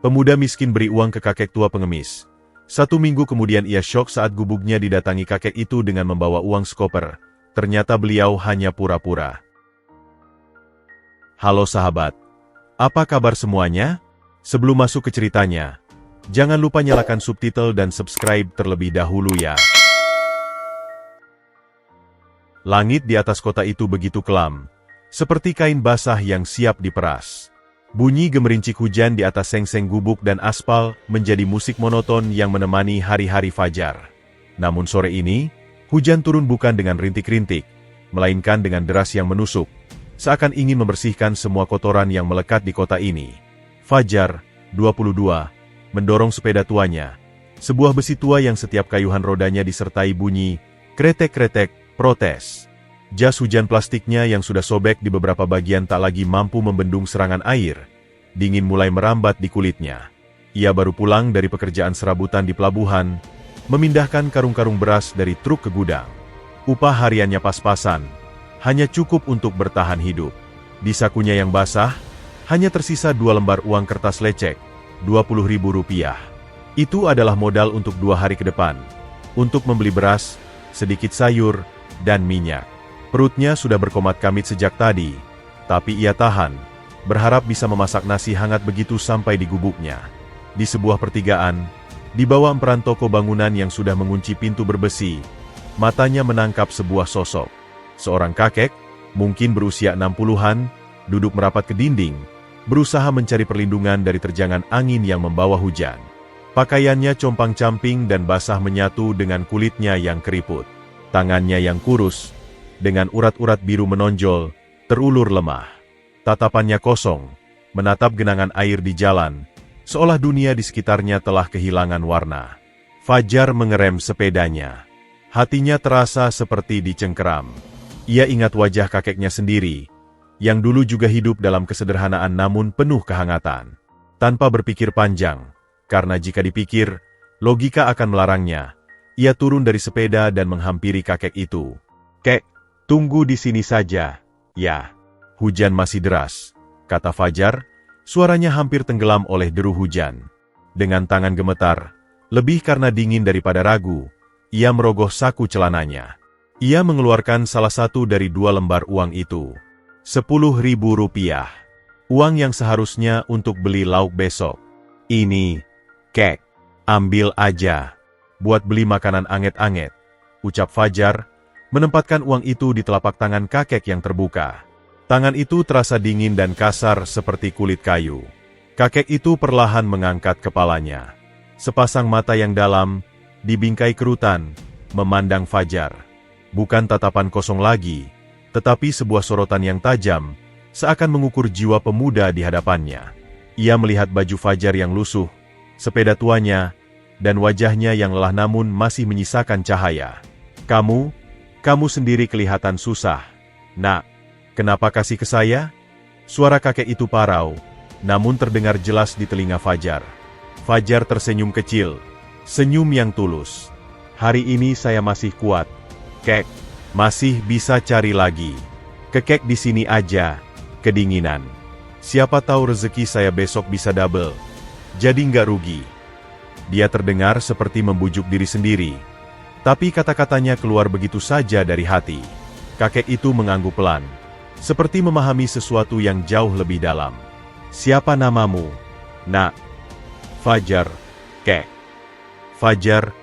Pemuda miskin beri uang ke kakek tua pengemis. 1 minggu kemudian ia syok saat gubuknya didatangi kakek itu dengan membawa uang sekoper. Ternyata beliau hanya pura-pura. Halo sahabat, apa kabar semuanya? Sebelum masuk ke ceritanya, jangan lupa nyalakan subtitle dan subscribe terlebih dahulu ya. Langit di atas kota itu begitu kelam, seperti kain basah yang siap diperas. Bunyi gemerincik hujan di atas seng-seng gubuk dan aspal menjadi musik monoton yang menemani hari-hari fajar. Namun sore ini, hujan turun bukan dengan rintik-rintik, melainkan dengan deras yang menusuk, seakan ingin membersihkan semua kotoran yang melekat di kota ini. Fajar, 22, mendorong sepeda tuanya. Sebuah besi tua yang setiap kayuhan rodanya disertai bunyi, kretek-kretek, protes. Jas hujan plastiknya yang sudah sobek di beberapa bagian tak lagi mampu membendung serangan air. Dingin mulai merambat di kulitnya. Ia baru pulang dari pekerjaan serabutan di pelabuhan, memindahkan karung-karung beras dari truk ke gudang. Upah hariannya pas-pasan, hanya cukup untuk bertahan hidup. Di sakunya yang basah, hanya tersisa 2 lembar uang kertas lecek, Rp20.000. Itu adalah modal untuk 2 hari ke depan, untuk membeli beras, sedikit sayur, dan minyak. Perutnya sudah berkomat-kamit sejak tadi, tapi ia tahan, berharap bisa memasak nasi hangat begitu sampai di gubuknya. Di sebuah pertigaan, di bawah emperan toko bangunan yang sudah mengunci pintu berbesi, matanya menangkap sebuah sosok. Seorang kakek, mungkin berusia 60-an, duduk merapat ke dinding, berusaha mencari perlindungan dari terjangan angin yang membawa hujan. Pakaiannya compang-camping dan basah menyatu dengan kulitnya yang keriput. Tangannya yang kurus, dengan urat-urat biru menonjol, terulur lemah. Tatapannya kosong, menatap genangan air di jalan, seolah dunia di sekitarnya telah kehilangan warna. Fajar mengerem sepedanya. Hatinya terasa seperti dicengkeram. Ia ingat wajah kakeknya sendiri, yang dulu juga hidup dalam kesederhanaan namun penuh kehangatan. Tanpa berpikir panjang, karena jika dipikir, logika akan melarangnya, ia turun dari sepeda dan menghampiri kakek itu. "Kek, tunggu di sini saja, ya." "Hujan masih deras," kata Fajar, suaranya hampir tenggelam oleh deru hujan. Dengan tangan gemetar, lebih karena dingin daripada ragu, ia merogoh saku celananya. Ia mengeluarkan salah satu dari 2 lembar uang itu. Rp10.000. Uang yang seharusnya untuk beli lauk besok. "Ini, Kek, ambil aja. Buat beli makanan anget-anget," ucap Fajar, menempatkan uang itu di telapak tangan kakek yang terbuka. Tangan itu terasa dingin dan kasar seperti kulit kayu. Kakek itu perlahan mengangkat kepalanya. Sepasang mata yang dalam, dibingkai kerutan, memandang Fajar. Bukan tatapan kosong lagi, tetapi sebuah sorotan yang tajam, seakan mengukur jiwa pemuda di hadapannya. Ia melihat baju Fajar yang lusuh, sepeda tuanya, dan wajahnya yang lelah namun masih menyisakan cahaya. Kamu sendiri kelihatan susah. Nak, kenapa kasih ke saya?" Suara kakek itu parau, namun terdengar jelas di telinga Fajar. Fajar tersenyum kecil, senyum yang tulus. "Hari ini saya masih kuat, Kek. Masih bisa cari lagi. Kekek di sini aja, kedinginan. Siapa tahu rezeki saya besok bisa double. Jadi nggak rugi." Dia terdengar seperti membujuk diri sendiri. Tapi kata-katanya keluar begitu saja dari hati. Kakek itu mengangguk pelan, seperti memahami sesuatu yang jauh lebih dalam. "Siapa namamu, Nak?" "Fajar, Kek." Fajar,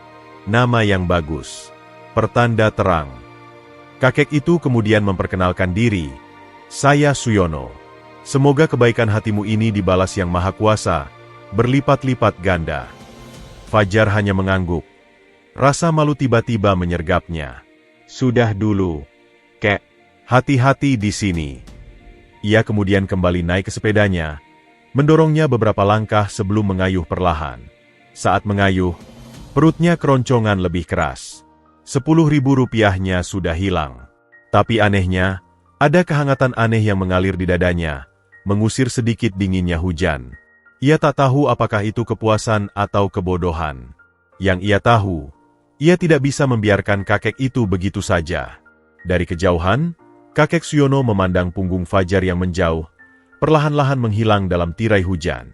nama yang bagus. Pertanda terang. Kakek itu kemudian memperkenalkan diri. "Saya Suyono. Semoga kebaikan hatimu ini dibalas Yang Maha Kuasa, berlipat-lipat ganda." Fajar hanya mengangguk. Rasa malu tiba-tiba menyergapnya. "Sudah dulu, Kek. Hati-hati di sini." Ia kemudian kembali naik ke sepedanya, mendorongnya beberapa langkah sebelum mengayuh perlahan. Saat mengayuh, perutnya keroncongan lebih keras. Rp10.000-nya sudah hilang. Tapi anehnya, ada kehangatan aneh yang mengalir di dadanya, mengusir sedikit dinginnya hujan. Ia tak tahu apakah itu kepuasan atau kebodohan. Yang ia tahu, ia tidak bisa membiarkan kakek itu begitu saja. Dari kejauhan, kakek Suyono memandang punggung Fajar yang menjauh, perlahan-lahan menghilang dalam tirai hujan.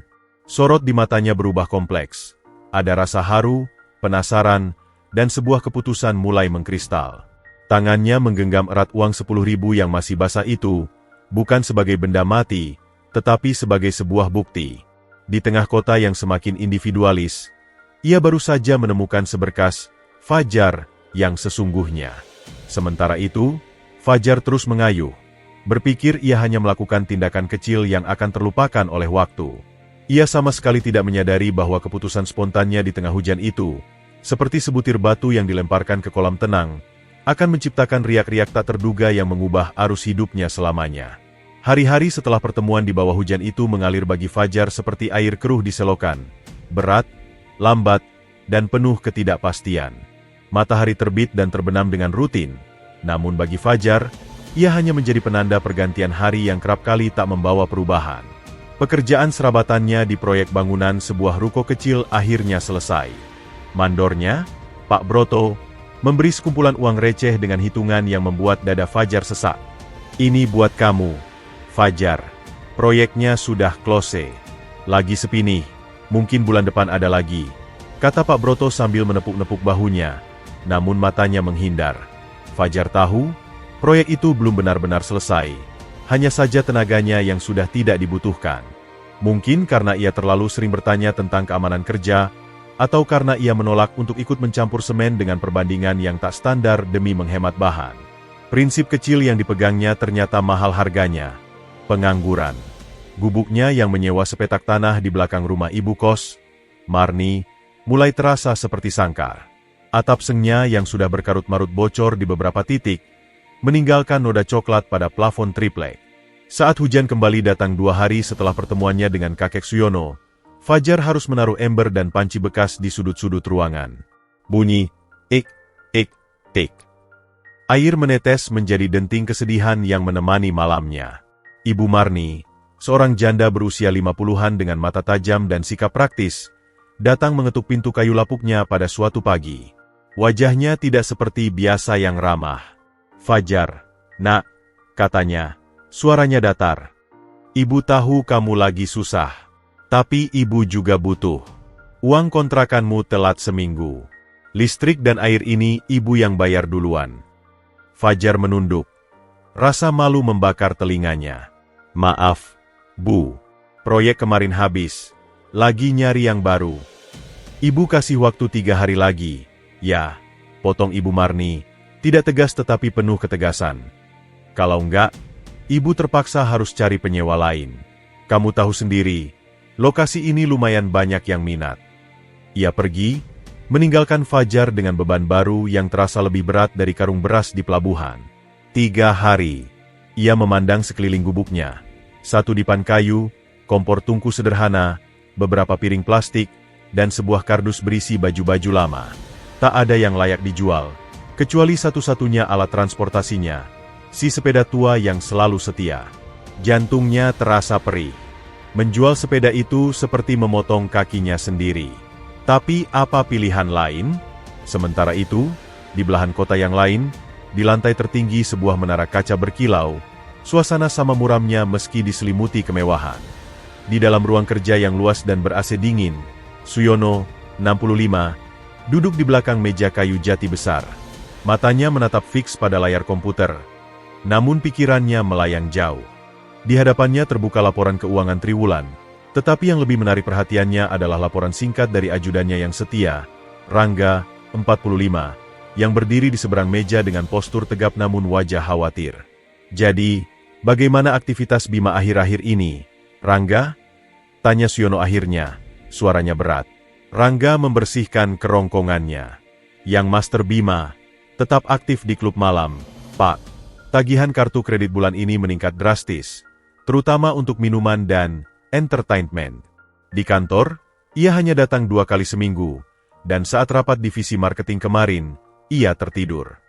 Sorot di matanya berubah kompleks. Ada rasa haru, penasaran, dan sebuah keputusan mulai mengkristal. Tangannya menggenggam erat uang 10.000 yang masih basah itu, bukan sebagai benda mati, tetapi sebagai sebuah bukti. Di tengah kota yang semakin individualis, ia baru saja menemukan seberkas fajar yang sesungguhnya. Sementara itu, Fajar terus mengayuh. Berpikir ia hanya melakukan tindakan kecil yang akan terlupakan oleh waktu. Ia sama sekali tidak menyadari bahwa keputusan spontannya di tengah hujan itu, seperti sebutir batu yang dilemparkan ke kolam tenang, akan menciptakan riak-riak tak terduga yang mengubah arus hidupnya selamanya. Hari-hari setelah pertemuan di bawah hujan itu mengalir bagi Fajar seperti air keruh di selokan. Berat, lambat, dan penuh ketidakpastian. Matahari terbit dan terbenam dengan rutin. Namun bagi Fajar, ia hanya menjadi penanda pergantian hari yang kerap kali tak membawa perubahan. Pekerjaan serabatannya di proyek bangunan sebuah ruko kecil akhirnya selesai. Mandornya, Pak Broto, memberi sekumpulan uang receh dengan hitungan yang membuat dada Fajar sesak. "Ini buat kamu, Fajar. Proyeknya sudah close. Lagi sepi nih, mungkin bulan depan ada lagi," kata Pak Broto sambil menepuk-nepuk bahunya, namun matanya menghindar. Fajar tahu, proyek itu belum benar-benar selesai. Hanya saja tenaganya yang sudah tidak dibutuhkan. Mungkin karena ia terlalu sering bertanya tentang keamanan kerja, atau karena ia menolak untuk ikut mencampur semen dengan perbandingan yang tak standar demi menghemat bahan. Prinsip kecil yang dipegangnya ternyata mahal harganya. Pengangguran. Gubuknya yang menyewa sepetak tanah di belakang rumah ibu kos, Marni, mulai terasa seperti sangkar. Atap sengnya yang sudah berkarut-marut bocor di beberapa titik, meninggalkan noda coklat pada plafon triplek. Saat hujan kembali datang 2 hari setelah pertemuannya dengan kakek Suyono, Fajar harus menaruh ember dan panci bekas di sudut-sudut ruangan. Bunyi, ik, tik. Air menetes menjadi denting kesedihan yang menemani malamnya. Ibu Marni, seorang janda berusia 50-an dengan mata tajam dan sikap praktis, datang mengetuk pintu kayu lapuknya pada suatu pagi. Wajahnya tidak seperti biasa yang ramah. "Fajar, nak," katanya, suaranya datar. "Ibu tahu kamu lagi susah. Tapi ibu juga butuh. Uang kontrakanmu telat seminggu. Listrik dan air ini ibu yang bayar duluan." Fajar menunduk. Rasa malu membakar telinganya. "Maaf, Bu. Proyek kemarin habis. Lagi nyari yang baru." "Ibu kasih waktu 3 hari lagi." "Ya," potong Ibu Marni, tidak tegas tetapi penuh ketegasan. "Kalau enggak, ibu terpaksa harus cari penyewa lain. Kamu tahu sendiri, lokasi ini lumayan banyak yang minat." Ia pergi, meninggalkan Fajar dengan beban baru yang terasa lebih berat dari karung beras di pelabuhan. 3 hari. Ia memandang sekeliling gubuknya. Satu dipan kayu, kompor tungku sederhana, beberapa piring plastik, dan sebuah kardus berisi baju-baju lama. Tak ada yang layak dijual, kecuali satu-satunya alat transportasinya, si sepeda tua yang selalu setia. Jantungnya terasa perih. Menjual sepeda itu seperti memotong kakinya sendiri. Tapi apa pilihan lain? Sementara itu, di belahan kota yang lain, di lantai tertinggi sebuah menara kaca berkilau, suasana sama muramnya meski diselimuti kemewahan. Di dalam ruang kerja yang luas dan ber-AC dingin, Suyono, 65, duduk di belakang meja kayu jati besar. Matanya menatap fiks pada layar komputer, namun pikirannya melayang jauh. Di hadapannya terbuka laporan keuangan triwulan, tetapi yang lebih menarik perhatiannya adalah laporan singkat dari ajudannya yang setia, Rangga, 45, yang berdiri di seberang meja dengan postur tegap namun wajah khawatir. "Jadi, bagaimana aktivitas Bima akhir-akhir ini, Rangga?" tanya Suyono akhirnya, suaranya berat. Rangga membersihkan kerongkongannya. "Yang Master Bima, tetap aktif di klub malam, Pak. Tagihan kartu kredit bulan ini meningkat drastis, terutama untuk minuman dan entertainment. Di kantor, ia hanya datang 2 kali seminggu, dan saat rapat divisi marketing kemarin, ia tertidur."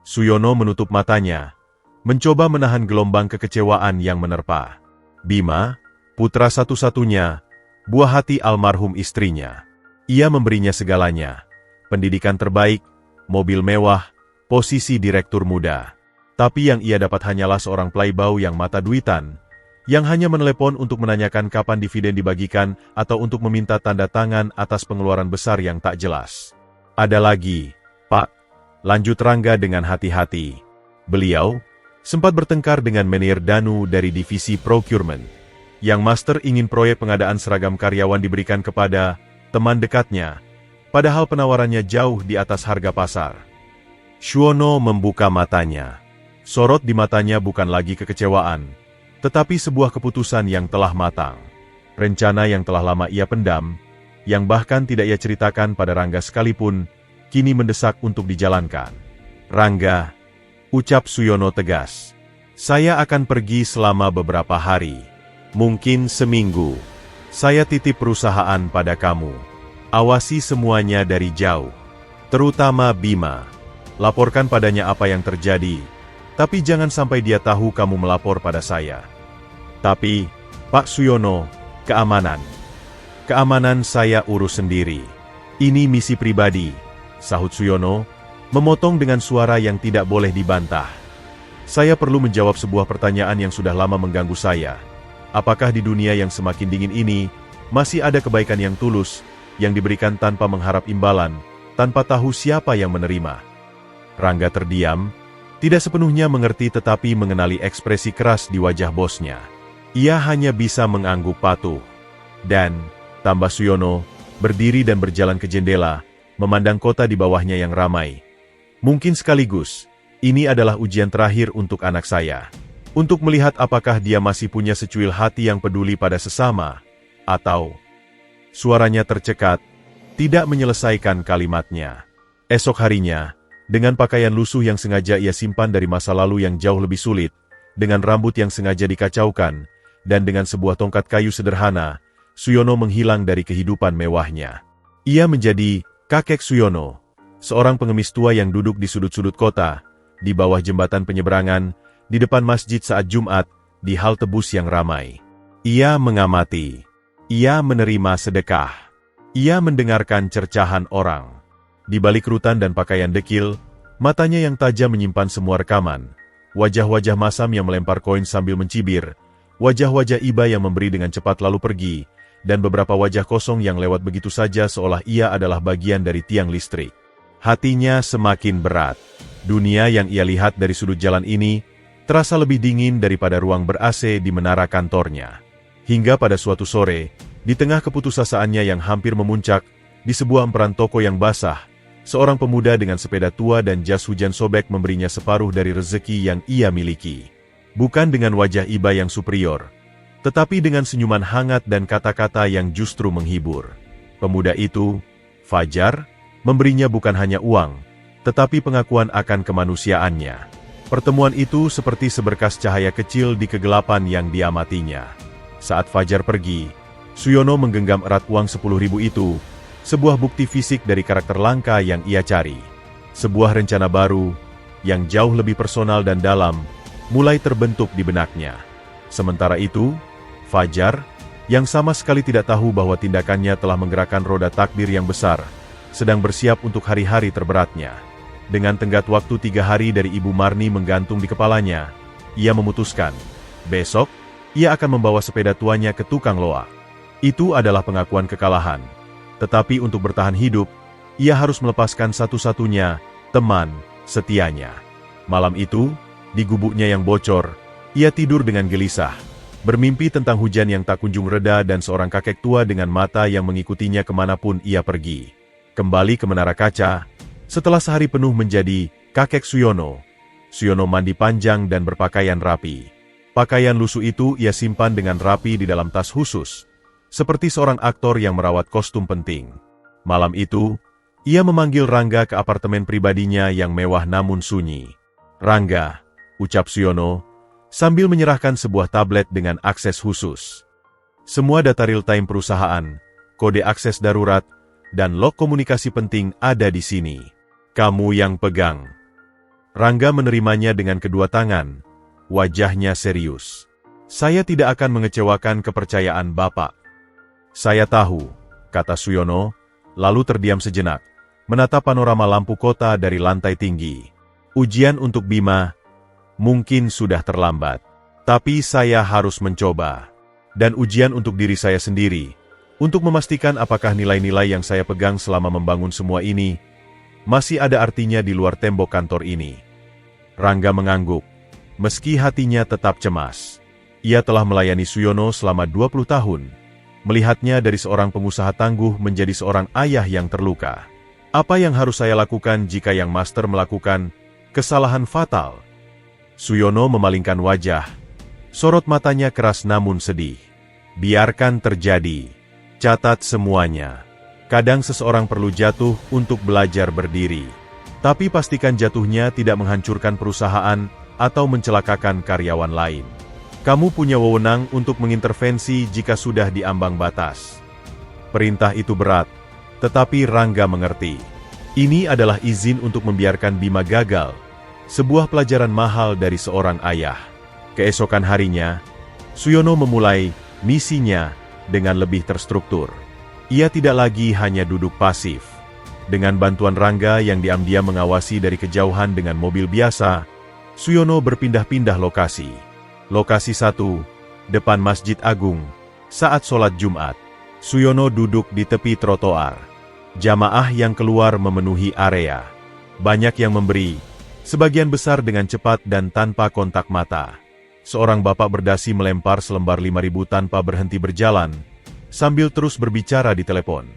Suyono menutup matanya, mencoba menahan gelombang kekecewaan yang menerpa. Bima, putra satu-satunya, buah hati almarhum istrinya. Ia memberinya segalanya, pendidikan terbaik, mobil mewah, posisi direktur muda. Tapi yang ia dapat hanyalah seorang playboy yang mata duitan, yang hanya menelepon untuk menanyakan kapan dividen dibagikan atau untuk meminta tanda tangan atas pengeluaran besar yang tak jelas. Ada lagi, Pak. Lanjut Rangga dengan hati-hati. Beliau sempat bertengkar dengan Manajer Danu dari divisi procurement. Yang master ingin proyek pengadaan seragam karyawan diberikan kepada teman dekatnya, padahal penawarannya jauh di atas harga pasar. Suyono membuka matanya. Sorot di matanya bukan lagi kekecewaan, tetapi sebuah keputusan yang telah matang. Rencana yang telah lama ia pendam, yang bahkan tidak ia ceritakan pada Rangga sekalipun, kini mendesak untuk dijalankan. Rangga, ucap Suyono tegas, saya akan pergi selama beberapa hari. Mungkin seminggu. Saya titip perusahaan pada kamu. Awasi semuanya dari jauh. Terutama Bima. Laporkan padanya apa yang terjadi. Tapi jangan sampai dia tahu kamu melapor pada saya. Tapi, Pak Suyono, keamanan. Keamanan saya urus sendiri. Ini misi pribadi, sahut Suyono, memotong dengan suara yang tidak boleh dibantah. Saya perlu menjawab sebuah pertanyaan yang sudah lama mengganggu saya. Apakah di dunia yang semakin dingin ini, masih ada kebaikan yang tulus, yang diberikan tanpa mengharap imbalan, tanpa tahu siapa yang menerima? Rangga terdiam, tidak sepenuhnya mengerti tetapi mengenali ekspresi keras di wajah bosnya. Ia hanya bisa mengangguk patuh. Dan, tambah Suyono, berdiri dan berjalan ke jendela, memandang kota di bawahnya yang ramai. Mungkin sekaligus, ini adalah ujian terakhir untuk anak saya. Untuk melihat apakah dia masih punya secuil hati yang peduli pada sesama, atau suaranya tercekat, tidak menyelesaikan kalimatnya. Esok harinya, dengan pakaian lusuh yang sengaja ia simpan dari masa lalu yang jauh lebih sulit, dengan rambut yang sengaja dikacaukan, dan dengan sebuah tongkat kayu sederhana, Suyono menghilang dari kehidupan mewahnya. Ia menjadi kakek Suyono, seorang pengemis tua yang duduk di sudut-sudut kota, di bawah jembatan penyeberangan, di depan masjid saat Jumat, di halte bus yang ramai. Ia mengamati. Ia menerima sedekah. Ia mendengarkan cercahan orang. Di balik rutan dan pakaian dekil, matanya yang tajam menyimpan semua rekaman. Wajah-wajah masam yang melempar koin sambil mencibir. Wajah-wajah iba yang memberi dengan cepat lalu pergi. Dan beberapa wajah kosong yang lewat begitu saja seolah ia adalah bagian dari tiang listrik. Hatinya semakin berat. Dunia yang ia lihat dari sudut jalan ini terasa lebih dingin daripada ruang ber-AC di menara kantornya. Hingga pada suatu sore, di tengah keputusasaannya yang hampir memuncak, di sebuah emperan toko yang basah, seorang pemuda dengan sepeda tua dan jas hujan sobek memberinya separuh dari rezeki yang ia miliki. Bukan dengan wajah iba yang superior, tetapi dengan senyuman hangat dan kata-kata yang justru menghibur. Pemuda itu, Fajar, memberinya bukan hanya uang, tetapi pengakuan akan kemanusiaannya. Pertemuan itu seperti seberkas cahaya kecil di kegelapan yang diamatinya. Saat Fajar pergi, Suyono menggenggam erat uang 10.000 itu, sebuah bukti fisik dari karakter langka yang ia cari. Sebuah rencana baru, yang jauh lebih personal dan dalam, mulai terbentuk di benaknya. Sementara itu, Fajar, yang sama sekali tidak tahu bahwa tindakannya telah menggerakkan roda takdir yang besar, sedang bersiap untuk hari-hari terberatnya. Dengan tenggat waktu 3 hari dari Ibu Marni menggantung di kepalanya, ia memutuskan, besok, ia akan membawa sepeda tuanya ke tukang loak. Itu adalah pengakuan kekalahan. Tetapi untuk bertahan hidup, ia harus melepaskan satu-satunya teman setianya. Malam itu, di gubuknya yang bocor, ia tidur dengan gelisah, bermimpi tentang hujan yang tak kunjung reda dan seorang kakek tua dengan mata yang mengikutinya kemanapun ia pergi. Kembali ke menara kaca, setelah sehari penuh menjadi kakek Suyono, Suyono mandi panjang dan berpakaian rapi. Pakaian lusuh itu ia simpan dengan rapi di dalam tas khusus, seperti seorang aktor yang merawat kostum penting. Malam itu, ia memanggil Rangga ke apartemen pribadinya yang mewah namun sunyi. Rangga, ucap Suyono, sambil menyerahkan sebuah tablet dengan akses khusus. Semua data real-time perusahaan, kode akses darurat, dan log komunikasi penting ada di sini. Kamu yang pegang. Rangga menerimanya dengan kedua tangan, wajahnya serius. Saya tidak akan mengecewakan kepercayaan Bapak. Saya tahu, kata Suyono, lalu terdiam sejenak, menatap panorama lampu kota dari lantai tinggi. Ujian untuk Bima, mungkin sudah terlambat. Tapi saya harus mencoba. Dan ujian untuk diri saya sendiri, untuk memastikan apakah nilai-nilai yang saya pegang selama membangun semua ini, masih ada artinya di luar tembok kantor ini. Rangga mengangguk, meski hatinya tetap cemas. Ia telah melayani Suyono selama 20 tahun, melihatnya dari seorang pengusaha tangguh menjadi seorang ayah yang terluka. Apa yang harus saya lakukan jika yang master melakukan kesalahan fatal? Suyono memalingkan wajah. Sorot matanya keras namun sedih. Biarkan terjadi. Catat semuanya. Kadang seseorang perlu jatuh untuk belajar berdiri. Tapi pastikan jatuhnya tidak menghancurkan perusahaan atau mencelakakan karyawan lain. Kamu punya wewenang untuk mengintervensi jika sudah diambang batas. Perintah itu berat, tetapi Rangga mengerti. Ini adalah izin untuk membiarkan Bima gagal. Sebuah pelajaran mahal dari seorang ayah. Keesokan harinya, Suyono memulai misinya dengan lebih terstruktur. Ia tidak lagi hanya duduk pasif. Dengan bantuan Rangga yang diam-diam mengawasi dari kejauhan dengan mobil biasa, Suyono berpindah-pindah lokasi. Lokasi 1, depan Masjid Agung, saat sholat Jumat. Suyono duduk di tepi trotoar. Jamaah yang keluar memenuhi area. Banyak yang memberi, sebagian besar dengan cepat dan tanpa kontak mata. Seorang bapak berdasi melempar selembar 5.000 tanpa berhenti berjalan, sambil terus berbicara di telepon.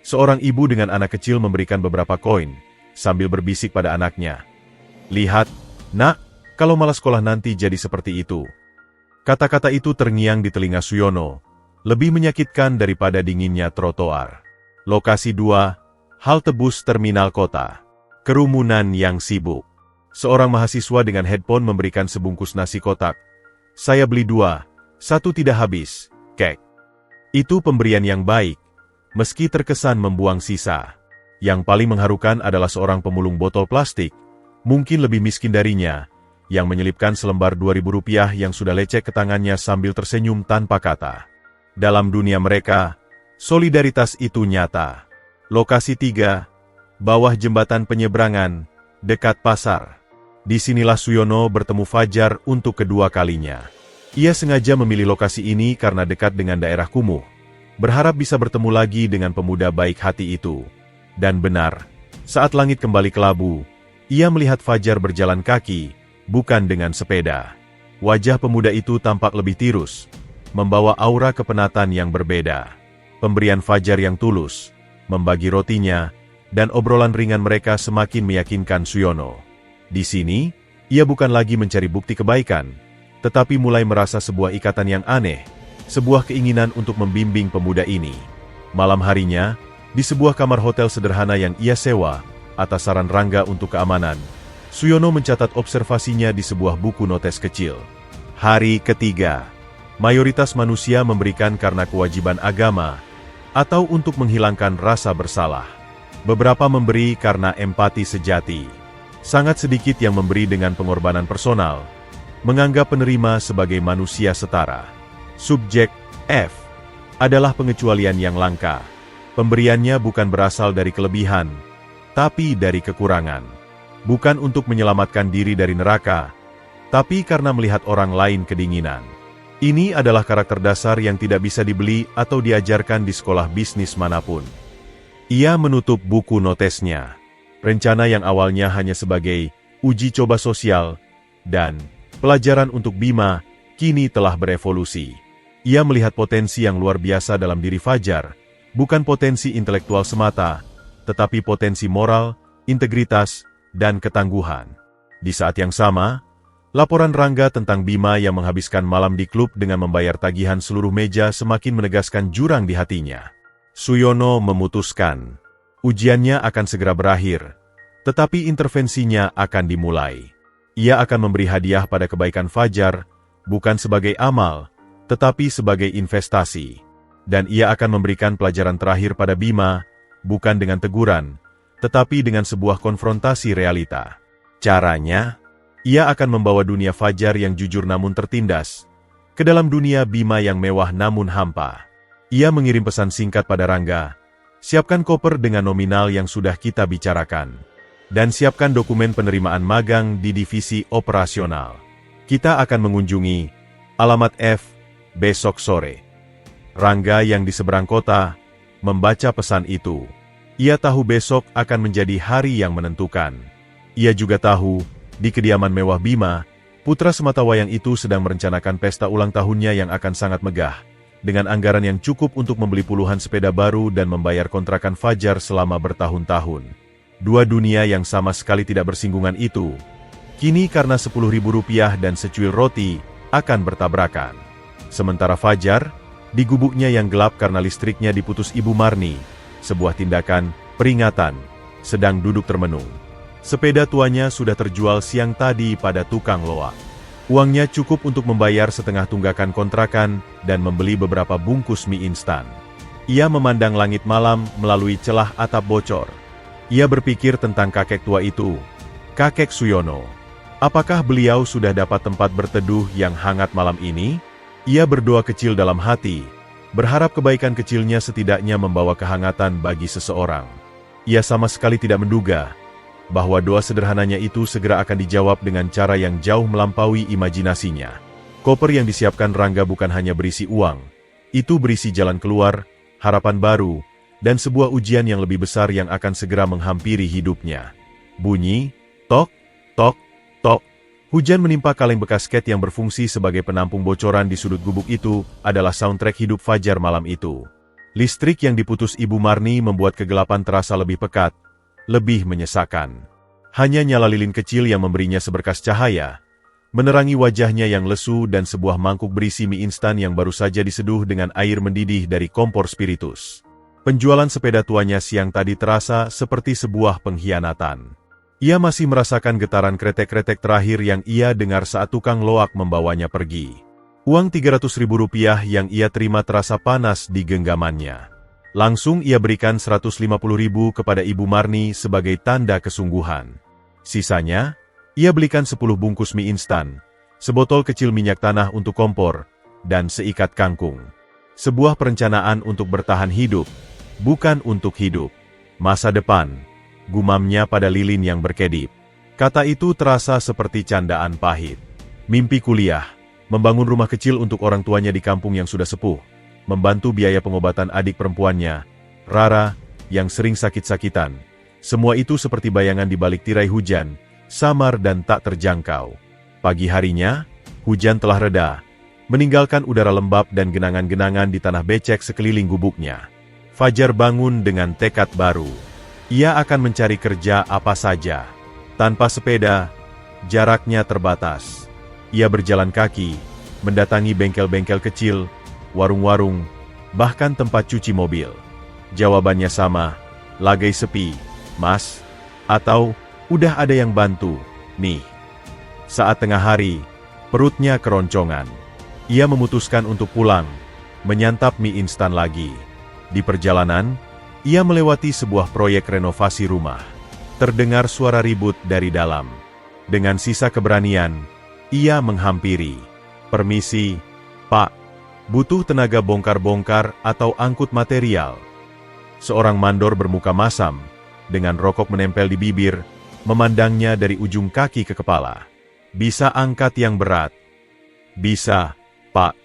Seorang ibu dengan anak kecil memberikan beberapa koin, sambil berbisik pada anaknya. Lihat, nak, kalau malah sekolah nanti jadi seperti itu. Kata-kata itu terngiang di telinga Suyono, lebih menyakitkan daripada dinginnya trotoar. Lokasi 2, halte bus terminal kota. Kerumunan yang sibuk. Seorang mahasiswa dengan headphone memberikan sebungkus nasi kotak. Saya beli 2, 1 tidak habis, kek. Itu pemberian yang baik, meski terkesan membuang sisa. Yang paling mengharukan adalah seorang pemulung botol plastik, mungkin lebih miskin darinya, yang menyelipkan selembar 2.000 rupiah yang sudah lecek ke tangannya sambil tersenyum tanpa kata. Dalam dunia mereka, solidaritas itu nyata. Lokasi 3, bawah jembatan penyeberangan, dekat pasar. Disinilah Suyono bertemu Fajar untuk kedua kalinya. Ia sengaja memilih lokasi ini karena dekat dengan daerah kumuh, berharap bisa bertemu lagi dengan pemuda baik hati itu. Dan benar, saat langit kembali kelabu, ia melihat Fajar berjalan kaki, bukan dengan sepeda. Wajah pemuda itu tampak lebih tirus, membawa aura kepenatan yang berbeda. Pemberian Fajar yang tulus, membagi rotinya, dan obrolan ringan mereka semakin meyakinkan Suyono. Di sini, ia bukan lagi mencari bukti kebaikan, tetapi mulai merasa sebuah ikatan yang aneh, sebuah keinginan untuk membimbing pemuda ini. Malam harinya, di sebuah kamar hotel sederhana yang ia sewa, atas saran Rangga untuk keamanan, Suyono mencatat observasinya di sebuah buku notes kecil. Hari ketiga, mayoritas manusia memberikan karena kewajiban agama, atau untuk menghilangkan rasa bersalah. Beberapa memberi karena empati sejati. Sangat sedikit yang memberi dengan pengorbanan personal, menganggap penerima sebagai manusia setara. Subjek F adalah pengecualian yang langka. Pemberiannya bukan berasal dari kelebihan, tapi dari kekurangan. Bukan untuk menyelamatkan diri dari neraka, tapi karena melihat orang lain kedinginan. Ini adalah karakter dasar yang tidak bisa dibeli atau diajarkan di sekolah bisnis manapun. Ia menutup buku notesnya. Rencana yang awalnya hanya sebagai uji coba sosial dan pelajaran untuk Bima, kini telah berevolusi. Ia melihat potensi yang luar biasa dalam diri Fajar, bukan potensi intelektual semata, tetapi potensi moral, integritas, dan ketangguhan. Di saat yang sama, laporan Rangga tentang Bima yang menghabiskan malam di klub dengan membayar tagihan seluruh meja semakin menegaskan jurang di hatinya. Suyono memutuskan. Ujiannya akan segera berakhir, tetapi intervensinya akan dimulai. Ia akan memberi hadiah pada kebaikan Fajar, bukan sebagai amal, tetapi sebagai investasi. Dan ia akan memberikan pelajaran terakhir pada Bima, bukan dengan teguran, tetapi dengan sebuah konfrontasi realita. Caranya, ia akan membawa dunia Fajar yang jujur namun tertindas, ke dalam dunia Bima yang mewah namun hampa. Ia mengirim pesan singkat pada Rangga, siapkan koper dengan nominal yang sudah kita bicarakan. Dan siapkan dokumen penerimaan magang di divisi operasional. Kita akan mengunjungi Alamat F, besok sore. Rangga yang di seberang kota membaca pesan itu. Ia tahu besok akan menjadi hari yang menentukan. Ia juga tahu, di kediaman mewah Bima, putra sematawayang itu sedang merencanakan pesta ulang tahunnya yang akan sangat megah, dengan anggaran yang cukup untuk membeli puluhan sepeda baru dan membayar kontrakan Fajar selama bertahun-tahun. Dua dunia yang sama sekali tidak bersinggungan itu, kini karena Rp10.000 dan secuil roti, akan bertabrakan. Sementara Fajar, di gubuknya yang gelap karena listriknya diputus Ibu Marni, sebuah tindakan peringatan, sedang duduk termenung. Sepeda tuanya sudah terjual siang tadi pada tukang loak. Uangnya cukup untuk membayar setengah tunggakan kontrakan dan membeli beberapa bungkus mie instan. Ia memandang langit malam melalui celah atap bocor. Ia berpikir tentang kakek tua itu, kakek Suyono. Apakah beliau sudah dapat tempat berteduh yang hangat malam ini? Ia berdoa kecil dalam hati, berharap kebaikan kecilnya setidaknya membawa kehangatan bagi seseorang. Ia sama sekali tidak menduga bahwa doa sederhananya itu segera akan dijawab dengan cara yang jauh melampaui imajinasinya. Koper yang disiapkan Rangga bukan hanya berisi uang, itu berisi jalan keluar, harapan baru, dan sebuah ujian yang lebih besar yang akan segera menghampiri hidupnya. Bunyi, tok, tok, tok. Hujan menimpa kaleng bekas skate yang berfungsi sebagai penampung bocoran di sudut gubuk itu adalah soundtrack hidup Fajar malam itu. Listrik yang diputus Ibu Marni membuat kegelapan terasa lebih pekat, lebih menyesakan. Hanya nyala lilin kecil yang memberinya seberkas cahaya, menerangi wajahnya yang lesu dan sebuah mangkuk berisi mie instan yang baru saja diseduh dengan air mendidih dari kompor spiritus. Penjualan sepeda tuanya siang tadi terasa seperti sebuah pengkhianatan. Ia masih merasakan getaran kretek-kretek terakhir yang ia dengar saat tukang loak membawanya pergi. Uang Rp300.000 yang ia terima terasa panas di genggamannya. Langsung ia berikan Rp150.000 kepada Ibu Marni sebagai tanda kesungguhan. Sisanya, ia belikan 10 bungkus mie instan, sebotol kecil minyak tanah untuk kompor, dan seikat kangkung. Sebuah perencanaan untuk bertahan hidup, bukan untuk hidup. Masa depan, gumamnya pada lilin yang berkedip. Kata itu terasa seperti candaan pahit. Mimpi kuliah, membangun rumah kecil untuk orang tuanya di kampung yang sudah sepuh, membantu biaya pengobatan adik perempuannya, Rara, yang sering sakit-sakitan. Semua itu seperti bayangan di balik tirai hujan, samar dan tak terjangkau. Pagi harinya, hujan telah reda, meninggalkan udara lembab dan genangan-genangan di tanah becek sekeliling gubuknya. Fajar bangun dengan tekad baru. Ia akan mencari kerja apa saja. Tanpa sepeda, jaraknya terbatas. Ia berjalan kaki, mendatangi bengkel-bengkel kecil, warung-warung, bahkan tempat cuci mobil. Jawabannya sama, lagai sepi, Mas, atau udah ada yang bantu, nih. Saat tengah hari, perutnya keroncongan. Ia memutuskan untuk pulang, menyantap mie instan lagi. Di perjalanan, ia melewati sebuah proyek renovasi rumah. Terdengar suara ribut dari dalam. Dengan sisa keberanian, ia menghampiri. Permisi, Pak. Butuh tenaga bongkar-bongkar atau angkut material. Seorang mandor bermuka masam, dengan rokok menempel di bibir, memandangnya dari ujung kaki ke kepala. Bisa angkat yang berat? Bisa, Pak.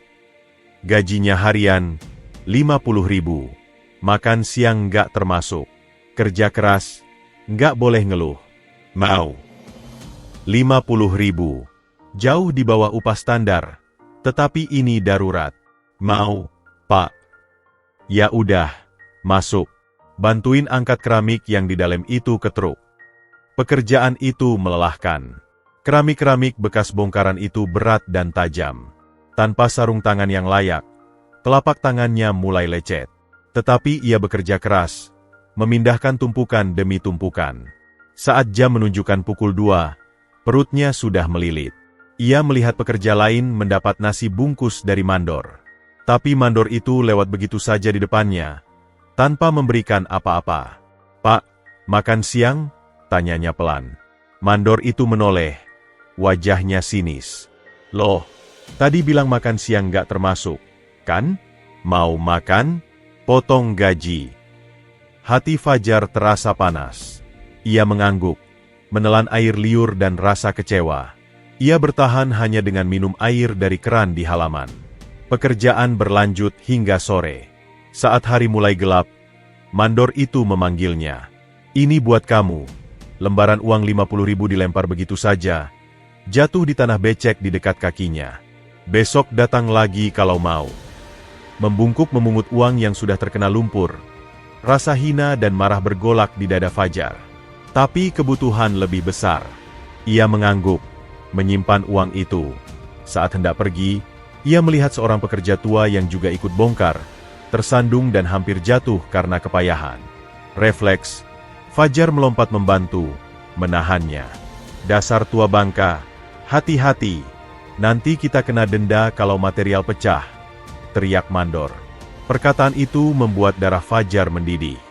Gajinya harian, 50.000. Makan siang nggak termasuk. Kerja keras, nggak boleh ngeluh. Mau. 50.000. Jauh di bawah upah standar, tetapi ini darurat. Mau, Pak. Ya udah, masuk. Bantuin angkat keramik yang di dalam itu ke truk. Pekerjaan itu melelahkan. Keramik-keramik bekas bongkaran itu berat dan tajam. Tanpa sarung tangan yang layak, telapak tangannya mulai lecet. Tetapi ia bekerja keras, memindahkan tumpukan demi tumpukan. Saat jam menunjukkan pukul 2, perutnya sudah melilit. Ia melihat pekerja lain mendapat nasi bungkus dari mandor. Tapi mandor itu lewat begitu saja di depannya, tanpa memberikan apa-apa. Pak, makan siang? Tanyanya pelan. Mandor itu menoleh, wajahnya sinis. Loh, tadi bilang makan siang nggak termasuk, kan? Mau makan? Potong gaji. Hati Fajar terasa panas. Ia mengangguk, menelan air liur dan rasa kecewa. Ia bertahan hanya dengan minum air dari keran di halaman. Pekerjaan berlanjut hingga sore. Saat hari mulai gelap, mandor itu memanggilnya. "Ini buat kamu." Lembaran uang 50.000 dilempar begitu saja, jatuh di tanah becek di dekat kakinya. "Besok datang lagi kalau mau." Membungkuk memungut uang yang sudah terkena lumpur. Rasa hina dan marah bergolak di dada Fajar. Tapi kebutuhan lebih besar. Ia mengangguk, menyimpan uang itu. Saat hendak pergi, ia melihat seorang pekerja tua yang juga ikut bongkar, tersandung dan hampir jatuh karena kepayahan. Refleks, Fajar melompat membantu, menahannya. "Dasar tua bangka, hati-hati, nanti kita kena denda kalau material pecah," teriak mandor. Perkataan itu membuat darah Fajar mendidih.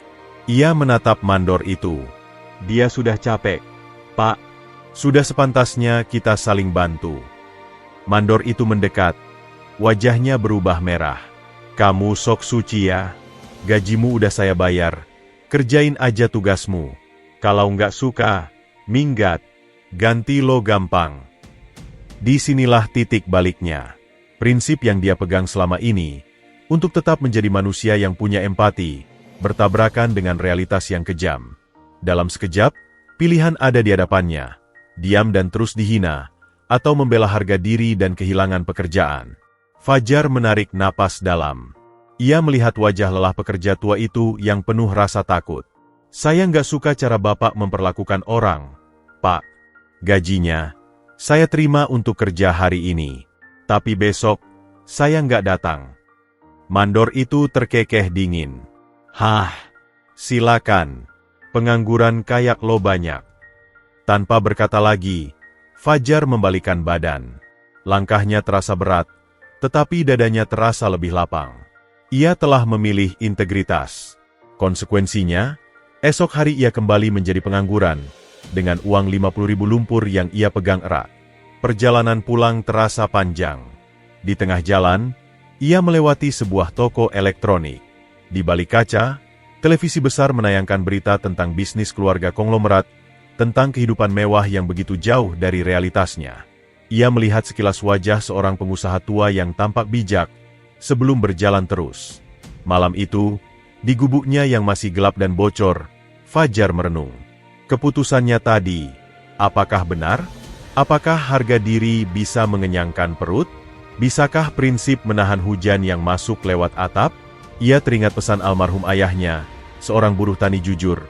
Ia menatap mandor itu. Dia sudah capek. "Pak, sudah sepantasnya kita saling bantu." Mandor itu mendekat. Wajahnya berubah merah. "Kamu sok suci ya? Gajimu udah saya bayar. Kerjain aja tugasmu. Kalau nggak suka, minggat. Ganti lo gampang." Disinilah titik baliknya. Prinsip yang dia pegang selama ini, untuk tetap menjadi manusia yang punya empati, bertabrakan dengan realitas yang kejam. Dalam sekejap, pilihan ada di hadapannya. Diam dan terus dihina, atau membela harga diri dan kehilangan pekerjaan. Fajar menarik napas dalam. Ia melihat wajah lelah pekerja tua itu yang penuh rasa takut. "Saya nggak suka cara Bapak memperlakukan orang, Pak. Gajinya, saya terima untuk kerja hari ini. Tapi besok, saya nggak datang." Mandor itu terkekeh dingin. "Hah, silakan. Pengangguran kayak lo banyak." Tanpa berkata lagi, Fajar membalikkan badan. Langkahnya terasa berat, tetapi dadanya terasa lebih lapang. Ia telah memilih integritas. Konsekuensinya, esok hari ia kembali menjadi pengangguran, dengan uang 50.000 lumpur yang ia pegang erat. Perjalanan pulang terasa panjang. Di tengah jalan, ia melewati sebuah toko elektronik. Di balik kaca, televisi besar menayangkan berita tentang bisnis keluarga konglomerat, tentang kehidupan mewah yang begitu jauh dari realitasnya. Ia melihat sekilas wajah seorang pengusaha tua yang tampak bijak, sebelum berjalan terus. Malam itu, di gubuknya yang masih gelap dan bocor, Fajar merenung. Keputusannya tadi, apakah benar? Apakah harga diri bisa mengenyangkan perut? Bisakah prinsip menahan hujan yang masuk lewat atap? Ia teringat pesan almarhum ayahnya, seorang buruh tani jujur.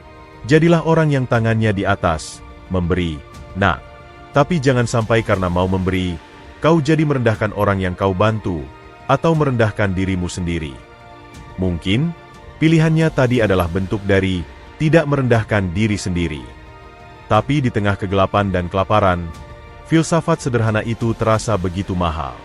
"Jadilah orang yang tangannya di atas, memberi, nak. Tapi jangan sampai karena mau memberi, kau jadi merendahkan orang yang kau bantu, atau merendahkan dirimu sendiri." Mungkin, pilihannya tadi adalah bentuk dari tidak merendahkan diri sendiri. Tapi di tengah kegelapan dan kelaparan, filsafat sederhana itu terasa begitu mahal.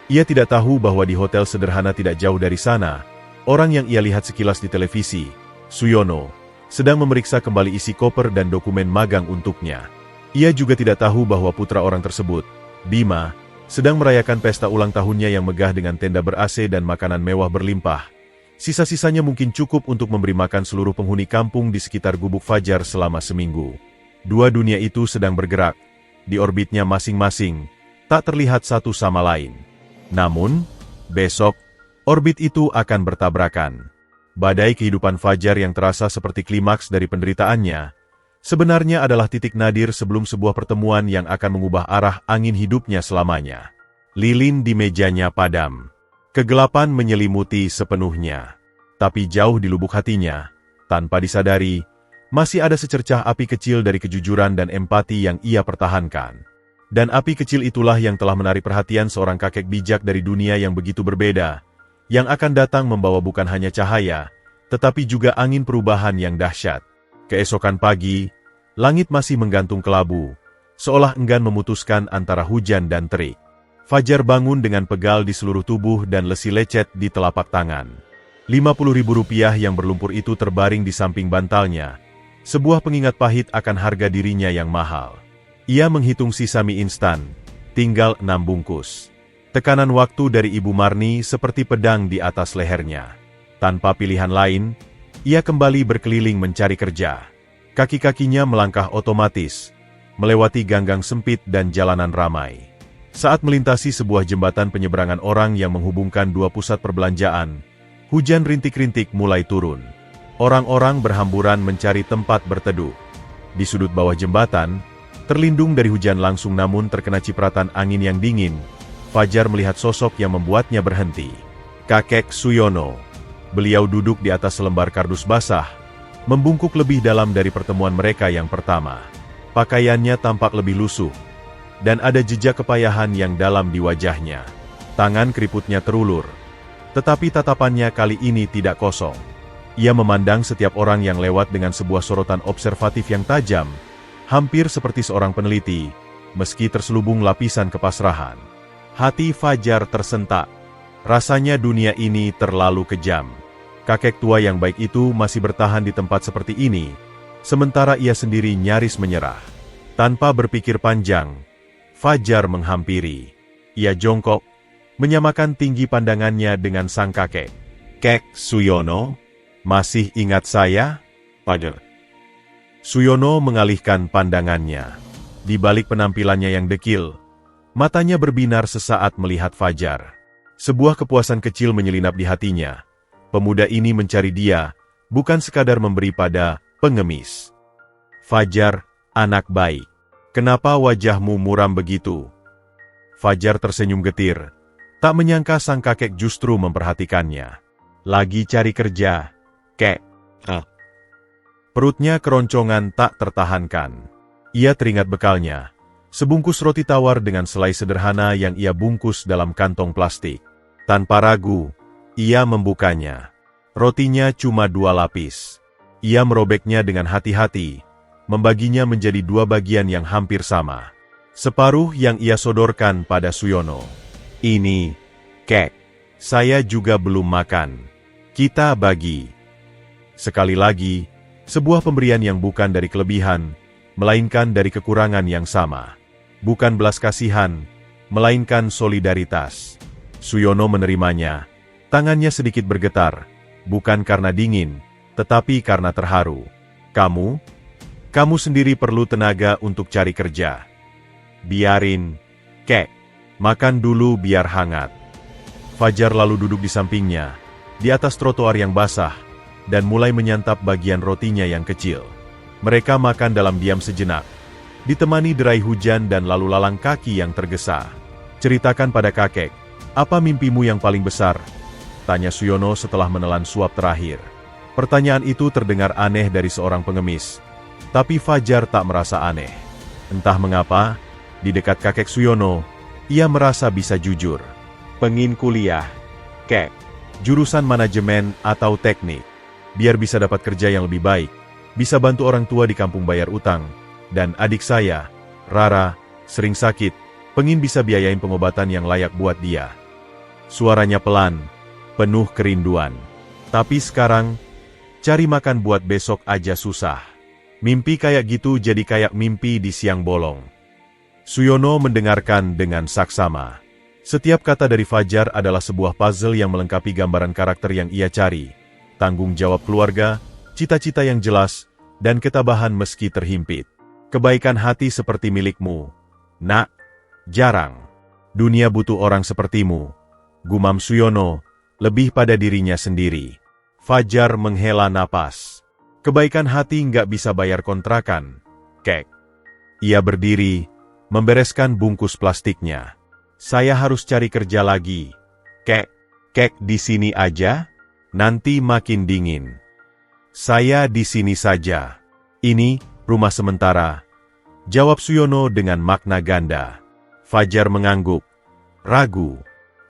Ia tidak tahu bahwa di hotel sederhana tidak jauh dari sana, orang yang ia lihat sekilas di televisi, Suyono, sedang memeriksa kembali isi koper dan dokumen magang untuknya. Ia juga tidak tahu bahwa putra orang tersebut, Bima, sedang merayakan pesta ulang tahunnya yang megah dengan tenda ber-AC dan makanan mewah berlimpah. Sisa-sisanya mungkin cukup untuk memberi makan seluruh penghuni kampung di sekitar gubuk Fajar selama seminggu. Dua dunia itu sedang bergerak, di orbitnya masing-masing, tak terlihat satu sama lain. Namun, besok, orbit itu akan bertabrakan. Badai kehidupan Fajar yang terasa seperti klimaks dari penderitaannya, sebenarnya adalah titik nadir sebelum sebuah pertemuan yang akan mengubah arah angin hidupnya selamanya. Lilin di mejanya padam. Kegelapan menyelimuti sepenuhnya. Tapi jauh di lubuk hatinya, tanpa disadari, masih ada secercah api kecil dari kejujuran dan empati yang ia pertahankan. Dan api kecil itulah yang telah menarik perhatian seorang kakek bijak dari dunia yang begitu berbeda, yang akan datang membawa bukan hanya cahaya, tetapi juga angin perubahan yang dahsyat. Keesokan pagi, langit masih menggantung kelabu, seolah enggan memutuskan antara hujan dan terik. Fajar bangun dengan pegal di seluruh tubuh dan lesi lecet di telapak tangan. 50.000 rupiah yang berlumpur itu terbaring di samping bantalnya, sebuah pengingat pahit akan harga dirinya yang mahal. Ia menghitung sisa mie instan, tinggal 6 bungkus. Tekanan waktu dari Ibu Marni seperti pedang di atas lehernya. Tanpa pilihan lain, ia kembali berkeliling mencari kerja. Kaki-kakinya melangkah otomatis, melewati ganggang sempit dan jalanan ramai. Saat melintasi sebuah jembatan penyeberangan orang yang menghubungkan dua pusat perbelanjaan, hujan rintik-rintik mulai turun. Orang-orang berhamburan mencari tempat berteduh. Di sudut bawah jembatan, terlindung dari hujan langsung namun terkena cipratan angin yang dingin, Fajar melihat sosok yang membuatnya berhenti. Kakek Suyono. Beliau duduk di atas selembar kardus basah, membungkuk lebih dalam dari pertemuan mereka yang pertama. Pakaiannya tampak lebih lusuh, dan ada jejak kepayahan yang dalam di wajahnya. Tangan keriputnya terulur, tetapi tatapannya kali ini tidak kosong. Ia memandang setiap orang yang lewat dengan sebuah sorotan observatif yang tajam, hampir seperti seorang peneliti, meski terselubung lapisan kepasrahan. Hati Fajar tersentak. Rasanya dunia ini terlalu kejam. Kakek tua yang baik itu masih bertahan di tempat seperti ini, sementara ia sendiri nyaris menyerah. Tanpa berpikir panjang, Fajar menghampiri. Ia jongkok, menyamakan tinggi pandangannya dengan sang kakek. Kek Suyono, masih ingat saya? Fajar. Suyono mengalihkan pandangannya. Di balik penampilannya yang dekil, matanya berbinar sesaat melihat Fajar. Sebuah kepuasan kecil menyelinap di hatinya. Pemuda ini mencari dia, bukan sekadar memberi pada pengemis. Fajar, anak baik. Kenapa wajahmu muram begitu? Fajar tersenyum getir. Tak menyangka sang kakek justru memperhatikannya. Lagi cari kerja, kek. Perutnya keroncongan tak tertahankan. Ia teringat bekalnya. Sebungkus roti tawar dengan selai sederhana yang ia bungkus dalam kantong plastik. Tanpa ragu, ia membukanya. Rotinya cuma 2 lapis. Ia merobeknya dengan hati-hati, membaginya menjadi 2 bagian yang hampir sama. Separuh yang ia sodorkan pada Suyono. Ini, kek. Saya juga belum makan. Kita bagi. Sekali lagi, sebuah pemberian yang bukan dari kelebihan, melainkan dari kekurangan yang sama. Bukan belas kasihan, melainkan solidaritas. Suyono menerimanya. Tangannya sedikit bergetar, bukan karena dingin, tetapi karena terharu. Kamu sendiri perlu tenaga untuk cari kerja. Biarin, kek. Makan dulu biar hangat. Fajar lalu duduk di sampingnya, di atas trotoar yang basah, dan mulai menyantap bagian rotinya yang kecil. Mereka makan dalam diam sejenak, ditemani derai hujan dan lalu lalang kaki yang tergesa. Ceritakan pada kakek, apa mimpimu yang paling besar? Tanya Suyono setelah menelan suap terakhir. Pertanyaan itu terdengar aneh dari seorang pengemis, tapi Fajar tak merasa aneh. Entah mengapa, di dekat kakek Suyono, ia merasa bisa jujur. Pengin kuliah, kek. Jurusan manajemen atau teknik. Biar bisa dapat kerja yang lebih baik, bisa bantu orang tua di kampung bayar utang, dan adik saya, Rara, sering sakit, pengin bisa biayain pengobatan yang layak buat dia. Suaranya pelan, penuh kerinduan. Tapi sekarang, cari makan buat besok aja susah. Mimpi kayak gitu jadi kayak mimpi di siang bolong. Suyono mendengarkan dengan saksama. Setiap kata dari Fajar adalah sebuah puzzle yang melengkapi gambaran karakter yang ia cari. Tanggung jawab keluarga, cita-cita yang jelas, dan ketabahan meski terhimpit. Kebaikan hati seperti milikmu, nak, jarang. Dunia butuh orang sepertimu. Gumam Suyono, lebih pada dirinya sendiri. Fajar menghela napas. Kebaikan hati nggak bisa bayar kontrakan, kek. Ia berdiri, membereskan bungkus plastiknya. Saya harus cari kerja lagi, kek. Kek di sini aja, nanti makin dingin. Saya di sini saja. Ini rumah sementara, jawab Suyono dengan makna ganda. Fajar mengangguk, ragu.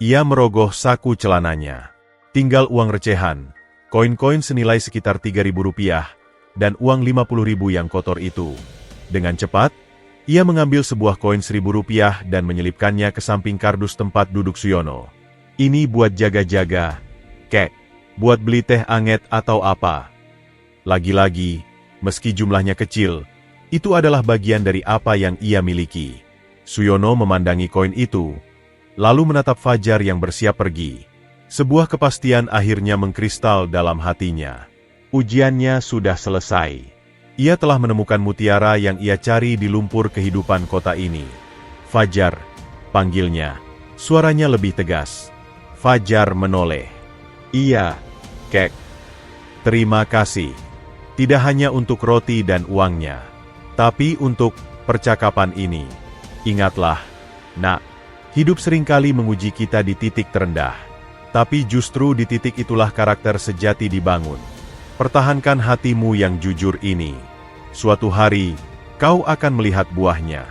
Ia merogoh saku celananya. Tinggal uang recehan, koin-koin senilai sekitar Rp3.000, dan uang Rp50.000 yang kotor itu. Dengan cepat, ia mengambil sebuah koin Rp1.000 dan menyelipkannya ke samping kardus tempat duduk Suyono. Ini buat jaga-jaga, kek. Buat beli teh anget atau apa. Lagi-lagi, meski jumlahnya kecil, itu adalah bagian dari apa yang ia miliki. Suyono memandangi koin itu, lalu menatap Fajar yang bersiap pergi. Sebuah kepastian akhirnya mengkristal dalam hatinya. Ujiannya sudah selesai. Ia telah menemukan mutiara yang ia cari di lumpur kehidupan kota ini. Fajar, panggilnya. Suaranya lebih tegas. Fajar menoleh. Iya, Kek. Terima kasih. Tidak hanya untuk roti dan uangnya, tapi untuk percakapan ini. Ingatlah, Nak, hidup seringkali menguji kita di titik terendah. Tapi justru di titik itulah karakter sejati dibangun. Pertahankan hatimu yang jujur ini. Suatu hari, kau akan melihat buahnya.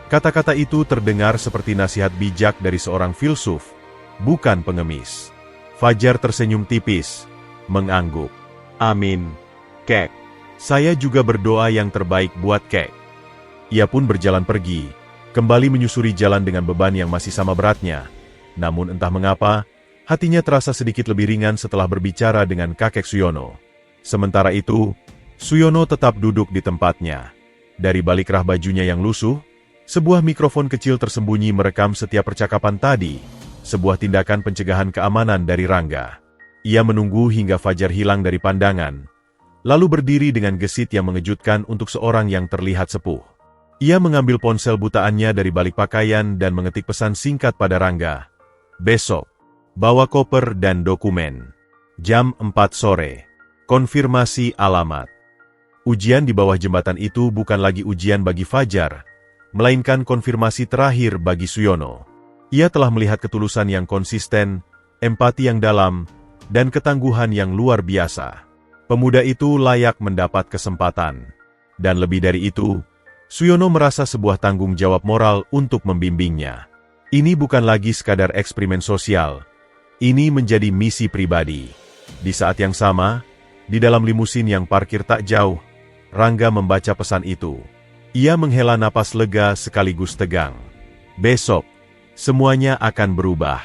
Kata-kata itu terdengar seperti nasihat bijak dari seorang filsuf, bukan pengemis. Fajar tersenyum tipis, mengangguk. Amin, Kek. Saya juga berdoa yang terbaik buat Kek. Ia pun berjalan pergi, kembali menyusuri jalan dengan beban yang masih sama beratnya. Namun entah mengapa, hatinya terasa sedikit lebih ringan setelah berbicara dengan kakek Suyono. Sementara itu, Suyono tetap duduk di tempatnya. Dari balik rah bajunya yang lusuh, sebuah mikrofon kecil tersembunyi merekam setiap percakapan tadi, sebuah tindakan pencegahan keamanan dari Rangga. Ia menunggu hingga Fajar hilang dari pandangan, lalu berdiri dengan gesit yang mengejutkan untuk seorang yang terlihat sepuh. Ia mengambil ponsel butaannya dari balik pakaian dan mengetik pesan singkat pada Rangga. Besok, bawa koper dan dokumen. Jam 4 sore. Konfirmasi alamat. Ujian di bawah jembatan itu bukan lagi ujian bagi Fajar, melainkan konfirmasi terakhir bagi Suyono. Ia telah melihat ketulusan yang konsisten, empati yang dalam, dan ketangguhan yang luar biasa. Pemuda itu layak mendapat kesempatan. Dan lebih dari itu, Suyono merasa sebuah tanggung jawab moral untuk membimbingnya. Ini bukan lagi sekadar eksperimen sosial. Ini menjadi misi pribadi. Di saat yang sama, di dalam limusin yang parkir tak jauh, Rangga membaca pesan itu. Ia menghela napas lega sekaligus tegang. Besok, semuanya akan berubah.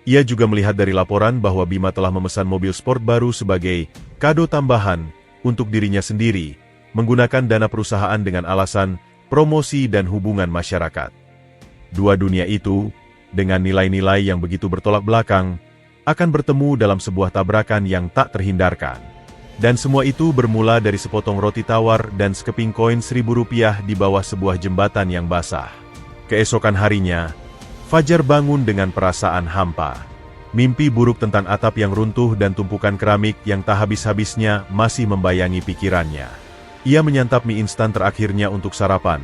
Ia juga melihat dari laporan bahwa Bima telah memesan mobil sport baru sebagai kado tambahan untuk dirinya sendiri, menggunakan dana perusahaan dengan alasan promosi dan hubungan masyarakat. Dua dunia itu, dengan nilai-nilai yang begitu bertolak belakang, akan bertemu dalam sebuah tabrakan yang tak terhindarkan. Dan semua itu bermula dari sepotong roti tawar dan sekeping koin Rp1.000 di bawah sebuah jembatan yang basah. Keesokan harinya, Fajar bangun dengan perasaan hampa. Mimpi buruk tentang atap yang runtuh dan tumpukan keramik yang tak habis-habisnya masih membayangi pikirannya. Ia menyantap mie instan terakhirnya untuk sarapan,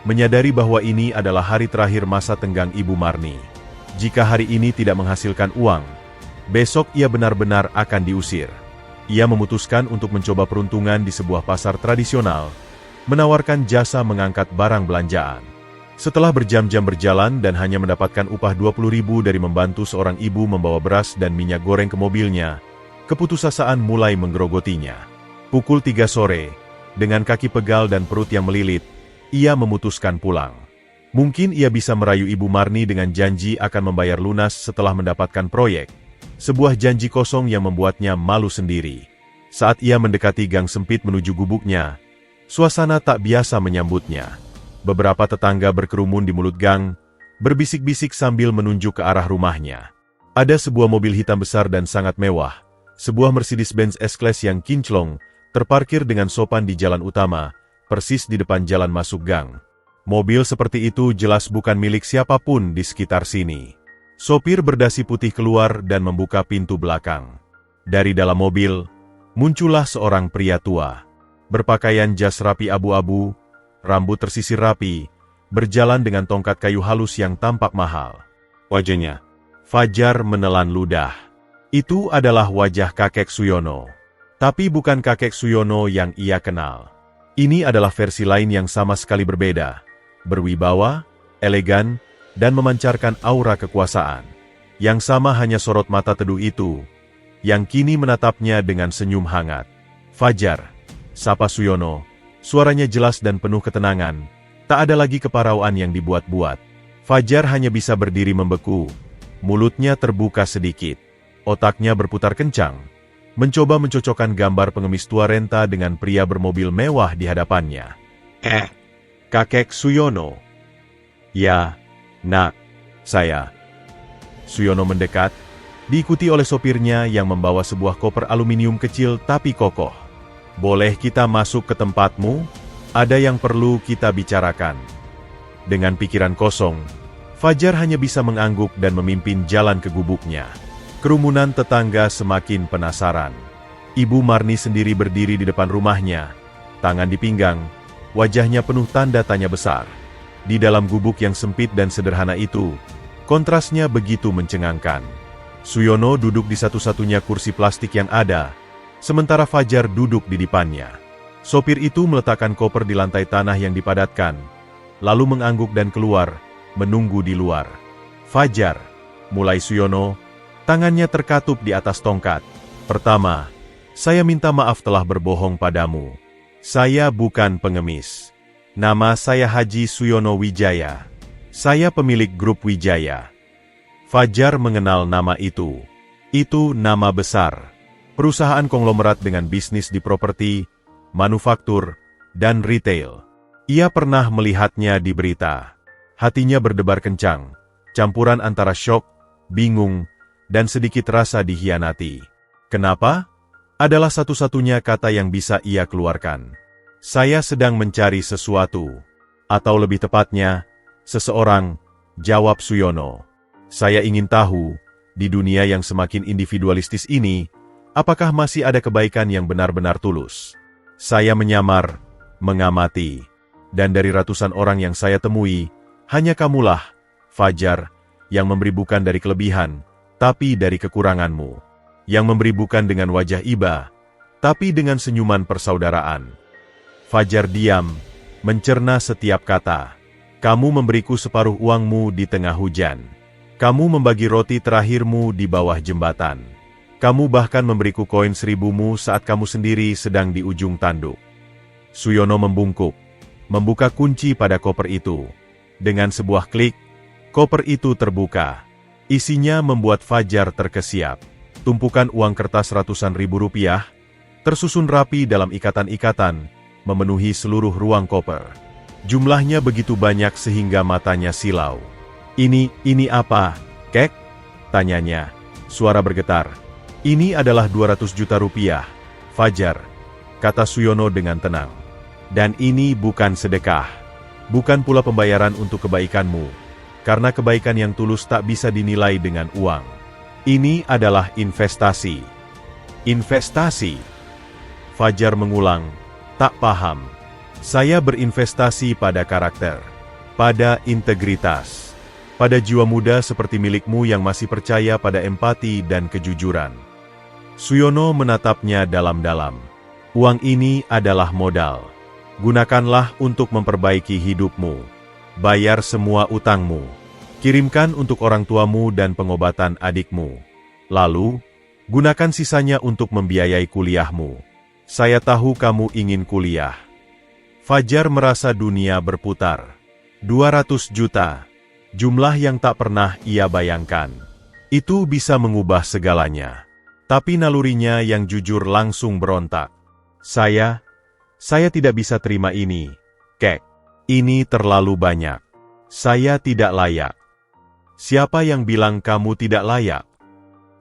menyadari bahwa ini adalah hari terakhir masa tenggang Ibu Marni. Jika hari ini tidak menghasilkan uang, besok ia benar-benar akan diusir. Ia memutuskan untuk mencoba peruntungan di sebuah pasar tradisional, menawarkan jasa mengangkat barang belanjaan. Setelah berjam-jam berjalan dan hanya mendapatkan upah Rp20.000 dari membantu seorang ibu membawa beras dan minyak goreng ke mobilnya, keputusasaan mulai menggerogotinya. Pukul 3 sore, dengan kaki pegal dan perut yang melilit, ia memutuskan pulang. Mungkin ia bisa merayu Ibu Marni dengan janji akan membayar lunas setelah mendapatkan proyek. Sebuah janji kosong yang membuatnya malu sendiri. Saat ia mendekati gang sempit menuju gubuknya, suasana tak biasa menyambutnya. Beberapa tetangga berkerumun di mulut gang, berbisik-bisik sambil menunjuk ke arah rumahnya. Ada sebuah mobil hitam besar dan sangat mewah, sebuah Mercedes-Benz S-Class yang kinclong, terparkir dengan sopan di jalan utama, persis di depan jalan masuk gang. Mobil seperti itu jelas bukan milik siapapun di sekitar sini. Sopir berdasi putih keluar dan membuka pintu belakang. Dari dalam mobil, muncullah seorang pria tua. Berpakaian jas rapi abu-abu, rambut tersisir rapi, berjalan dengan tongkat kayu halus yang tampak mahal. Wajahnya, Fajar menelan ludah. Itu adalah wajah kakek Suyono. Tapi bukan kakek Suyono yang ia kenal. Ini adalah versi lain yang sama sekali berbeda. Berwibawa, elegan, dan memancarkan aura kekuasaan. Yang sama hanya sorot mata teduh itu, yang kini menatapnya dengan senyum hangat. Fajar, sapa Suyono, suaranya jelas dan penuh ketenangan, tak ada lagi keparauan yang dibuat-buat. Fajar hanya bisa berdiri membeku, mulutnya terbuka sedikit, otaknya berputar kencang, mencoba mencocokkan gambar pengemis tua renta dengan pria bermobil mewah di hadapannya. Kakek Suyono. Ya, Nak, saya. Suyono mendekat, diikuti oleh sopirnya yang membawa sebuah koper aluminium kecil tapi kokoh. Boleh kita masuk ke tempatmu? Ada yang perlu kita bicarakan. Dengan pikiran kosong, Fajar hanya bisa mengangguk dan memimpin jalan ke gubuknya. Kerumunan tetangga semakin penasaran. Ibu Marni sendiri berdiri di depan rumahnya, tangan di pinggang, wajahnya penuh tanda tanya besar. Di dalam gubuk yang sempit dan sederhana itu, kontrasnya begitu mencengangkan. Suyono duduk di satu-satunya kursi plastik yang ada, sementara Fajar duduk di depannya. Sopir itu meletakkan koper di lantai tanah yang dipadatkan, lalu mengangguk dan keluar, menunggu di luar. Fajar, mulai Suyono, tangannya terkatup di atas tongkat. Pertama, saya minta maaf telah berbohong padamu. Saya bukan pengemis. Nama saya Haji Suyono Wijaya. Saya pemilik grup Wijaya. Fajar mengenal nama itu. Itu nama besar. Perusahaan konglomerat dengan bisnis di properti, manufaktur, dan retail. Ia pernah melihatnya di berita. Hatinya berdebar kencang, campuran antara syok, bingung, dan sedikit rasa dihianati. Kenapa? Adalah satu-satunya kata yang bisa ia keluarkan. Saya sedang mencari sesuatu. Atau lebih tepatnya, seseorang, jawab Suyono. Saya ingin tahu, di dunia yang semakin individualistis ini, apakah masih ada kebaikan yang benar-benar tulus? Saya menyamar, mengamati. Dan dari ratusan orang yang saya temui, hanya kamulah, Fajar, yang memberi bukan dari kelebihan, tapi dari kekuranganmu. Yang memberi bukan dengan wajah iba, tapi dengan senyuman persaudaraan. Fajar diam, mencerna setiap kata. Kamu memberiku separuh uangmu di tengah hujan. Kamu membagi roti terakhirmu di bawah jembatan. Kamu bahkan memberiku koin 1000-mu saat kamu sendiri sedang di ujung tanduk. Suyono membungkuk, membuka kunci pada koper itu. Dengan sebuah klik, koper itu terbuka. Isinya membuat Fajar terkesiap. Tumpukan uang kertas ratusan ribu rupiah, tersusun rapi dalam ikatan-ikatan, memenuhi seluruh ruang koper. Jumlahnya begitu banyak sehingga matanya silau. Ini apa, Kek? Tanyanya. Suara bergetar. Ini adalah 200 juta rupiah, Fajar, kata Suyono dengan tenang. Dan ini bukan sedekah. Bukan pula pembayaran untuk kebaikanmu, karena kebaikan yang tulus tak bisa dinilai dengan uang. Ini adalah investasi. Investasi. Fajar mengulang, tak paham. Saya berinvestasi pada karakter, pada integritas, pada jiwa muda seperti milikmu yang masih percaya pada empati dan kejujuran. Suyono menatapnya dalam-dalam. Uang ini adalah modal. Gunakanlah untuk memperbaiki hidupmu. Bayar semua utangmu. Kirimkan untuk orang tuamu dan pengobatan adikmu. Lalu, gunakan sisanya untuk membiayai kuliahmu. Saya tahu kamu ingin kuliah. Fajar merasa dunia berputar. 200 juta. Jumlah yang tak pernah ia bayangkan. Itu bisa mengubah segalanya. Tapi nalurinya yang jujur langsung berontak. Saya tidak bisa terima ini, Kek. Ini terlalu banyak. Saya tidak layak. Siapa yang bilang kamu tidak layak?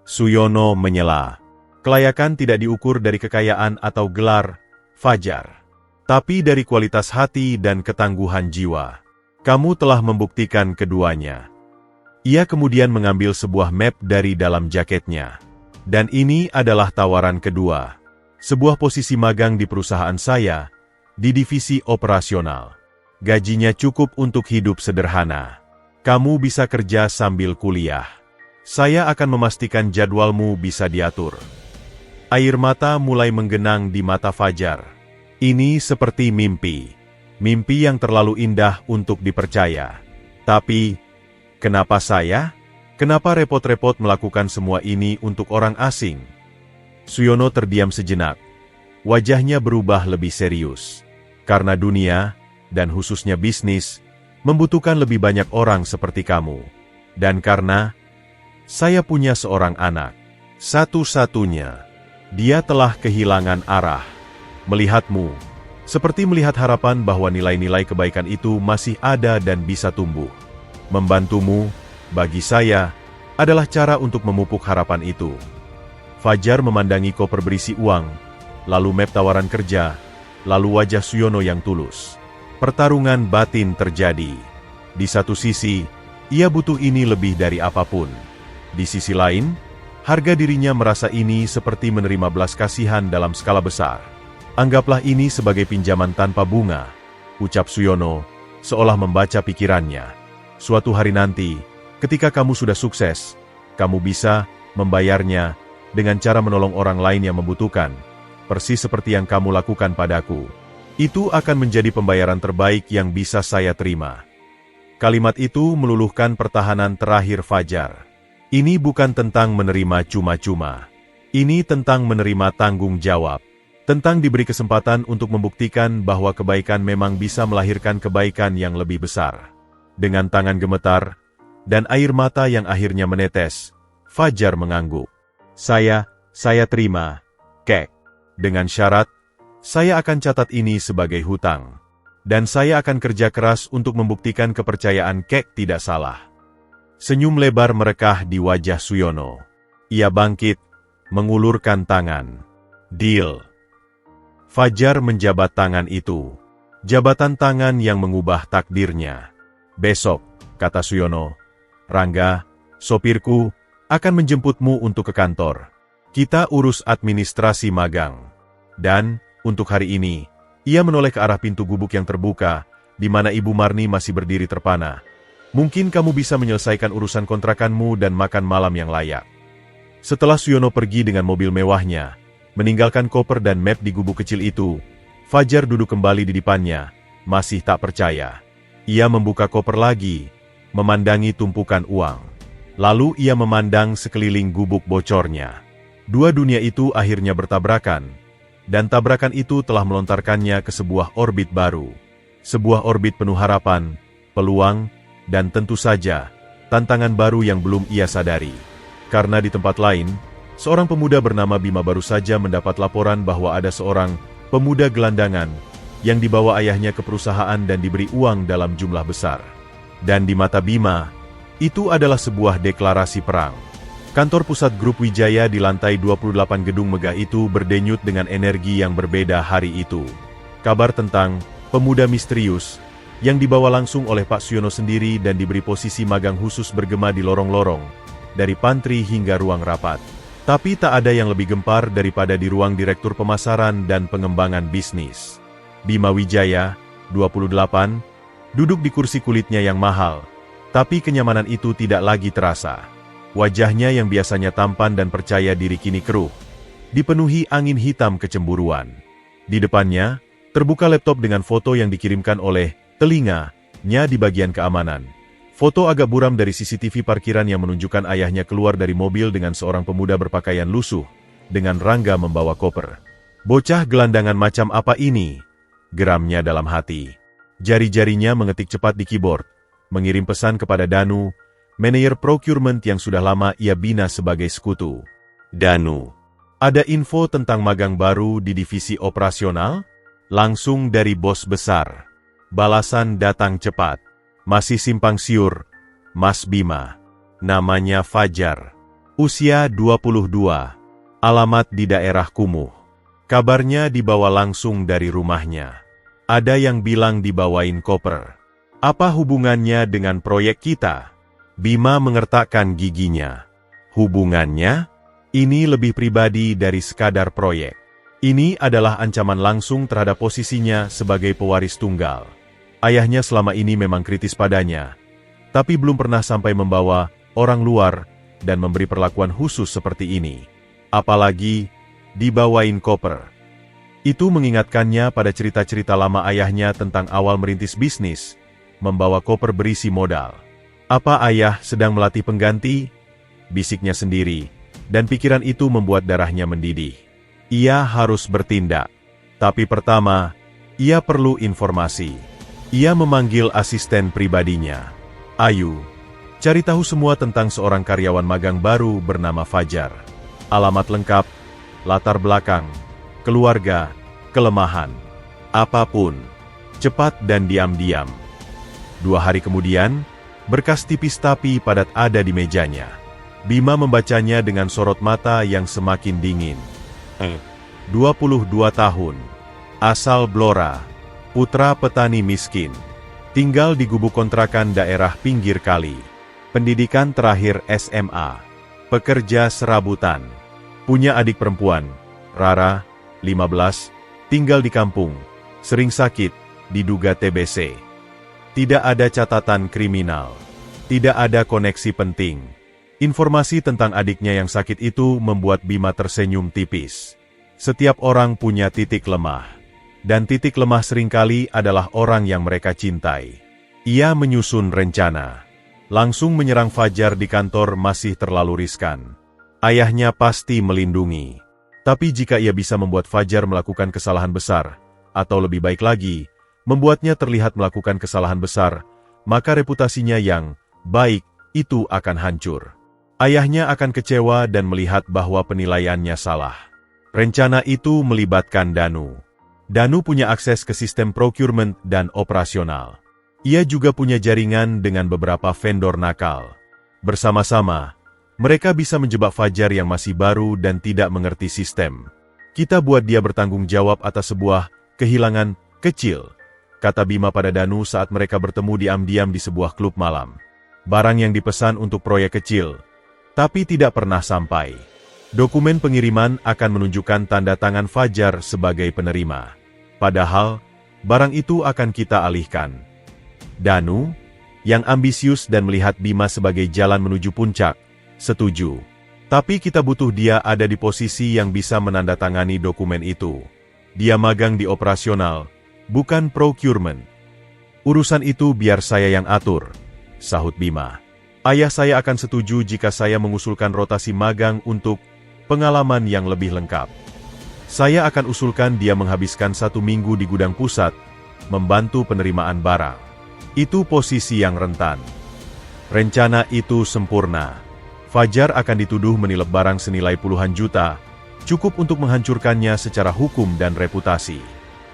Suyono menyela. Kelayakan tidak diukur dari kekayaan atau gelar, Fajar. Tapi dari kualitas hati dan ketangguhan jiwa. Kamu telah membuktikan keduanya. Ia kemudian mengambil sebuah map dari dalam jaketnya. Dan ini adalah tawaran kedua. Sebuah posisi magang di perusahaan saya, di divisi operasional. Gajinya cukup untuk hidup sederhana. Kamu bisa kerja sambil kuliah. Saya akan memastikan jadwalmu bisa diatur. Air mata mulai menggenang di mata Fajar. Ini seperti mimpi. Mimpi yang terlalu indah untuk dipercaya. Tapi, kenapa saya? Kenapa repot-repot melakukan semua ini untuk orang asing? Suyono terdiam sejenak. Wajahnya berubah lebih serius. Karena dunia, dan khususnya bisnis, membutuhkan lebih banyak orang seperti kamu. Dan karena saya punya seorang anak, satu-satunya, dia telah kehilangan arah. Melihatmu, seperti melihat harapan bahwa nilai-nilai kebaikan itu masih ada dan bisa tumbuh. Membantumu, bagi saya, adalah cara untuk memupuk harapan itu. Fajar memandangi koper berisi uang, lalu map tawaran kerja, lalu wajah Suyono yang tulus. Pertarungan batin terjadi. Di satu sisi, ia butuh ini lebih dari apapun. Di sisi lain, harga dirinya merasa ini seperti menerima belas kasihan dalam skala besar. Anggaplah ini sebagai pinjaman tanpa bunga, ucap Suyono, seolah membaca pikirannya. Suatu hari nanti, ketika kamu sudah sukses, kamu bisa membayarnya dengan cara menolong orang lain yang membutuhkan, persis seperti yang kamu lakukan padaku. Itu akan menjadi pembayaran terbaik yang bisa saya terima. Kalimat itu meluluhkan pertahanan terakhir Fajar. Ini bukan tentang menerima cuma-cuma. Ini tentang menerima tanggung jawab. Tentang diberi kesempatan untuk membuktikan bahwa kebaikan memang bisa melahirkan kebaikan yang lebih besar. Dengan tangan gemetar, dan air mata yang akhirnya menetes, Fajar mengangguk. Saya terima, Kek. Dengan syarat, saya akan catat ini sebagai hutang. Dan saya akan kerja keras untuk membuktikan kepercayaan Kek tidak salah. Senyum lebar merekah di wajah Suyono. Ia bangkit, mengulurkan tangan. Deal. Fajar menjabat tangan itu. Jabatan tangan yang mengubah takdirnya. Besok, kata Suyono, Rangga, sopirku, akan menjemputmu untuk ke kantor. Kita urus administrasi magang. Dan, untuk hari ini, ia menoleh ke arah pintu gubuk yang terbuka, di mana Ibu Marni masih berdiri terpana. Mungkin kamu bisa menyelesaikan urusan kontrakanmu dan makan malam yang layak. Setelah Suyono pergi dengan mobil mewahnya, meninggalkan koper dan map di gubuk kecil itu, Fajar duduk kembali di depannya, masih tak percaya. Ia membuka koper lagi, memandangi tumpukan uang. Lalu ia memandang sekeliling gubuk bocornya. Dua dunia itu akhirnya bertabrakan. Dan tabrakan itu telah melontarkannya ke sebuah orbit baru. Sebuah orbit penuh harapan, peluang, dan tentu saja, tantangan baru yang belum ia sadari. Karena di tempat lain, seorang pemuda bernama Bima baru saja mendapat laporan bahwa ada seorang pemuda gelandangan yang dibawa ayahnya ke perusahaan dan diberi uang dalam jumlah besar. Dan di mata Bima, itu adalah sebuah deklarasi perang. Kantor pusat grup Wijaya di lantai 28 gedung megah itu berdenyut dengan energi yang berbeda hari itu. Kabar tentang pemuda misterius yang dibawa langsung oleh Pak Suyono sendiri dan diberi posisi magang khusus bergema di lorong-lorong, dari pantry hingga ruang rapat. Tapi tak ada yang lebih gempar daripada di ruang Direktur Pemasaran dan Pengembangan Bisnis. Bima Wijaya, 28, duduk di kursi kulitnya yang mahal, tapi kenyamanan itu tidak lagi terasa. Wajahnya yang biasanya tampan dan percaya diri kini keruh, dipenuhi angin hitam kecemburuan. Di depannya, terbuka laptop dengan foto yang dikirimkan oleh telinganya di bagian keamanan. Foto agak buram dari CCTV parkiran yang menunjukkan ayahnya keluar dari mobil dengan seorang pemuda berpakaian lusuh, dengan Rangga membawa koper. Bocah gelandangan macam apa ini? Geramnya dalam hati. Jari-jarinya mengetik cepat di keyboard, mengirim pesan kepada Danu, manajer procurement yang sudah lama ia bina sebagai sekutu. Danu, ada info tentang magang baru di divisi operasional? Langsung dari bos besar. Balasan datang cepat. Masih simpang siur, Mas Bima. Namanya Fajar. Usia 22. Alamat di daerah Kumuh. Kabarnya dibawa langsung dari rumahnya. Ada yang bilang dibawain koper. Apa hubungannya dengan proyek kita? Bima mengertakkan giginya. Hubungannya? Ini lebih pribadi dari sekadar proyek. Ini adalah ancaman langsung terhadap posisinya sebagai pewaris tunggal. Ayahnya selama ini memang kritis padanya, tapi belum pernah sampai membawa orang luar dan memberi perlakuan khusus seperti ini. Apalagi dibawain koper. Itu mengingatkannya pada cerita-cerita lama ayahnya tentang awal merintis bisnis, membawa koper berisi modal. Apa ayah sedang melatih pengganti? Bisiknya sendiri, dan pikiran itu membuat darahnya mendidih. Ia harus bertindak. Tapi pertama, ia perlu informasi. Ia memanggil asisten pribadinya. Ayu, cari tahu semua tentang seorang karyawan magang baru bernama Fajar. Alamat lengkap, latar belakang, keluarga, kelemahan. Apapun, cepat dan diam-diam. 2 hari kemudian, berkas tipis tapi padat ada di mejanya. Bima membacanya dengan sorot mata yang semakin dingin. 22 tahun. Asal Blora. Putra petani miskin. Tinggal di gubuk kontrakan daerah pinggir kali. Pendidikan terakhir SMA. Pekerja serabutan. Punya adik perempuan, Rara, 15, tinggal di kampung. Sering sakit, diduga TBC. Tidak ada catatan kriminal. Tidak ada koneksi penting. Informasi tentang adiknya yang sakit itu membuat Bima tersenyum tipis. Setiap orang punya titik lemah. Dan titik lemah seringkali adalah orang yang mereka cintai. Ia menyusun rencana. Langsung menyerang Fajar di kantor masih terlalu riskan. Ayahnya pasti melindungi. Tapi jika ia bisa membuat Fajar melakukan kesalahan besar, atau lebih baik lagi, membuatnya terlihat melakukan kesalahan besar, maka reputasinya yang baik itu akan hancur. Ayahnya akan kecewa dan melihat bahwa penilaiannya salah. Rencana itu melibatkan Danu. Danu punya akses ke sistem procurement dan operasional. Ia juga punya jaringan dengan beberapa vendor nakal. Bersama-sama, mereka bisa menjebak Fajar yang masih baru dan tidak mengerti sistem. Kita buat dia bertanggung jawab atas sebuah kehilangan kecil, kata Bima pada Danu saat mereka bertemu diam-diam di sebuah klub malam. Barang yang dipesan untuk proyek kecil, tapi tidak pernah sampai. Dokumen pengiriman akan menunjukkan tanda tangan Fajar sebagai penerima. Padahal, barang itu akan kita alihkan. Danu, yang ambisius dan melihat Bima sebagai jalan menuju puncak, setuju. Tapi kita butuh dia ada di posisi yang bisa menandatangani dokumen itu. Dia magang di operasional, bukan procurement. Urusan itu biar saya yang atur, sahut Bima. Ayah saya akan setuju jika saya mengusulkan rotasi magang untuk pengalaman yang lebih lengkap. Saya akan usulkan dia menghabiskan 1 minggu di gudang pusat, membantu penerimaan barang. Itu posisi yang rentan. Rencana itu sempurna. Fajar akan dituduh menilep barang senilai puluhan juta, cukup untuk menghancurkannya secara hukum dan reputasi.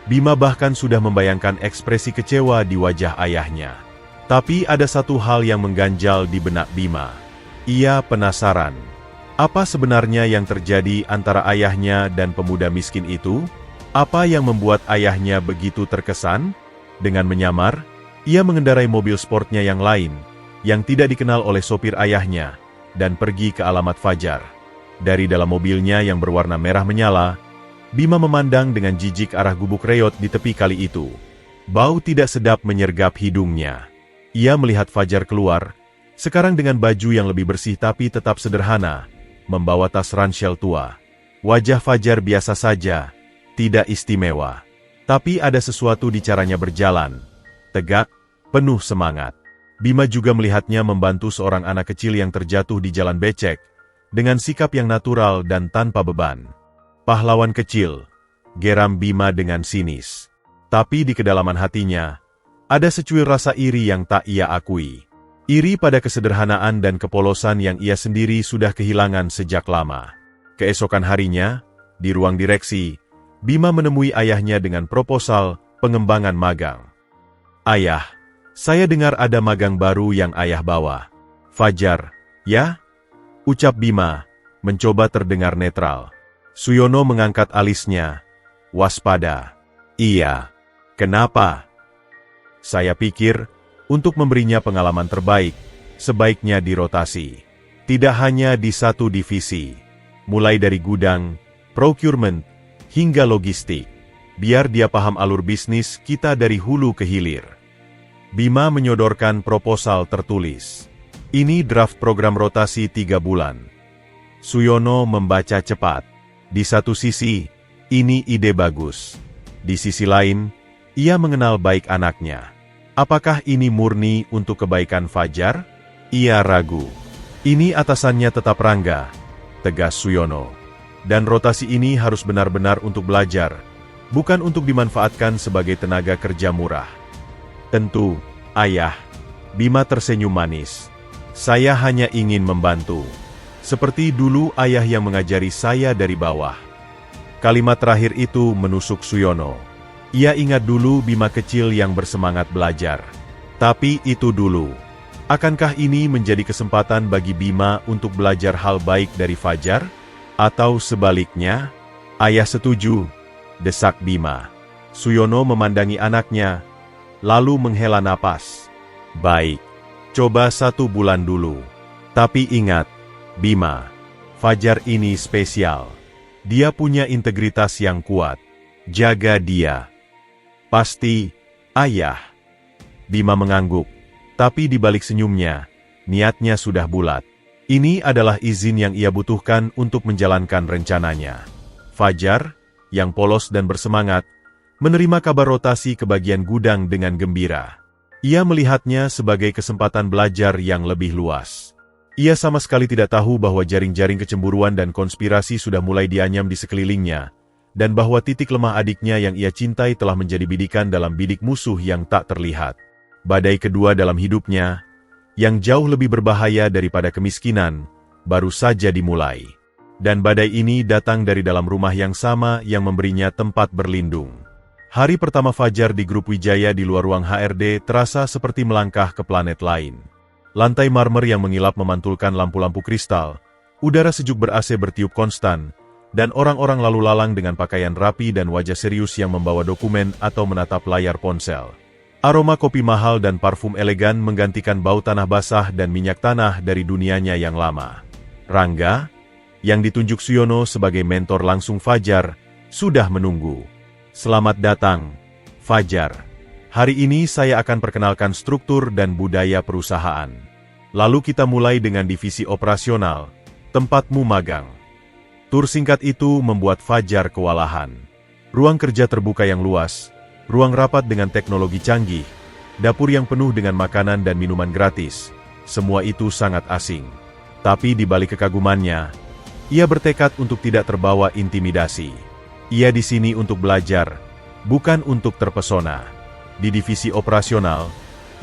Bima bahkan sudah membayangkan ekspresi kecewa di wajah ayahnya. Tapi ada satu hal yang mengganjal di benak Bima. Ia penasaran. Apa sebenarnya yang terjadi antara ayahnya dan pemuda miskin itu? Apa yang membuat ayahnya begitu terkesan? Dengan menyamar, ia mengendarai mobil sportnya yang lain, yang tidak dikenal oleh sopir ayahnya, dan pergi ke alamat Fajar. Dari dalam mobilnya yang berwarna merah menyala, Bima memandang dengan jijik arah gubuk reot di tepi kali itu. Bau tidak sedap menyergap hidungnya. Ia melihat Fajar keluar, sekarang dengan baju yang lebih bersih tapi tetap sederhana, membawa tas ransel tua. Wajah Fajar biasa saja, tidak istimewa. Tapi ada sesuatu di caranya berjalan. Tegak, penuh semangat. Bima juga melihatnya membantu seorang anak kecil yang terjatuh di jalan becek, dengan sikap yang natural dan tanpa beban. Pahlawan kecil, geram Bima dengan sinis. Tapi di kedalaman hatinya, ada secuil rasa iri yang tak ia akui. Iri pada kesederhanaan dan kepolosan yang ia sendiri sudah kehilangan sejak lama. Keesokan harinya, di ruang direksi, Bima menemui ayahnya dengan proposal pengembangan magang. Ayah, saya dengar ada magang baru yang ayah bawa. Fajar, ya? Ucap Bima, mencoba terdengar netral. Suyono mengangkat alisnya. Waspada. Iya. Kenapa? Saya pikir, untuk memberinya pengalaman terbaik, sebaiknya dirotasi. Tidak hanya di satu divisi. Mulai dari gudang, procurement, hingga logistik. Biar dia paham alur bisnis kita dari hulu ke hilir. Bima menyodorkan proposal tertulis. Ini draft program rotasi 3 bulan. Suyono membaca cepat. Di satu sisi, ini ide bagus. Di sisi lain, ia mengenal baik anaknya. Apakah ini murni untuk kebaikan Fajar? Ia ragu. Ini atasannya tetap Rangga, tegas Suyono. Dan rotasi ini harus benar-benar untuk belajar, bukan untuk dimanfaatkan sebagai tenaga kerja murah. Tentu, ayah. Bima tersenyum manis. Saya hanya ingin membantu. Seperti dulu ayah yang mengajari saya dari bawah. Kalimat terakhir itu menusuk Suyono. Ia ingat dulu Bima kecil yang bersemangat belajar. Tapi itu dulu. Akankah ini menjadi kesempatan bagi Bima untuk belajar hal baik dari Fajar? Atau sebaliknya? Ayah setuju, desak Bima. Suyono memandangi anaknya, lalu menghela napas. Baik, coba 1 bulan dulu. Tapi ingat, Bima, Fajar ini spesial. Dia punya integritas yang kuat. Jaga dia. Pasti, Ayah. Bima mengangguk, tapi di balik senyumnya, niatnya sudah bulat. Ini adalah izin yang ia butuhkan untuk menjalankan rencananya. Fajar, yang polos dan bersemangat, menerima kabar rotasi ke bagian gudang dengan gembira. Ia melihatnya sebagai kesempatan belajar yang lebih luas. Ia sama sekali tidak tahu bahwa jaring-jaring kecemburuan dan konspirasi sudah mulai dianyam di sekelilingnya, dan bahwa titik lemah adiknya yang ia cintai telah menjadi bidikan dalam bidik musuh yang tak terlihat. Badai kedua dalam hidupnya, yang jauh lebih berbahaya daripada kemiskinan, baru saja dimulai. Dan badai ini datang dari dalam rumah yang sama yang memberinya tempat berlindung. Hari pertama Fajar di grup Wijaya di luar ruang HRD terasa seperti melangkah ke planet lain. Lantai marmer yang mengilap memantulkan lampu-lampu kristal, udara sejuk ber-AC bertiup konstan, dan orang-orang lalu lalang dengan pakaian rapi dan wajah serius yang membawa dokumen atau menatap layar ponsel. Aroma kopi mahal dan parfum elegan menggantikan bau tanah basah dan minyak tanah dari dunianya yang lama. Rangga, yang ditunjuk Suyono sebagai mentor langsung Fajar, sudah menunggu. Selamat datang, Fajar. Hari ini saya akan perkenalkan struktur dan budaya perusahaan. Lalu kita mulai dengan divisi operasional, tempatmu magang. Tur singkat itu membuat Fajar kewalahan. Ruang kerja terbuka yang luas, ruang rapat dengan teknologi canggih, dapur yang penuh dengan makanan dan minuman gratis. Semua itu sangat asing. Tapi di balik kekagumannya, ia bertekad untuk tidak terbawa intimidasi. Ia di sini untuk belajar, bukan untuk terpesona. Di divisi operasional,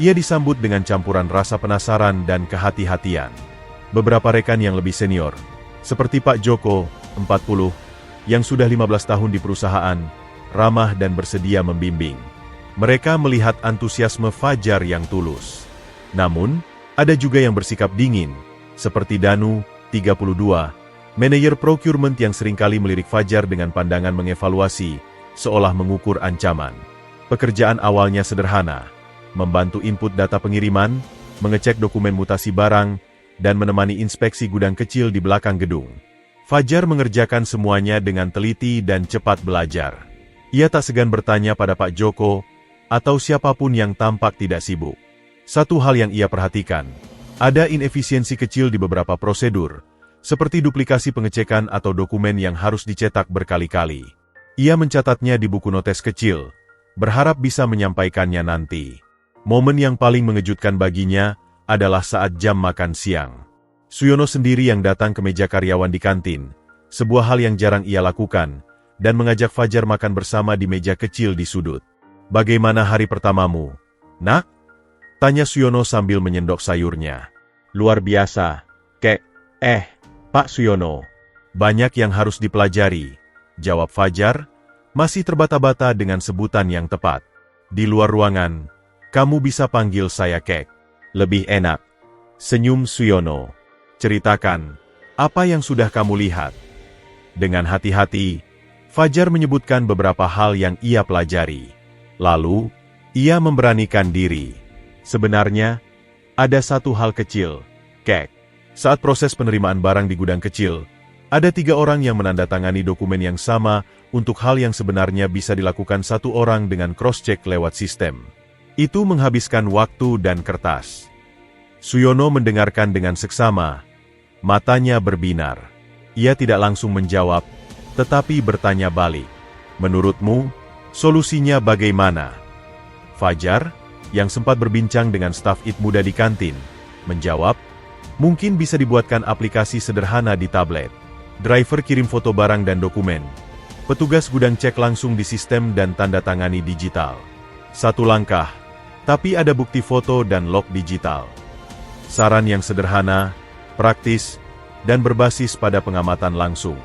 ia disambut dengan campuran rasa penasaran dan kehati-hatian. Beberapa rekan yang lebih senior, seperti Pak Joko, 40, yang sudah 15 tahun di perusahaan, ramah dan bersedia membimbing. Mereka melihat antusiasme Fajar yang tulus. Namun, ada juga yang bersikap dingin, seperti Danu, 32, manajer procurement yang seringkali melirik Fajar dengan pandangan mengevaluasi, seolah mengukur ancaman. Pekerjaan awalnya sederhana, membantu input data pengiriman, mengecek dokumen mutasi barang, dan menemani inspeksi gudang kecil di belakang gedung. Fajar mengerjakan semuanya dengan teliti dan cepat belajar. Ia tak segan bertanya pada Pak Joko, atau siapapun yang tampak tidak sibuk. Satu hal yang ia perhatikan, ada inefisiensi kecil di beberapa prosedur, seperti duplikasi pengecekan atau dokumen yang harus dicetak berkali-kali. Ia mencatatnya di buku notes kecil, berharap bisa menyampaikannya nanti. Momen yang paling mengejutkan baginya adalah saat jam makan siang. Suyono sendiri yang datang ke meja karyawan di kantin, sebuah hal yang jarang ia lakukan, dan mengajak Fajar makan bersama di meja kecil di sudut. "Bagaimana hari pertamamu, Nak?" tanya Suyono sambil menyendok sayurnya. "Luar biasa, Kek." Pak Suyono, banyak yang harus dipelajari," jawab Fajar, masih terbata-bata dengan sebutan yang tepat. "Di luar ruangan, kamu bisa panggil saya Kek. Lebih enak," senyum Suyono. "Ceritakan, apa yang sudah kamu lihat?" Dengan hati-hati, Fajar menyebutkan beberapa hal yang ia pelajari. Lalu, ia memberanikan diri. "Sebenarnya, ada satu hal kecil, Kek. Saat proses penerimaan barang di gudang kecil, ada 3 orang yang menandatangani dokumen yang sama untuk hal yang sebenarnya bisa dilakukan 1 orang dengan cross-check lewat sistem. Itu menghabiskan waktu dan kertas." Suyono mendengarkan dengan seksama, matanya berbinar. Ia tidak langsung menjawab, tetapi bertanya balik, "Menurutmu, solusinya bagaimana?" Fajar, yang sempat berbincang dengan staf IT muda di kantin, menjawab, "Mungkin bisa dibuatkan aplikasi sederhana di tablet. Driver kirim foto barang dan dokumen. Petugas gudang cek langsung di sistem dan tanda tangani digital. 1 langkah, tapi ada bukti foto dan log digital." Saran yang sederhana, praktis, dan berbasis pada pengamatan langsung.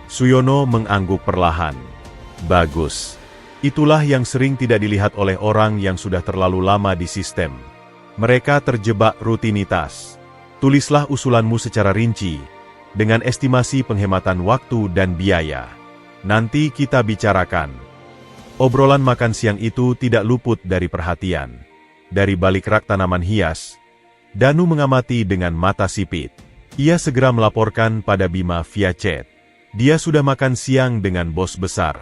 Suyono mengangguk perlahan. "Bagus. Itulah yang sering tidak dilihat oleh orang yang sudah terlalu lama di sistem. Mereka terjebak rutinitas. Tulislah usulanmu secara rinci, dengan estimasi penghematan waktu dan biaya. Nanti kita bicarakan. Obrolan makan siang itu tidak luput dari perhatian. Dari balik rak tanaman hias, Danu mengamati dengan mata sipit. Ia segera melaporkan pada Bima via chat. Dia sudah makan siang dengan bos besar.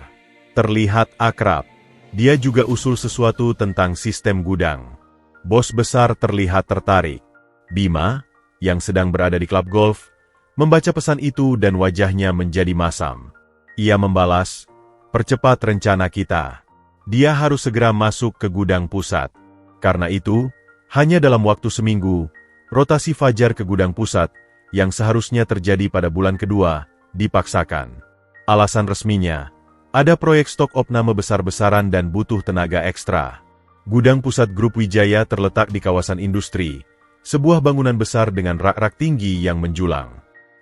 Terlihat akrab. Dia juga usul sesuatu tentang sistem gudang. Bos besar terlihat tertarik. Bima, yang sedang berada di klub golf, membaca pesan itu dan wajahnya menjadi masam. Ia membalas, "Percepat rencana kita. Dia harus segera masuk ke gudang pusat. Karena itu, hanya dalam waktu seminggu, rotasi Fajar ke gudang pusat, yang seharusnya terjadi pada bulan kedua, dipaksakan. Alasan resminya, ada proyek stok opname besar-besaran dan butuh tenaga ekstra. Gudang pusat Grup Wijaya terletak di kawasan industri, sebuah bangunan besar dengan rak-rak tinggi yang menjulang.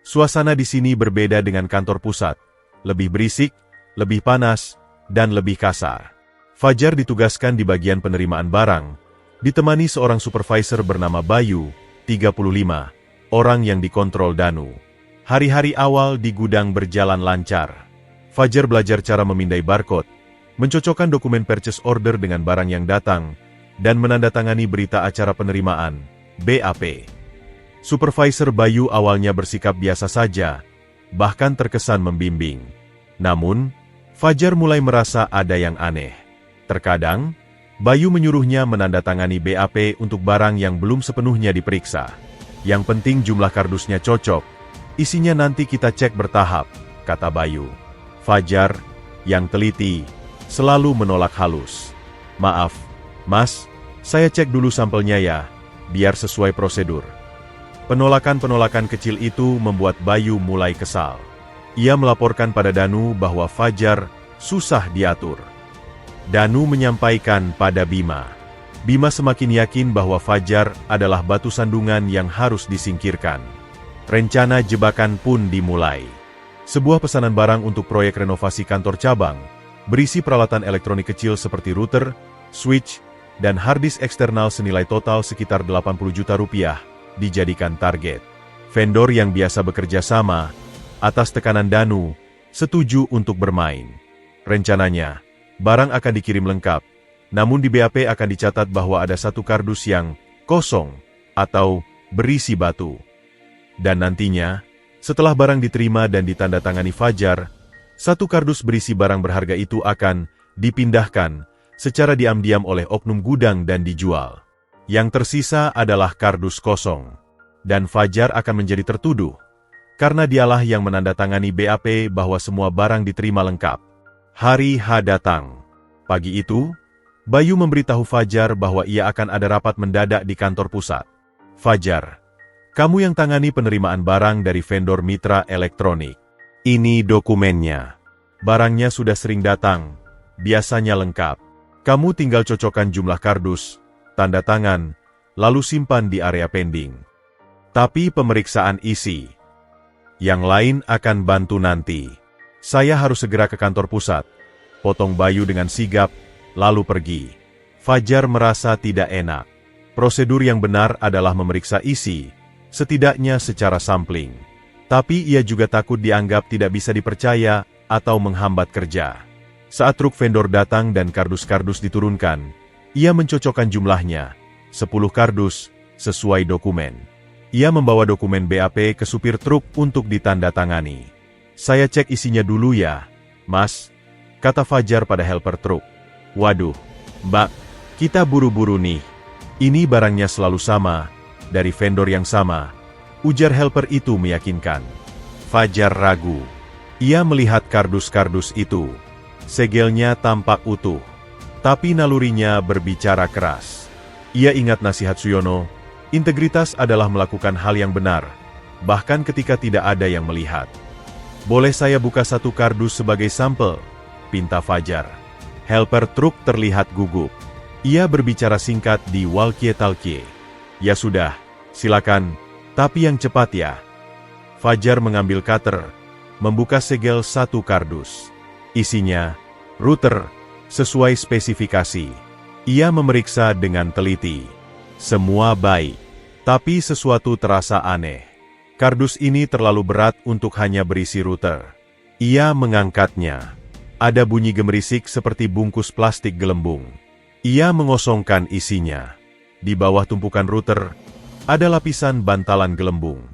Suasana di sini berbeda dengan kantor pusat, lebih berisik, lebih panas, dan lebih kasar. Fajar ditugaskan di bagian penerimaan barang, ditemani seorang supervisor bernama Bayu, 35, orang yang dikontrol Danu. Hari-hari awal di gudang berjalan lancar. Fajar belajar cara memindai barcode, mencocokkan dokumen purchase order dengan barang yang datang, dan menandatangani berita acara penerimaan, BAP. Supervisor Bayu awalnya bersikap biasa saja, bahkan terkesan membimbing. Namun, Fajar mulai merasa ada yang aneh. Terkadang, Bayu menyuruhnya menandatangani BAP untuk barang yang belum sepenuhnya diperiksa. Yang penting jumlah kardusnya cocok, isinya nanti kita cek bertahap, kata Bayu. Fajar, yang teliti, selalu menolak halus. "Maaf, Mas, saya cek dulu sampelnya ya, biar sesuai prosedur." Penolakan-penolakan kecil itu membuat Bayu mulai kesal. Ia melaporkan pada Danu bahwa Fajar susah diatur. Danu menyampaikan pada Bima. Bima semakin yakin bahwa Fajar adalah batu sandungan yang harus disingkirkan. Rencana jebakan pun dimulai. Sebuah pesanan barang untuk proyek renovasi kantor cabang, berisi peralatan elektronik kecil seperti router, switch, dan harddisk eksternal senilai total sekitar 80 juta rupiah, dijadikan target. Vendor yang biasa bekerja sama, atas tekanan Danu, setuju untuk bermain. Rencananya, barang akan dikirim lengkap, namun di BAP akan dicatat bahwa ada satu kardus yang kosong atau berisi batu. Dan nantinya, setelah barang diterima dan ditandatangani Fajar, satu kardus berisi barang berharga itu akan dipindahkan secara diam-diam oleh oknum gudang dan dijual. Yang tersisa adalah kardus kosong. Dan Fajar akan menjadi tertuduh, karena dialah yang menandatangani BAP bahwa semua barang diterima lengkap. Hari H datang. Pagi itu, Bayu memberitahu Fajar bahwa ia akan ada rapat mendadak di kantor pusat. "Fajar, kamu yang tangani penerimaan barang dari vendor mitra elektronik. Ini dokumennya. Barangnya sudah sering datang, biasanya lengkap. Kamu tinggal cocokkan jumlah kardus, tanda tangan, lalu simpan di area pending. Tapi pemeriksaan isi. Yang lain akan bantu nanti. Saya harus segera ke kantor pusat," potong Bayu dengan sigap, lalu pergi. Fajar merasa tidak enak. Prosedur yang benar adalah memeriksa isi, setidaknya secara sampling. Tapi ia juga takut dianggap tidak bisa dipercaya atau menghambat kerja. Saat truk vendor datang dan kardus-kardus diturunkan, ia mencocokkan jumlahnya, 10 kardus, sesuai dokumen. Ia membawa dokumen BAP ke supir truk untuk ditandatangani. "Saya cek isinya dulu ya, Mas," kata Fajar pada helper truk. "Waduh, Mbak, kita buru-buru nih. Ini barangnya selalu sama, dari vendor yang sama," ujar helper itu meyakinkan. Fajar ragu. Ia melihat kardus-kardus itu. Segelnya tampak utuh, tapi nalurinya berbicara keras. Ia ingat nasihat Suyono, integritas adalah melakukan hal yang benar, bahkan ketika tidak ada yang melihat. "Boleh saya buka satu kardus sebagai sampel?" pinta Fajar. Helper truk terlihat gugup. Ia berbicara singkat di walkie-talkie. "Ya sudah, silakan, tapi yang cepat ya." Fajar mengambil cutter, membuka segel satu kardus. Isinya, router, sesuai spesifikasi. Ia memeriksa dengan teliti. Semua baik, tapi sesuatu terasa aneh. Kardus ini terlalu berat untuk hanya berisi router. Ia mengangkatnya. Ada bunyi gemerisik seperti bungkus plastik gelembung. Ia mengosongkan isinya. Di bawah tumpukan router, ada lapisan bantalan gelembung.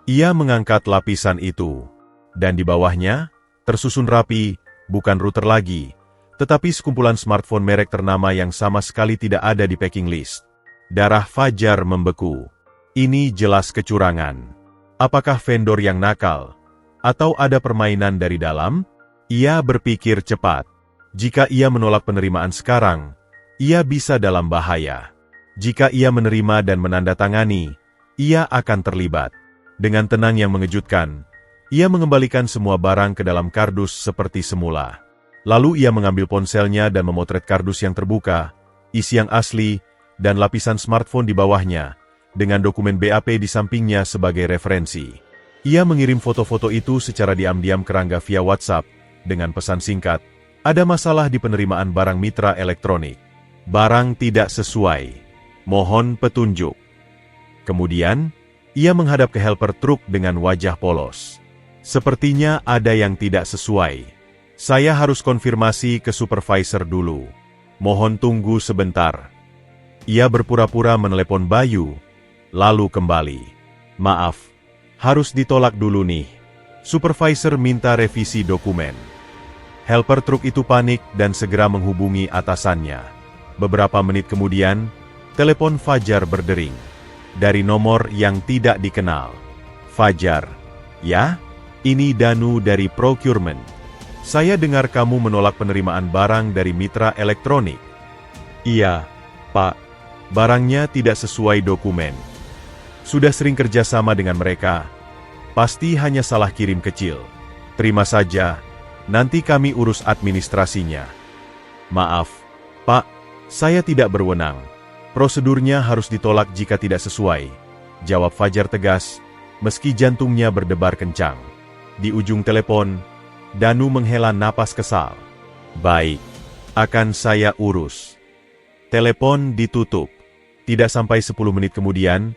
Ia mengangkat lapisan itu. Dan di bawahnya, tersusun rapi, bukan router lagi, tetapi sekumpulan smartphone merek ternama yang sama sekali tidak ada di packing list. Darah Fajar membeku. Ini jelas kecurangan. Apakah vendor yang nakal? Atau ada permainan dari dalam? Ia berpikir cepat. Jika ia menolak penerimaan sekarang, ia bisa dalam bahaya. Jika ia menerima dan menandatangani, ia akan terlibat. Dengan tenang yang mengejutkan, ia mengembalikan semua barang ke dalam kardus seperti semula. Lalu ia mengambil ponselnya dan memotret kardus yang terbuka, isi yang asli, dan lapisan smartphone di bawahnya, dengan dokumen BAP di sampingnya sebagai referensi. Ia mengirim foto-foto itu secara diam-diam ke Rangga via WhatsApp, dengan pesan singkat, ada masalah di penerimaan barang mitra elektronik. Barang tidak sesuai. Mohon petunjuk. Kemudian, ia menghadap ke helper truk dengan wajah polos. Sepertinya ada yang tidak sesuai. Saya harus konfirmasi ke supervisor dulu. Mohon tunggu sebentar. Ia berpura-pura menelepon Bayu, lalu kembali. Maaf, harus ditolak dulu nih. Supervisor minta revisi dokumen. Helper truk itu panik dan segera menghubungi atasannya. Beberapa menit kemudian, telepon Fajar berdering. Dari nomor yang tidak dikenal. Fajar, ya? Ini Danu dari procurement. Saya dengar kamu menolak penerimaan barang dari mitra elektronik. Iya, Pak. Barangnya tidak sesuai dokumen. Sudah sering kerjasama dengan mereka. Pasti hanya salah kirim kecil. Terima saja, nanti kami urus administrasinya. Maaf, Pak, saya tidak berwenang. Prosedurnya harus ditolak jika tidak sesuai. Jawab Fajar tegas, meski jantungnya berdebar kencang. Di ujung telepon, Danu menghela napas kesal. Baik, akan saya urus. Telepon ditutup. Tidak sampai 10 menit kemudian,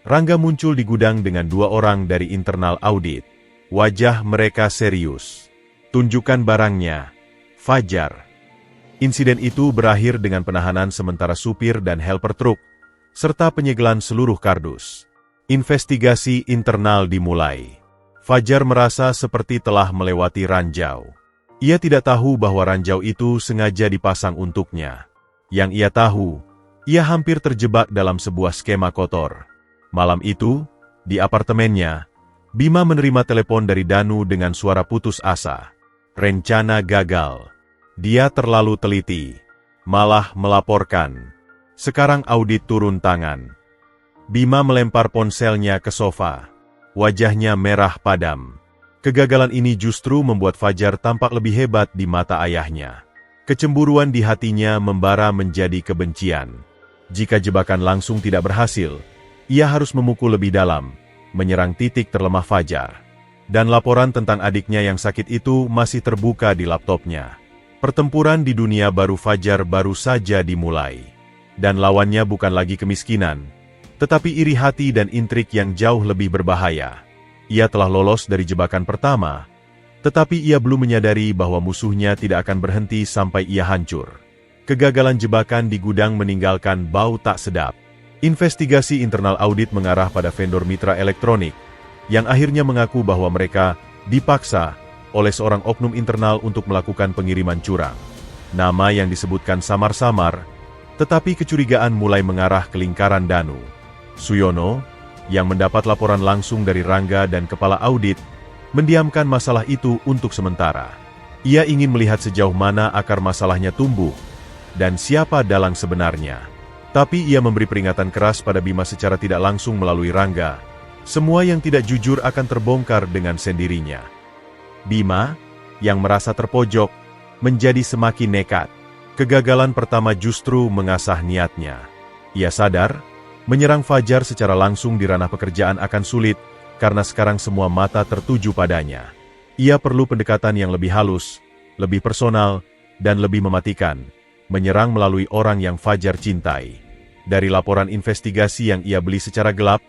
Rangga muncul di gudang dengan 2 orang dari internal audit. Wajah mereka serius. Tunjukkan barangnya, Fajar. Insiden itu berakhir dengan penahanan sementara supir dan helper truk, serta penyegelan seluruh kardus. Investigasi internal dimulai. Fajar merasa seperti telah melewati ranjau. Ia tidak tahu bahwa ranjau itu sengaja dipasang untuknya. Yang ia tahu, ia hampir terjebak dalam sebuah skema kotor. Malam itu, di apartemennya, Bima menerima telepon dari Danu dengan suara putus asa. Rencana gagal. Dia terlalu teliti. Malah melaporkan. Sekarang audit turun tangan. Bima melempar ponselnya ke sofa. Wajahnya merah padam. Kegagalan ini justru membuat Fajar tampak lebih hebat di mata ayahnya. Kecemburuan di hatinya membara menjadi kebencian. Jika jebakan langsung tidak berhasil, ia harus memukul lebih dalam, menyerang titik terlemah Fajar. Dan laporan tentang adiknya yang sakit itu masih terbuka di laptopnya. Pertempuran di dunia baru Fajar baru saja dimulai. Dan lawannya bukan lagi kemiskinan, tetapi iri hati dan intrik yang jauh lebih berbahaya. Ia telah lolos dari jebakan pertama, tetapi ia belum menyadari bahwa musuhnya tidak akan berhenti sampai ia hancur. Kegagalan jebakan di gudang meninggalkan bau tak sedap. Investigasi internal audit mengarah pada vendor mitra elektronik, yang akhirnya mengaku bahwa mereka dipaksa oleh seorang oknum internal untuk melakukan pengiriman curang. Nama yang disebutkan samar-samar, tetapi kecurigaan mulai mengarah ke lingkaran Danu. Suyono, yang mendapat laporan langsung dari Rangga dan kepala audit, mendiamkan masalah itu untuk sementara. Ia ingin melihat sejauh mana akar masalahnya tumbuh, dan siapa dalang sebenarnya. Tapi ia memberi peringatan keras pada Bima secara tidak langsung melalui Rangga. Semua yang tidak jujur akan terbongkar dengan sendirinya. Bima, yang merasa terpojok, menjadi semakin nekat. Kegagalan pertama justru mengasah niatnya. Ia sadar, menyerang Fajar secara langsung di ranah pekerjaan akan sulit, karena sekarang semua mata tertuju padanya. Ia perlu pendekatan yang lebih halus, lebih personal, dan lebih mematikan. Menyerang melalui orang yang Fajar cintai. Dari laporan investigasi yang ia beli secara gelap,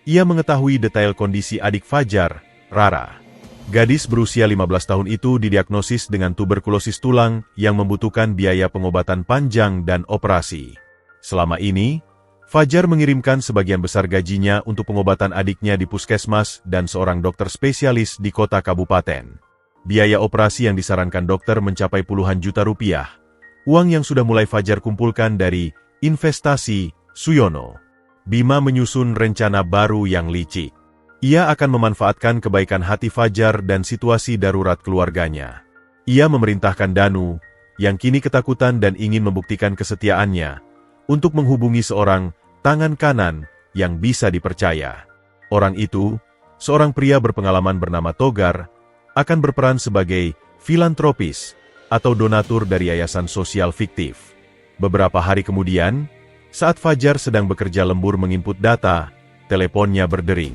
ia mengetahui detail kondisi adik Fajar, Rara. Gadis berusia 15 tahun itu didiagnosis dengan tuberkulosis tulang yang membutuhkan biaya pengobatan panjang dan operasi. Selama ini, Fajar mengirimkan sebagian besar gajinya untuk pengobatan adiknya di puskesmas dan seorang dokter spesialis di kota kabupaten. Biaya operasi yang disarankan dokter mencapai puluhan juta rupiah. Uang yang sudah mulai Fajar kumpulkan dari investasi Suyono. Bima menyusun rencana baru yang licik. Ia akan memanfaatkan kebaikan hati Fajar dan situasi darurat keluarganya. Ia memerintahkan Danu, yang kini ketakutan dan ingin membuktikan kesetiaannya, untuk menghubungi seorang tangan kanan yang bisa dipercaya. Orang itu, seorang pria berpengalaman bernama Togar, akan berperan sebagai filantropis atau donatur dari yayasan sosial fiktif. Beberapa hari kemudian, saat Fajar sedang bekerja lembur menginput data, teleponnya berdering.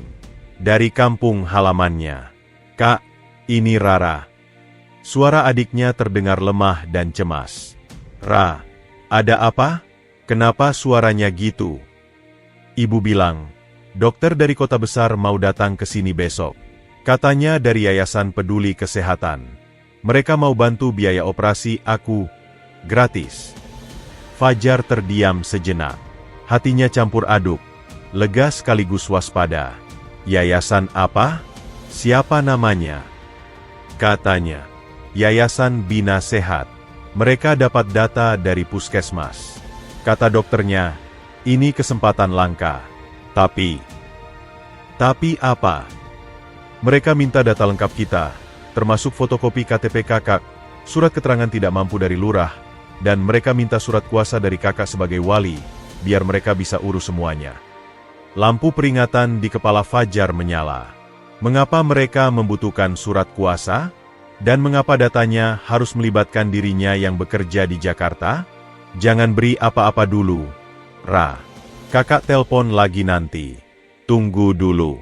Dari kampung halamannya. "Kak, ini Rara." Suara adiknya terdengar lemah dan cemas. "Ra, ada apa? Kenapa suaranya gitu?" Ibu bilang, "Dokter dari kota besar mau datang ke sini besok. Katanya dari Yayasan Peduli Kesehatan. Mereka mau bantu biaya operasi aku, gratis." Fajar terdiam sejenak. Hatinya campur aduk, lega sekaligus waspada. "Yayasan apa? Siapa namanya?" Katanya, "Yayasan Bina Sehat. Mereka dapat data dari puskesmas." Kata dokternya, "Ini kesempatan langka." Tapi apa? "Mereka minta data lengkap kita, termasuk fotokopi KTP kakak, surat keterangan tidak mampu dari lurah, dan mereka minta surat kuasa dari kakak sebagai wali, biar mereka bisa urus semuanya." Lampu peringatan di kepala Fajar menyala. Mengapa mereka membutuhkan surat kuasa? Dan mengapa datanya harus melibatkan dirinya yang bekerja di Jakarta? "Jangan beri apa-apa dulu, Ra. Kakak telpon lagi nanti. Tunggu dulu."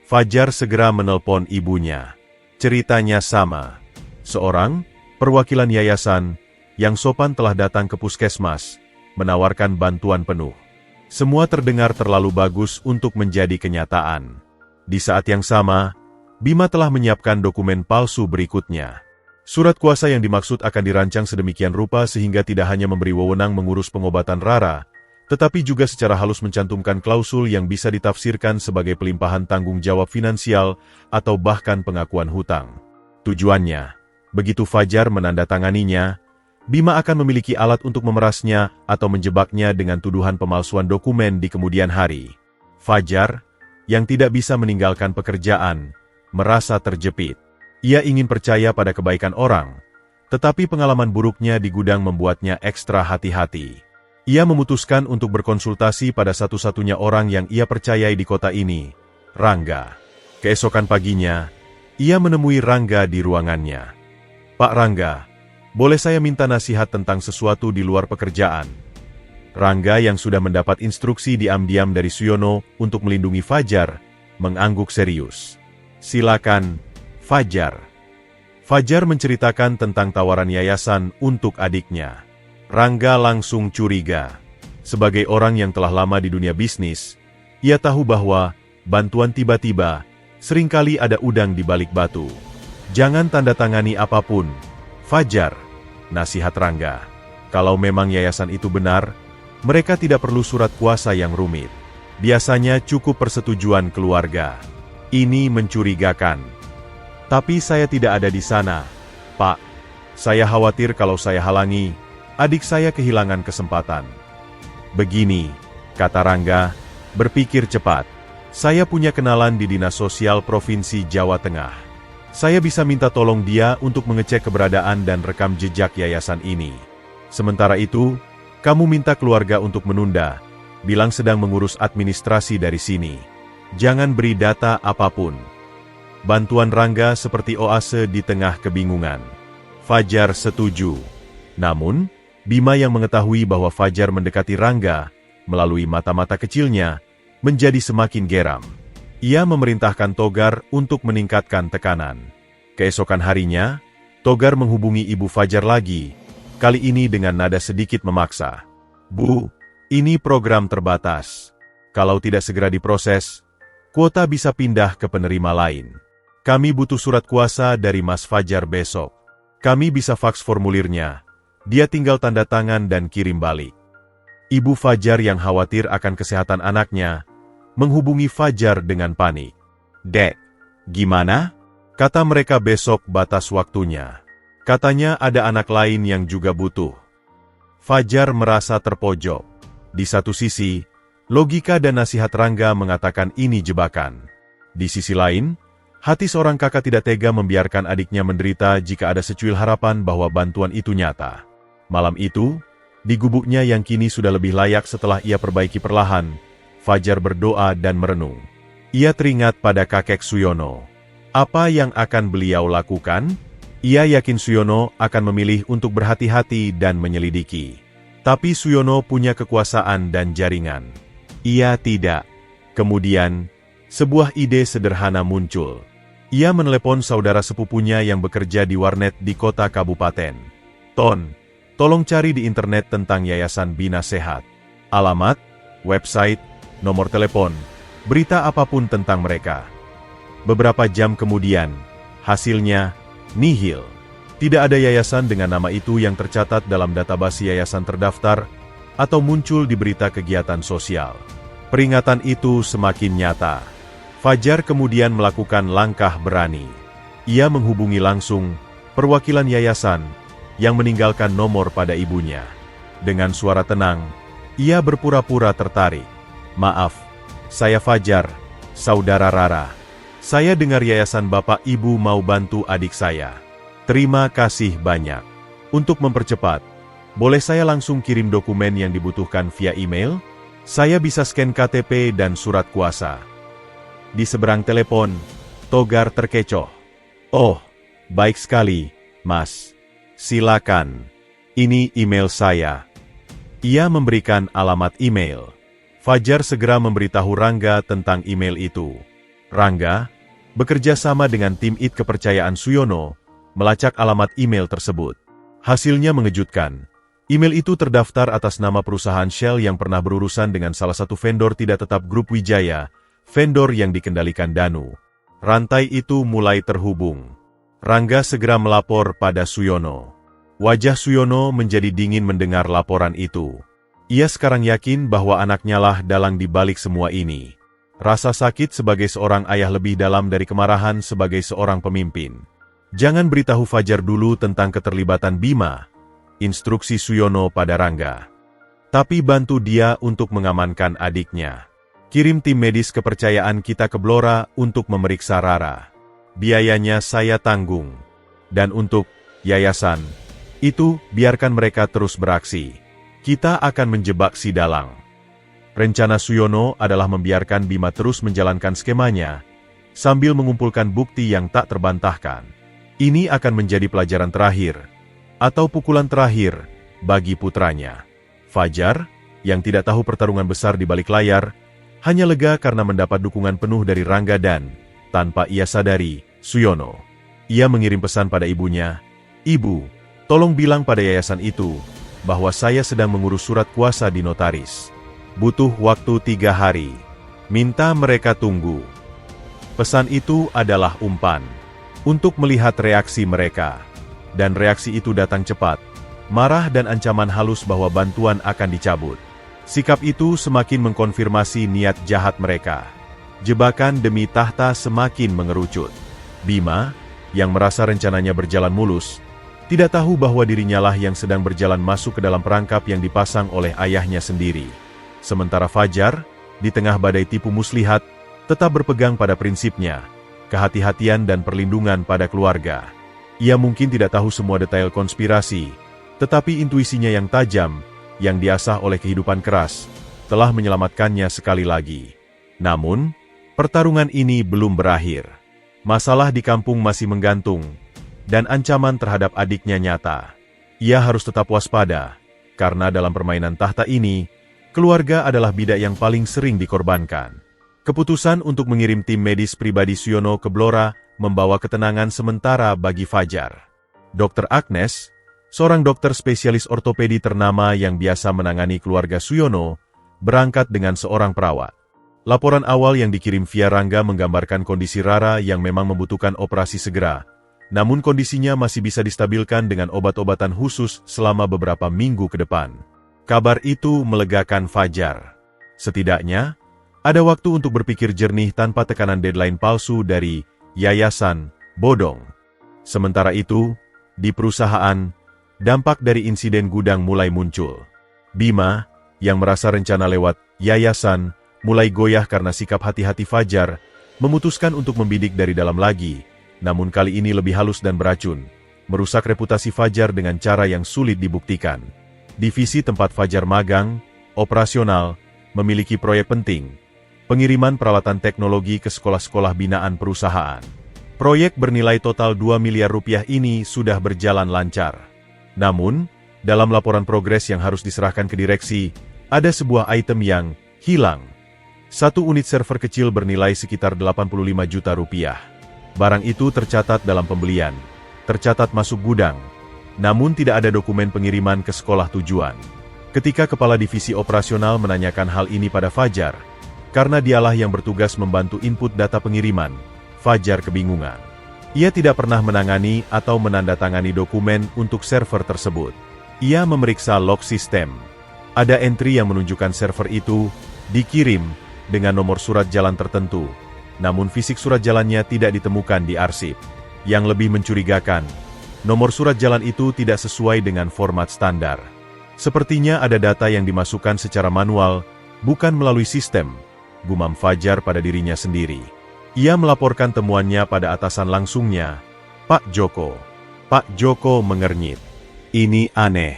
Fajar segera menelpon ibunya. Ceritanya sama. Seorang perwakilan yayasan yang sopan telah datang ke puskesmas, menawarkan bantuan penuh. Semua terdengar terlalu bagus untuk menjadi kenyataan. Di saat yang sama, Bima telah menyiapkan dokumen palsu berikutnya. Surat kuasa yang dimaksud akan dirancang sedemikian rupa sehingga tidak hanya memberi wewenang mengurus pengobatan Rara, tetapi juga secara halus mencantumkan klausul yang bisa ditafsirkan sebagai pelimpahan tanggung jawab finansial atau bahkan pengakuan hutang. Tujuannya, begitu Fajar menandatanganinya, Bima akan memiliki alat untuk memerasnya atau menjebaknya dengan tuduhan pemalsuan dokumen di kemudian hari. Fajar, yang tidak bisa meninggalkan pekerjaan, merasa terjepit. Ia ingin percaya pada kebaikan orang, tetapi pengalaman buruknya di gudang membuatnya ekstra hati-hati. Ia memutuskan untuk berkonsultasi pada satu-satunya orang yang ia percayai di kota ini, Rangga. Keesokan paginya, ia menemui Rangga di ruangannya. "Pak Rangga, boleh saya minta nasihat tentang sesuatu di luar pekerjaan?" Rangga yang sudah mendapat instruksi diam-diam dari Suyono untuk melindungi Fajar, mengangguk serius. "Silakan, Fajar." Fajar menceritakan tentang tawaran yayasan untuk adiknya. Rangga langsung curiga. Sebagai orang yang telah lama di dunia bisnis, ia tahu bahwa bantuan tiba-tiba seringkali ada udang di balik batu. "Jangan tanda tangani apapun, Fajar," nasihat Rangga. "Kalau memang yayasan itu benar, mereka tidak perlu surat kuasa yang rumit. Biasanya cukup persetujuan keluarga." Ini mencurigakan. "Tapi saya tidak ada di sana, Pak. Saya khawatir kalau saya halangi, adik saya kehilangan kesempatan." "Begini," kata Rangga, berpikir cepat. "Saya punya kenalan di Dinas Sosial Provinsi Jawa Tengah. Saya bisa minta tolong dia untuk mengecek keberadaan dan rekam jejak yayasan ini. Sementara itu, kamu minta keluarga untuk menunda, bilang sedang mengurus administrasi dari sini. Jangan beri data apapun." Bantuan Rangga seperti oase di tengah kebingungan. Fajar setuju. Namun, Bima yang mengetahui bahwa Fajar mendekati Rangga melalui mata-mata kecilnya, menjadi semakin geram. Ia memerintahkan Togar untuk meningkatkan tekanan. Keesokan harinya, Togar menghubungi ibu Fajar lagi, kali ini dengan nada sedikit memaksa. "Bu, ini program terbatas. Kalau tidak segera diproses, kuota bisa pindah ke penerima lain. Kami butuh surat kuasa dari Mas Fajar besok. Kami bisa faks formulirnya. Dia tinggal tanda tangan dan kirim balik. Ibu Fajar yang khawatir akan kesehatan anaknya, menghubungi Fajar dengan panik. "Dek, gimana?" Kata mereka besok batas waktunya. Katanya ada anak lain yang juga butuh. Fajar merasa terpojok. Di satu sisi, logika dan nasihat Rangga mengatakan ini jebakan. Di sisi lain, hati seorang kakak tidak tega membiarkan adiknya menderita jika ada secuil harapan bahwa bantuan itu nyata. Malam itu, di gubuknya yang kini sudah lebih layak setelah ia perbaiki perlahan, Fajar berdoa dan merenung. Ia teringat pada kakek Suyono. Apa yang akan beliau lakukan? Ia yakin Suyono akan memilih untuk berhati-hati dan menyelidiki. Tapi Suyono punya kekuasaan dan jaringan. Ia tidak. Kemudian, sebuah ide sederhana muncul. Ia menelepon saudara sepupunya yang bekerja di warnet di kota kabupaten. "Ton, tolong cari di internet tentang Yayasan Bina Sehat. Alamat, website, nomor telepon, berita apapun tentang mereka." Beberapa jam kemudian, hasilnya nihil. Tidak ada yayasan dengan nama itu yang tercatat dalam database yayasan terdaftar atau muncul di berita kegiatan sosial. Peringatan itu semakin nyata. Fajar kemudian melakukan langkah berani. Ia menghubungi langsung perwakilan yayasan yang meninggalkan nomor pada ibunya. Dengan suara tenang, ia berpura-pura tertarik. "Maaf, saya Fajar, saudara Rara. Saya dengar yayasan Bapak Ibu mau bantu adik saya. Terima kasih banyak. Untuk mempercepat, boleh saya langsung kirim dokumen yang dibutuhkan via email? Saya bisa scan KTP dan surat kuasa." Di seberang telepon, Togar terkecoh. "Oh, baik sekali, Mas. Silakan. Ini email saya." Ia memberikan alamat email. Fajar segera memberitahu Rangga tentang email itu. Rangga, bekerja sama dengan tim IT kepercayaan Suyono, melacak alamat email tersebut. Hasilnya mengejutkan. Email itu terdaftar atas nama perusahaan Shell yang pernah berurusan dengan salah satu vendor tidak tetap Grup Wijaya, vendor yang dikendalikan Danu. Rantai itu mulai terhubung. Rangga segera melapor pada Suyono. Wajah Suyono menjadi dingin mendengar laporan itu. Ia sekarang yakin bahwa anaknya lah dalang di balik semua ini. Rasa sakit sebagai seorang ayah lebih dalam dari kemarahan sebagai seorang pemimpin. "Jangan beritahu Fajar dulu tentang keterlibatan Bima," instruksi Suyono pada Rangga. "Tapi bantu dia untuk mengamankan adiknya. Kirim tim medis kepercayaan kita ke Blora untuk memeriksa Rara. Biayanya saya tanggung. Dan untuk yayasan, itu biarkan mereka terus beraksi. Kita akan menjebak si dalang." Rencana Suyono adalah membiarkan Bima terus menjalankan skemanya, sambil mengumpulkan bukti yang tak terbantahkan. Ini akan menjadi pelajaran terakhir, atau pukulan terakhir, bagi putranya. Fajar, yang tidak tahu pertarungan besar di balik layar, hanya lega karena mendapat dukungan penuh dari Rangga dan, tanpa ia sadari, Suyono. Ia mengirim pesan pada ibunya, "Ibu, tolong bilang pada yayasan itu, bahwa saya sedang mengurus surat kuasa di notaris. Butuh waktu 3 hari. Minta mereka tunggu." Pesan itu adalah umpan untuk melihat reaksi mereka. Dan reaksi itu datang cepat. Marah dan ancaman halus bahwa bantuan akan dicabut. Sikap itu semakin mengkonfirmasi niat jahat mereka. Jebakan demi tahta semakin mengerucut. Bima, yang merasa rencananya berjalan mulus, tidak tahu bahwa dirinya lah yang sedang berjalan masuk ke dalam perangkap yang dipasang oleh ayahnya sendiri. Sementara Fajar, di tengah badai tipu muslihat, tetap berpegang pada prinsipnya, kehati-hatian dan perlindungan pada keluarga. Ia mungkin tidak tahu semua detail konspirasi, tetapi intuisinya yang tajam, yang diasah oleh kehidupan keras, telah menyelamatkannya sekali lagi. Namun, pertarungan ini belum berakhir. Masalah di kampung masih menggantung, dan ancaman terhadap adiknya nyata. Ia harus tetap waspada, karena dalam permainan tahta ini, keluarga adalah bidak yang paling sering dikorbankan. Keputusan untuk mengirim tim medis pribadi Suyono ke Blora membawa ketenangan sementara bagi Fajar. Dr. Agnes, seorang dokter spesialis ortopedi ternama yang biasa menangani keluarga Suyono, berangkat dengan seorang perawat. Laporan awal yang dikirim via Rangga menggambarkan kondisi Rara yang memang membutuhkan operasi segera, namun kondisinya masih bisa distabilkan dengan obat-obatan khusus selama beberapa minggu ke depan. Kabar itu melegakan Fajar. Setidaknya, ada waktu untuk berpikir jernih tanpa tekanan deadline palsu dari Yayasan Bodong. Sementara itu, di perusahaan, dampak dari insiden gudang mulai muncul. Bima, yang merasa rencana lewat yayasan, mulai goyah karena sikap hati-hati Fajar, memutuskan untuk membidik dari dalam lagi, namun kali ini lebih halus dan beracun, merusak reputasi Fajar dengan cara yang sulit dibuktikan. Divisi tempat Fajar magang, operasional, memiliki proyek penting, pengiriman peralatan teknologi ke sekolah-sekolah binaan perusahaan. Proyek bernilai total 2 miliar rupiah ini sudah berjalan lancar. Namun, dalam laporan progres yang harus diserahkan ke direksi, ada sebuah item yang hilang. Satu unit server kecil bernilai sekitar 85 juta rupiah. Barang itu tercatat dalam pembelian, tercatat masuk gudang, namun tidak ada dokumen pengiriman ke sekolah tujuan. Ketika Kepala Divisi Operasional menanyakan hal ini pada Fajar, karena dialah yang bertugas membantu input data pengiriman, Fajar kebingungan. Ia tidak pernah menangani atau menandatangani dokumen untuk server tersebut. Ia memeriksa log sistem. Ada entry yang menunjukkan server itu dikirim dengan nomor surat jalan tertentu, namun fisik surat jalannya tidak ditemukan di arsip. Yang lebih mencurigakan, nomor surat jalan itu tidak sesuai dengan format standar. Sepertinya ada data yang dimasukkan secara manual, bukan melalui sistem, gumam Fajar pada dirinya sendiri. Ia melaporkan temuannya pada atasan langsungnya, Pak Joko. Pak Joko mengernyit. Ini aneh.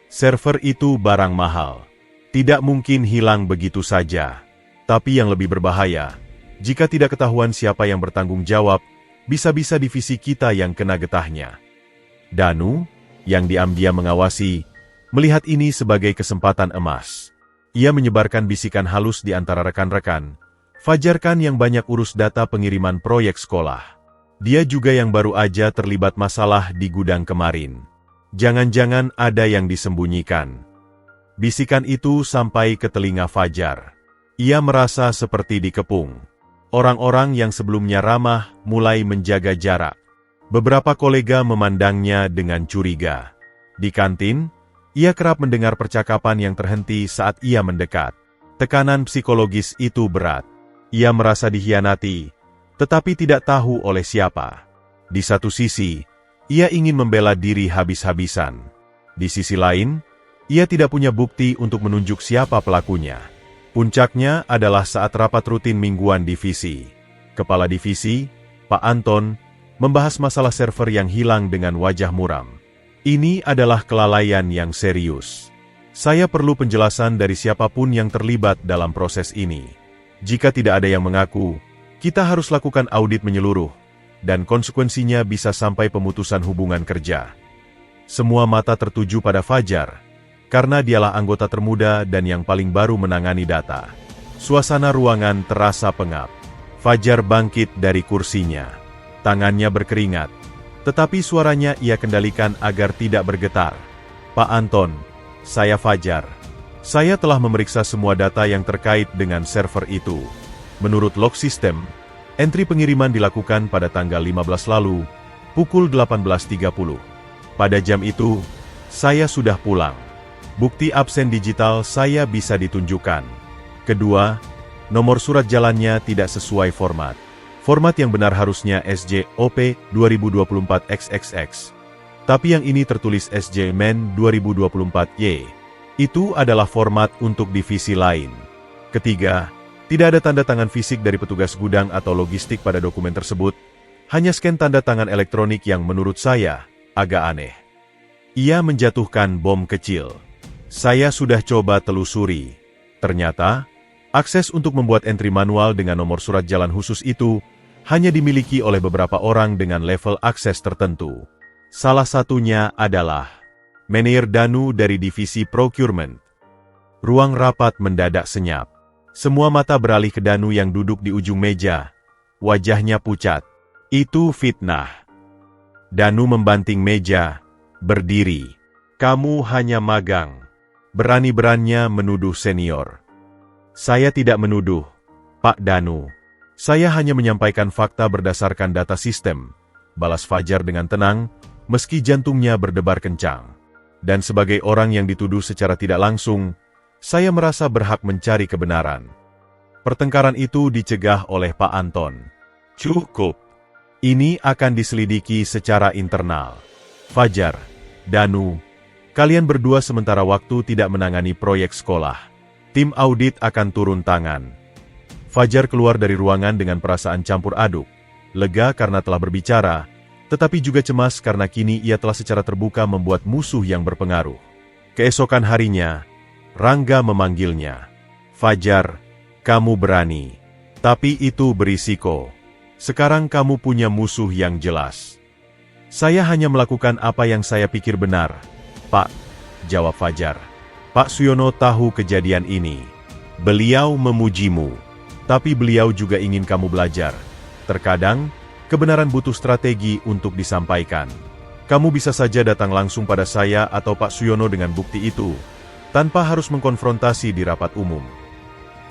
Server itu barang mahal. Tidak mungkin hilang begitu saja. Tapi yang lebih berbahaya, jika tidak ketahuan siapa yang bertanggung jawab, bisa-bisa divisi kita yang kena getahnya. Danu, yang diam-diam mengawasi, melihat ini sebagai kesempatan emas. Ia menyebarkan bisikan halus di antara rekan-rekan. Fajar kan yang banyak urus data pengiriman proyek sekolah. Dia juga yang baru aja terlibat masalah di gudang kemarin. Jangan-jangan ada yang disembunyikan. Bisikan itu sampai ke telinga Fajar. Ia merasa seperti dikepung. Orang-orang yang sebelumnya ramah mulai menjaga jarak. Beberapa kolega memandangnya dengan curiga. Di kantin, ia kerap mendengar percakapan yang terhenti saat ia mendekat. Tekanan psikologis itu berat. Ia merasa dikhianati, tetapi tidak tahu oleh siapa. Di satu sisi, ia ingin membela diri habis-habisan. Di sisi lain, ia tidak punya bukti untuk menunjuk siapa pelakunya. Puncaknya adalah saat rapat rutin mingguan divisi. Kepala divisi, Pak Anton, membahas masalah server yang hilang dengan wajah muram. Ini adalah kelalaian yang serius. Saya perlu penjelasan dari siapapun yang terlibat dalam proses ini. Jika tidak ada yang mengaku, kita harus lakukan audit menyeluruh, dan konsekuensinya bisa sampai pemutusan hubungan kerja. Semua mata tertuju pada Fajar, karena dialah anggota termuda dan yang paling baru menangani data. Suasana ruangan terasa pengap. Fajar bangkit dari kursinya. Tangannya berkeringat, tetapi suaranya ia kendalikan agar tidak bergetar. Pak Anton, saya Fajar. Saya telah memeriksa semua data yang terkait dengan server itu. Menurut log sistem, entry pengiriman dilakukan pada tanggal 15 lalu, pukul 18.30. Pada jam itu, saya sudah pulang. Bukti absen digital saya bisa ditunjukkan. Kedua, nomor surat jalannya tidak sesuai format. Format yang benar harusnya SJOP 2024 XXX. Tapi yang ini tertulis SJMen 2024Y. Itu adalah format untuk divisi lain. Ketiga, tidak ada tanda tangan fisik dari petugas gudang atau logistik pada dokumen tersebut, hanya scan tanda tangan elektronik yang menurut saya agak aneh. Ia menjatuhkan bom kecil. Saya sudah coba telusuri. Ternyata, akses untuk membuat entry manual dengan nomor surat jalan khusus itu hanya dimiliki oleh beberapa orang dengan level akses tertentu. Salah satunya adalah Manajer Danu dari Divisi Procurement. Ruang rapat mendadak senyap. Semua mata beralih ke Danu yang duduk di ujung meja. Wajahnya pucat. Itu fitnah. Danu membanting meja, berdiri. Kamu hanya magang. Berani-beraninya menuduh senior. Saya tidak menuduh. Pak Danu. Saya hanya menyampaikan fakta berdasarkan data sistem, balas Fajar dengan tenang, meski jantungnya berdebar kencang. Dan sebagai orang yang dituduh secara tidak langsung, saya merasa berhak mencari kebenaran. Pertengkaran itu dicegah oleh Pak Anton. Cukup. Ini akan diselidiki secara internal. Fajar, Danu, kalian berdua sementara waktu tidak menangani proyek sekolah. Tim audit akan turun tangan. Fajar keluar dari ruangan dengan perasaan campur aduk. Lega karena telah berbicara, tetapi juga cemas karena kini ia telah secara terbuka membuat musuh yang berpengaruh. Keesokan harinya, Rangga memanggilnya. Fajar, kamu berani. Tapi itu berisiko. Sekarang kamu punya musuh yang jelas. Saya hanya melakukan apa yang saya pikir benar, Pak, jawab Fajar. Pak Suyono tahu kejadian ini. Beliau memujimu, tapi beliau juga ingin kamu belajar. Terkadang, kebenaran butuh strategi untuk disampaikan. Kamu bisa saja datang langsung pada saya atau Pak Suyono dengan bukti itu, tanpa harus mengkonfrontasi di rapat umum.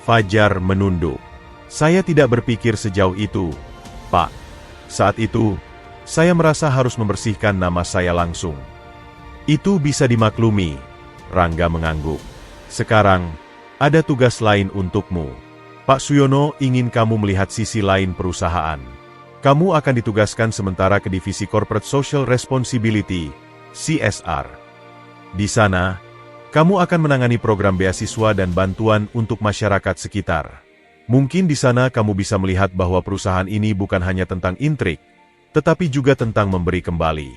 Fajar menunduk. Saya tidak berpikir sejauh itu, Pak. Saat itu, saya merasa harus membersihkan nama saya langsung. Itu bisa dimaklumi, Rangga mengangguk. Sekarang, ada tugas lain untukmu. Pak Suyono ingin kamu melihat sisi lain perusahaan. Kamu akan ditugaskan sementara ke Divisi Corporate Social Responsibility, CSR. Di sana, kamu akan menangani program beasiswa dan bantuan untuk masyarakat sekitar. Mungkin di sana kamu bisa melihat bahwa perusahaan ini bukan hanya tentang intrik, tetapi juga tentang memberi kembali.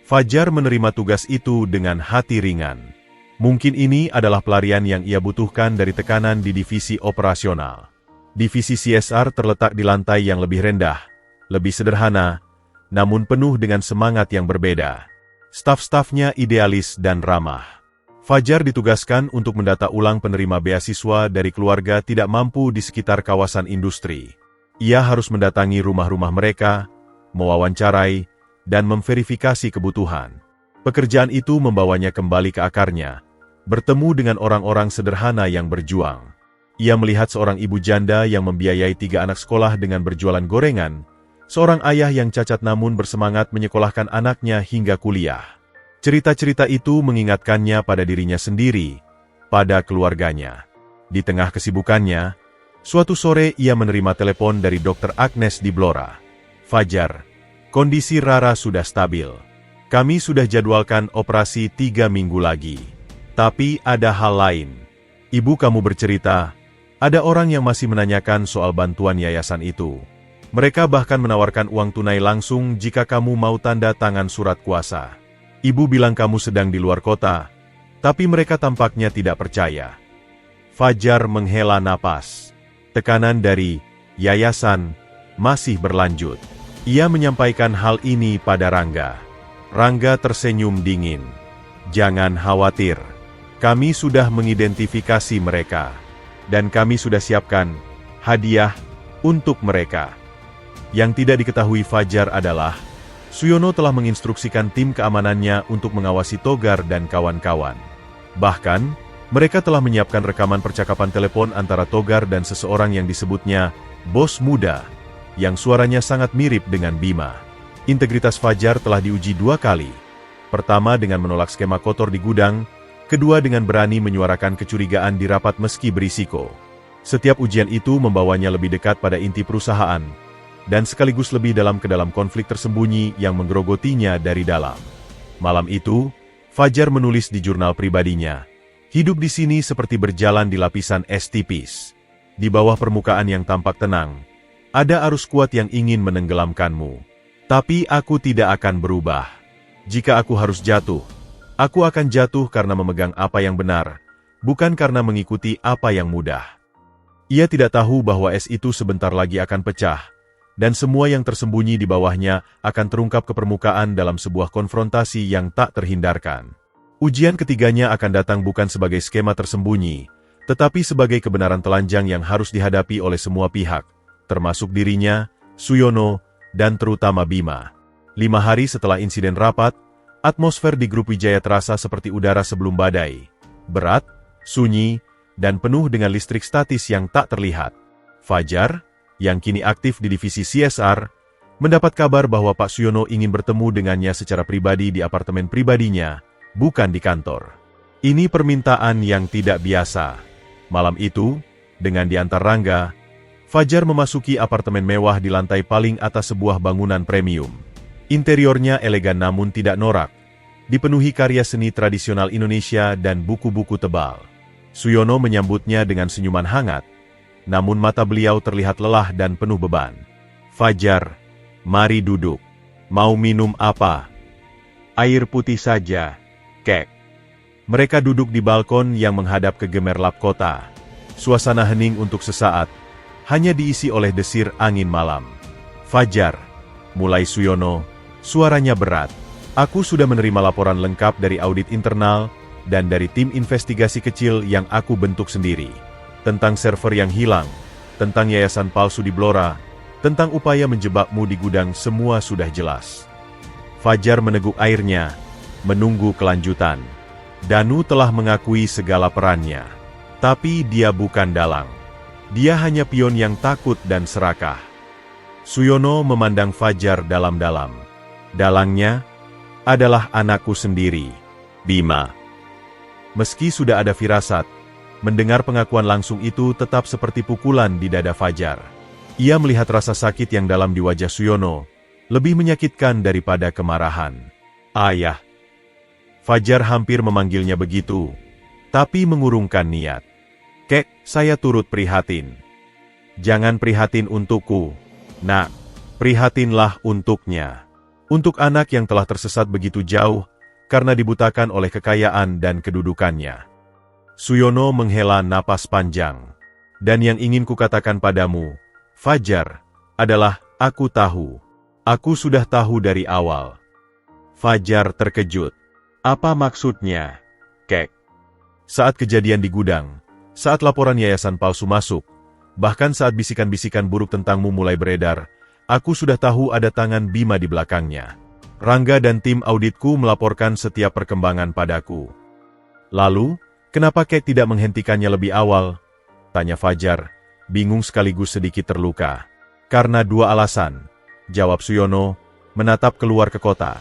Fajar menerima tugas itu dengan hati ringan. Mungkin ini adalah pelarian yang ia butuhkan dari tekanan di divisi operasional. Divisi CSR terletak di lantai yang lebih rendah, lebih sederhana, namun penuh dengan semangat yang berbeda. Staf-stafnya idealis dan ramah. Fajar ditugaskan untuk mendata ulang penerima beasiswa dari keluarga tidak mampu di sekitar kawasan industri. Ia harus mendatangi rumah-rumah mereka, mewawancarai, dan memverifikasi kebutuhan. Pekerjaan itu membawanya kembali ke akarnya, bertemu dengan orang-orang sederhana yang berjuang. Ia melihat seorang ibu janda yang membiayai 3 anak sekolah dengan berjualan gorengan, seorang ayah yang cacat namun bersemangat menyekolahkan anaknya hingga kuliah. Cerita-cerita itu mengingatkannya pada dirinya sendiri, pada keluarganya. Di tengah kesibukannya, suatu sore ia menerima telepon dari Dr. Agnes di Blora. Fajar, kondisi Rara sudah stabil. Kami sudah jadwalkan operasi 3 minggu lagi. Tapi ada hal lain. Ibu kamu bercerita, ada orang yang masih menanyakan soal bantuan yayasan itu. Mereka bahkan menawarkan uang tunai langsung jika kamu mau tanda tangan surat kuasa. Ibu bilang kamu sedang di luar kota, tapi mereka tampaknya tidak percaya. Fajar menghela napas. Tekanan dari yayasan masih berlanjut. Ia menyampaikan hal ini pada Rangga. Rangga tersenyum dingin. Jangan khawatir. Kami sudah mengidentifikasi mereka. Dan kami sudah siapkan hadiah untuk mereka. Yang tidak diketahui Fajar adalah Suyono telah menginstruksikan tim keamanannya untuk mengawasi Togar dan kawan-kawan. Bahkan, mereka telah menyiapkan rekaman percakapan telepon antara Togar dan seseorang yang disebutnya bos muda, yang suaranya sangat mirip dengan Bima. Integritas Fajar telah diuji 2 kali. Pertama dengan menolak skema kotor di gudang, kedua dengan berani menyuarakan kecurigaan di rapat meski berisiko. Setiap ujian itu membawanya lebih dekat pada inti perusahaan, dan sekaligus lebih dalam ke dalam konflik tersembunyi yang menggerogotinya dari dalam. Malam itu, Fajar menulis di jurnal pribadinya, hidup di sini seperti berjalan di lapisan es tipis. Di bawah permukaan yang tampak tenang, ada arus kuat yang ingin menenggelamkanmu. Tapi aku tidak akan berubah. Jika aku harus jatuh, aku akan jatuh karena memegang apa yang benar, bukan karena mengikuti apa yang mudah. Ia tidak tahu bahwa es itu sebentar lagi akan pecah, dan semua yang tersembunyi di bawahnya akan terungkap ke permukaan dalam sebuah konfrontasi yang tak terhindarkan. Ujian ketiganya akan datang bukan sebagai skema tersembunyi, tetapi sebagai kebenaran telanjang yang harus dihadapi oleh semua pihak, termasuk dirinya, Suyono, dan terutama Bima. 5 hari setelah insiden rapat, atmosfer di grup Wijaya terasa seperti udara sebelum badai. Berat, sunyi, dan penuh dengan listrik statis yang tak terlihat. Fajar, yang kini aktif di divisi CSR, mendapat kabar bahwa Pak Suyono ingin bertemu dengannya secara pribadi di apartemen pribadinya, bukan di kantor. Ini permintaan yang tidak biasa. Malam itu, dengan diantar Rangga, Fajar memasuki apartemen mewah di lantai paling atas sebuah bangunan premium. Interiornya elegan namun tidak norak, dipenuhi karya seni tradisional Indonesia dan buku-buku tebal. Suyono menyambutnya dengan senyuman hangat, namun mata beliau terlihat lelah dan penuh beban. "Fajar, mari duduk. Mau minum apa?" "Air putih saja, Kek." Mereka duduk di balkon yang menghadap ke gemerlap kota. Suasana hening untuk sesaat, hanya diisi oleh desir angin malam. "Fajar," mulai Suyono, suaranya berat. "Aku sudah menerima laporan lengkap dari audit internal dan dari tim investigasi kecil yang aku bentuk sendiri. Tentang server yang hilang, tentang yayasan palsu di Blora, tentang upaya menjebakmu di gudang, semua sudah jelas." Fajar meneguk airnya, menunggu kelanjutan. Danu telah mengakui segala perannya. Tapi dia bukan dalang. Dia hanya pion yang takut dan serakah. Suyono memandang Fajar dalam-dalam. "Dalangnya adalah anakku sendiri, Bima." Meski sudah ada firasat, mendengar pengakuan langsung itu tetap seperti pukulan di dada Fajar. Ia melihat rasa sakit yang dalam di wajah Suyono, lebih menyakitkan daripada kemarahan. "Ayah." Fajar hampir memanggilnya begitu, tapi mengurungkan niat. "Kek, saya turut prihatin." "Jangan prihatin untukku, Nak. Prihatinlah untuknya. Untuk anak yang telah tersesat begitu jauh, karena dibutakan oleh kekayaan dan kedudukannya." Suyono menghela napas panjang. "Dan yang ingin kukatakan padamu, Fajar, adalah aku tahu. Aku sudah tahu dari awal." Fajar terkejut. "Apa maksudnya, Kek?" "Saat kejadian di gudang, saat laporan yayasan palsu masuk, bahkan saat bisikan-bisikan buruk tentangmu mulai beredar, aku sudah tahu ada tangan Bima di belakangnya. Rangga dan tim auditku melaporkan setiap perkembangan padaku." "Lalu, kenapa Kek tidak menghentikannya lebih awal?" tanya Fajar, bingung sekaligus sedikit terluka. "Karena dua alasan," jawab Suyono, menatap keluar ke kota.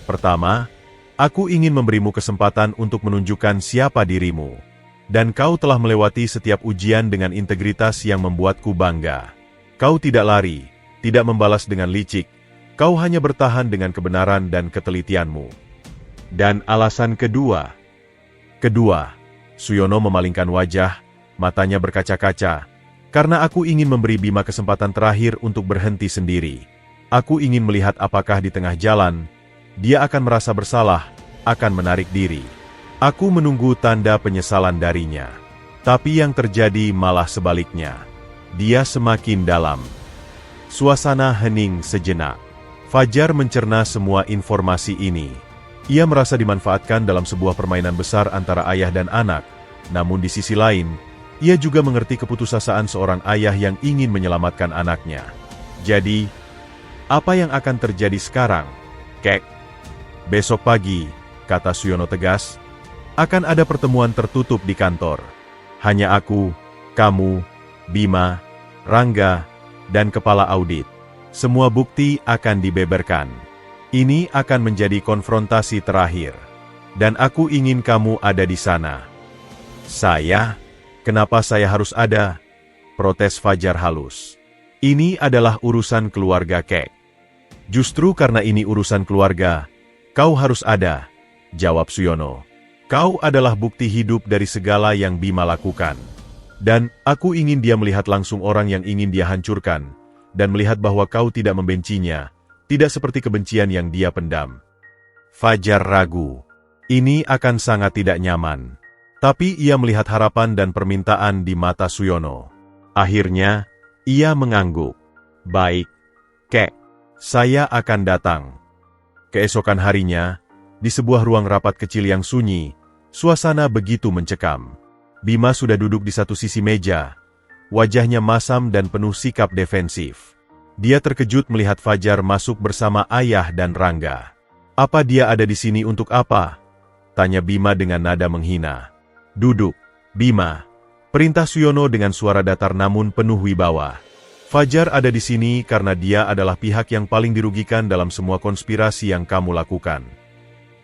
"Pertama, aku ingin memberimu kesempatan untuk menunjukkan siapa dirimu. Dan kau telah melewati setiap ujian dengan integritas yang membuatku bangga. Kau tidak lari, tidak membalas dengan licik, kau hanya bertahan dengan kebenaran dan ketelitianmu. Dan alasan kedua." "Kedua," Suyono memalingkan wajah, matanya berkaca-kaca, "karena aku ingin memberi Bima kesempatan terakhir untuk berhenti sendiri. Aku ingin melihat apakah di tengah jalan, dia akan merasa bersalah, akan menarik diri. Aku menunggu tanda penyesalan darinya. Tapi yang terjadi malah sebaliknya. Dia semakin dalam." Suasana hening sejenak. Fajar mencerna semua informasi ini. Ia merasa dimanfaatkan dalam sebuah permainan besar antara ayah dan anak. Namun di sisi lain, ia juga mengerti keputusasaan seorang ayah yang ingin menyelamatkan anaknya. "Jadi, apa yang akan terjadi sekarang, Kek?" "Besok pagi," kata Suyono tegas, "akan ada pertemuan tertutup di kantor. Hanya aku, kamu, Bima, Rangga, dan kepala audit. Semua bukti akan dibeberkan. Ini akan menjadi konfrontasi terakhir. Dan aku ingin kamu ada di sana." "Saya? Kenapa saya harus ada?" protes Fajar halus. "Ini adalah urusan keluarga, Kek." "Justru karena ini urusan keluarga, kau harus ada," jawab Suyono. "Kau adalah bukti hidup dari segala yang Bima lakukan. Dan aku ingin dia melihat langsung orang yang ingin dia hancurkan, dan melihat bahwa kau tidak membencinya, tidak seperti kebencian yang dia pendam." Fajar ragu. Ini akan sangat tidak nyaman. Tapi ia melihat harapan dan permintaan di mata Suyono. Akhirnya, ia mengangguk. "Baik, Kek. Saya akan datang." Keesokan harinya, di sebuah ruang rapat kecil yang sunyi, suasana begitu mencekam. Bima sudah duduk di satu sisi meja. Wajahnya masam dan penuh sikap defensif. Dia terkejut melihat Fajar masuk bersama ayah dan Rangga. "Apa dia ada di sini untuk apa?" tanya Bima dengan nada menghina. "Duduk, Bima," Perintah Suyono dengan suara datar namun penuh wibawa. Fajar ada di sini karena dia adalah pihak yang paling dirugikan dalam semua konspirasi yang kamu lakukan.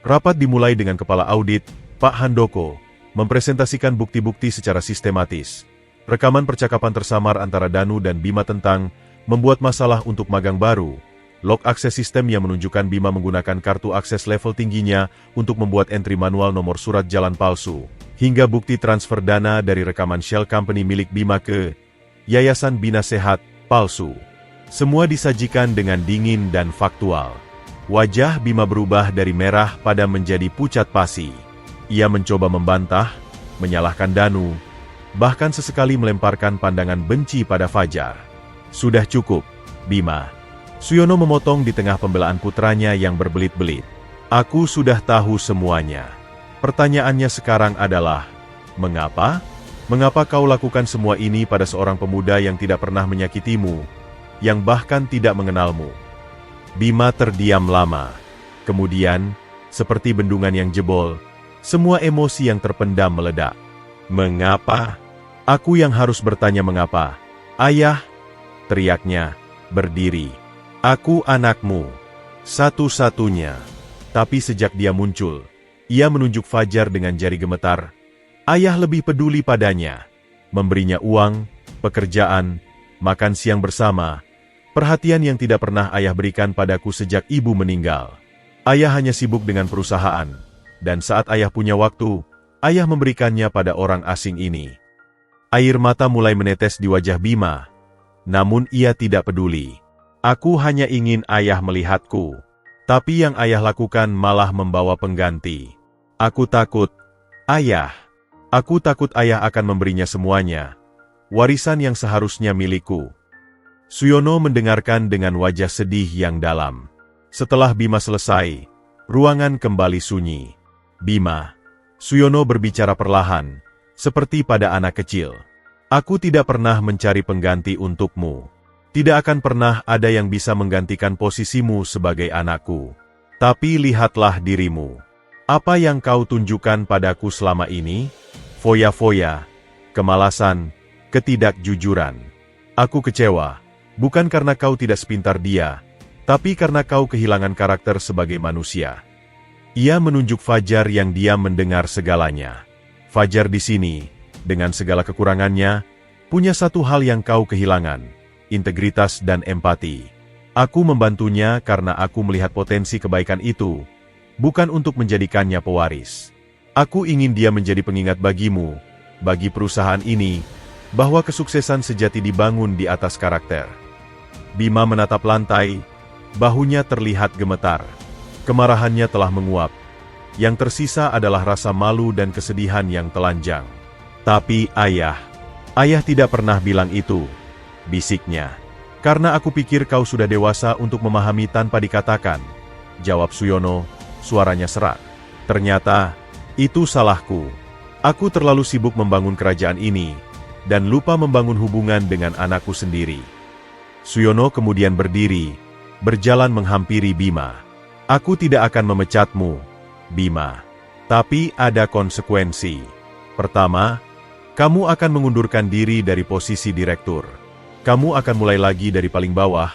Rapat dimulai dengan Kepala Audit, Pak Handoko, mempresentasikan bukti-bukti secara sistematis. Rekaman percakapan tersamar antara Danu dan Bima tentang membuat masalah untuk magang baru, log akses sistem yang menunjukkan Bima menggunakan kartu akses level tingginya untuk membuat entry manual nomor surat jalan palsu, hingga bukti transfer dana dari rekaman Shell Company milik Bima ke Yayasan Bina Sehat palsu. Semua disajikan dengan dingin dan faktual. Wajah Bima berubah dari merah pada menjadi pucat pasi. Ia mencoba membantah, menyalahkan Danu, bahkan sesekali melemparkan pandangan benci pada Fajar. Sudah cukup, Bima. Suyono memotong di tengah pembelaan putranya yang berbelit-belit. Aku sudah tahu semuanya. Pertanyaannya sekarang adalah, mengapa? Mengapa kau lakukan semua ini pada seorang pemuda yang tidak pernah menyakitimu, yang bahkan tidak mengenalmu? Bima terdiam lama. Kemudian, seperti bendungan yang jebol, semua emosi yang terpendam meledak. Mengapa? Aku yang harus bertanya mengapa. Ayah, teriaknya, berdiri. Aku anakmu, satu-satunya. Tapi sejak dia muncul, ia menunjuk Fajar dengan jari gemetar. Ayah lebih peduli padanya, memberinya uang, pekerjaan, makan siang bersama, perhatian yang tidak pernah ayah berikan padaku sejak ibu meninggal. Ayah hanya sibuk dengan perusahaan, dan saat ayah punya waktu, ayah memberikannya pada orang asing ini. Air mata mulai menetes di wajah Bima, namun ia tidak peduli. Aku hanya ingin ayah melihatku. Tapi yang ayah lakukan malah membawa pengganti. Aku takut, ayah. Aku takut ayah akan memberinya semuanya. Warisan yang seharusnya milikku. Suyono mendengarkan dengan wajah sedih yang dalam. Setelah Bima selesai, ruangan kembali sunyi. Bima, Suyono berbicara perlahan, seperti pada anak kecil. Aku tidak pernah mencari pengganti untukmu. Tidak akan pernah ada yang bisa menggantikan posisimu sebagai anakku. Tapi lihatlah dirimu. Apa yang kau tunjukkan padaku selama ini? Foya-foya, kemalasan, ketidakjujuran. Aku kecewa, bukan karena kau tidak sepintar dia, tapi karena kau kehilangan karakter sebagai manusia. Ia menunjuk Fajar yang diam mendengar segalanya. Fajar di sini, dengan segala kekurangannya, punya satu hal yang kau kehilangan. Integritas dan empati. Aku membantunya karena aku melihat potensi kebaikan itu, bukan untuk menjadikannya pewaris. Aku ingin dia menjadi pengingat bagimu, bagi perusahaan ini, bahwa kesuksesan sejati dibangun di atas karakter. Bima menatap lantai, bahunya terlihat gemetar. Kemarahannya telah menguap. Yang tersisa adalah rasa malu dan kesedihan yang telanjang. Tapi ayah tidak pernah bilang itu. Bisiknya. Karena aku pikir kau sudah dewasa untuk memahami tanpa dikatakan. Jawab Suyono, suaranya serak. Ternyata, itu salahku. Aku terlalu sibuk membangun kerajaan ini, dan lupa membangun hubungan dengan anakku sendiri. Suyono kemudian berdiri, berjalan menghampiri Bima. Aku tidak akan memecatmu, Bima. Tapi ada konsekuensi. Pertama, kamu akan mengundurkan diri dari posisi direktur. Kamu akan mulai lagi dari paling bawah,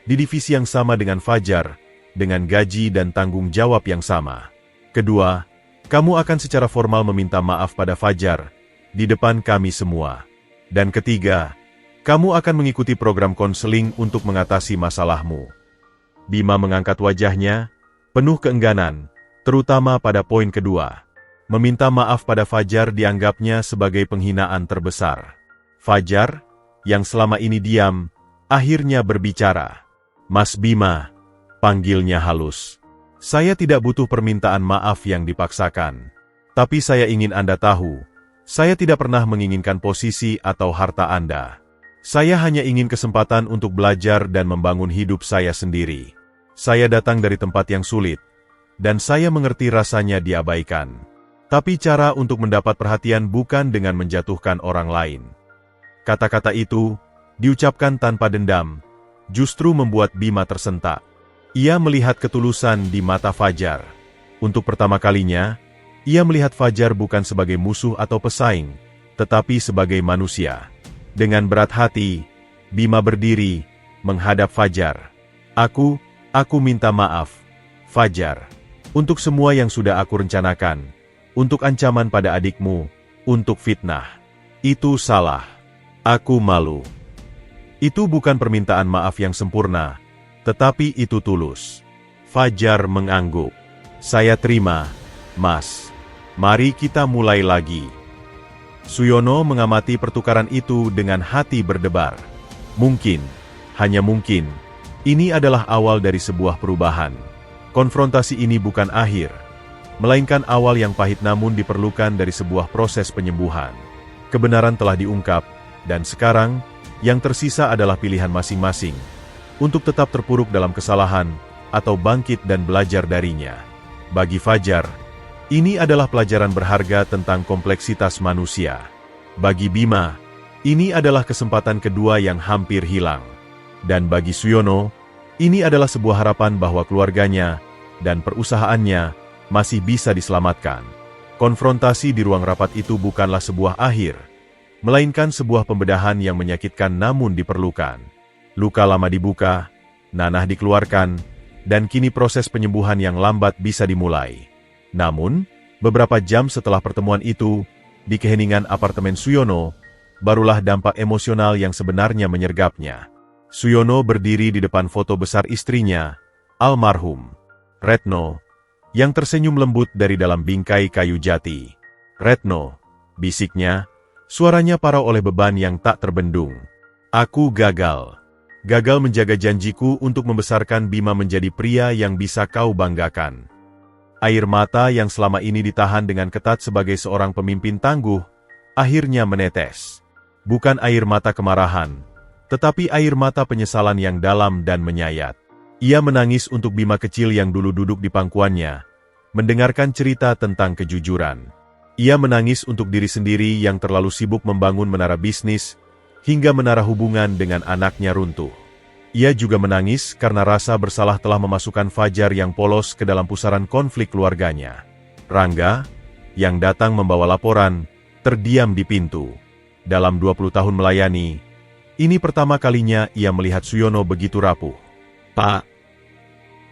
di divisi yang sama dengan Fajar, dengan gaji dan tanggung jawab yang sama. Kedua, kamu akan secara formal meminta maaf pada Fajar, di depan kami semua. Dan ketiga, kamu akan mengikuti program konseling untuk mengatasi masalahmu. Bima mengangkat wajahnya, penuh keengganan, terutama pada poin kedua. Meminta maaf pada Fajar dianggapnya sebagai penghinaan terbesar. Fajar, yang selama ini diam, akhirnya berbicara. Mas Bima, panggilnya halus. Saya tidak butuh permintaan maaf yang dipaksakan. Tapi saya ingin Anda tahu, saya tidak pernah menginginkan posisi atau harta Anda. Saya hanya ingin kesempatan untuk belajar dan membangun hidup saya sendiri. Saya datang dari tempat yang sulit, dan saya mengerti rasanya diabaikan. Tapi cara untuk mendapat perhatian bukan dengan menjatuhkan orang lain. Kata-kata itu, diucapkan tanpa dendam, justru membuat Bima tersentak. Ia melihat ketulusan di mata Fajar. Untuk pertama kalinya, ia melihat Fajar bukan sebagai musuh atau pesaing, tetapi sebagai manusia. Dengan berat hati, Bima berdiri, menghadap Fajar. Aku minta maaf, Fajar. Untuk semua yang sudah aku rencanakan. Untuk ancaman pada adikmu, untuk fitnah. Itu salah. Aku malu. Itu bukan permintaan maaf yang sempurna, tetapi itu tulus. Fajar mengangguk. Saya terima, Mas. Mari kita mulai lagi. Suyono mengamati pertukaran itu dengan hati berdebar. Mungkin, hanya mungkin, ini adalah awal dari sebuah perubahan. Konfrontasi ini bukan akhir, melainkan awal yang pahit namun diperlukan dari sebuah proses penyembuhan. Kebenaran telah diungkap, dan sekarang, yang tersisa adalah pilihan masing-masing, untuk tetap terpuruk dalam kesalahan, atau bangkit dan belajar darinya. Bagi Fajar, ini adalah pelajaran berharga tentang kompleksitas manusia. Bagi Bima, ini adalah kesempatan kedua yang hampir hilang. Dan bagi Suyono, ini adalah sebuah harapan bahwa keluarganya dan perusahaannya masih bisa diselamatkan. Konfrontasi di ruang rapat itu bukanlah sebuah akhir, melainkan sebuah pembedahan yang menyakitkan namun diperlukan. Luka lama dibuka, nanah dikeluarkan, dan kini proses penyembuhan yang lambat bisa dimulai. Namun, beberapa jam setelah pertemuan itu, di keheningan apartemen Suyono, barulah dampak emosional yang sebenarnya menyergapnya. Suyono berdiri di depan foto besar istrinya, almarhum Retno, yang tersenyum lembut dari dalam bingkai kayu jati. Retno, bisiknya, suaranya parau oleh beban yang tak terbendung. Aku gagal. Gagal menjaga janjiku untuk membesarkan Bima menjadi pria yang bisa kau banggakan. Air mata yang selama ini ditahan dengan ketat sebagai seorang pemimpin tangguh, akhirnya menetes. Bukan air mata kemarahan, tetapi air mata penyesalan yang dalam dan menyayat. Ia menangis untuk Bima kecil yang dulu duduk di pangkuannya, mendengarkan cerita tentang kejujuran. Ia menangis untuk diri sendiri yang terlalu sibuk membangun menara bisnis, hingga menara hubungan dengan anaknya runtuh. Ia juga menangis karena rasa bersalah telah memasukkan Fajar yang polos ke dalam pusaran konflik keluarganya. Rangga, yang datang membawa laporan, terdiam di pintu. Dalam 20 tahun melayani, ini pertama kalinya ia melihat Suyono begitu rapuh. "Pak,"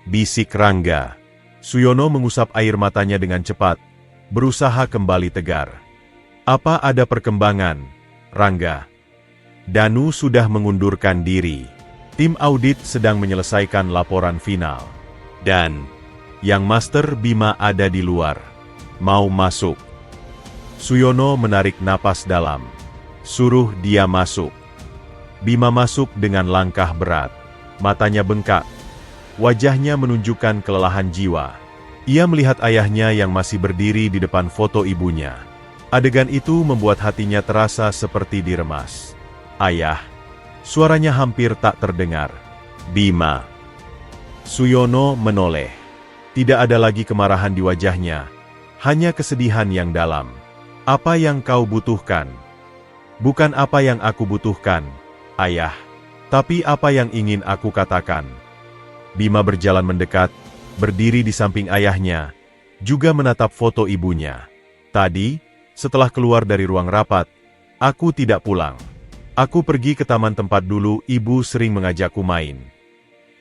bisik Rangga. Suyono mengusap air matanya dengan cepat, berusaha kembali tegar. "Apa ada perkembangan, Rangga?" "Danu sudah mengundurkan diri. Tim audit sedang menyelesaikan laporan final. Dan, yang Master Bima ada di luar. Mau masuk." Suyono menarik napas dalam. "Suruh dia masuk." Bima masuk dengan langkah berat. Matanya bengkak. Wajahnya menunjukkan kelelahan jiwa. Ia melihat ayahnya yang masih berdiri di depan foto ibunya. Adegan itu membuat hatinya terasa seperti diremas. "Ayah." Suaranya hampir tak terdengar. "Bima." Suyono menoleh. Tidak ada lagi kemarahan di wajahnya, hanya kesedihan yang dalam. "Apa yang kau butuhkan?" "Bukan apa yang aku butuhkan, Ayah. Tapi apa yang ingin aku katakan." Bima berjalan mendekat, berdiri di samping ayahnya, juga menatap foto ibunya. "Tadi, setelah keluar dari ruang rapat, aku tidak pulang. Aku pergi ke taman tempat dulu ibu sering mengajakku main."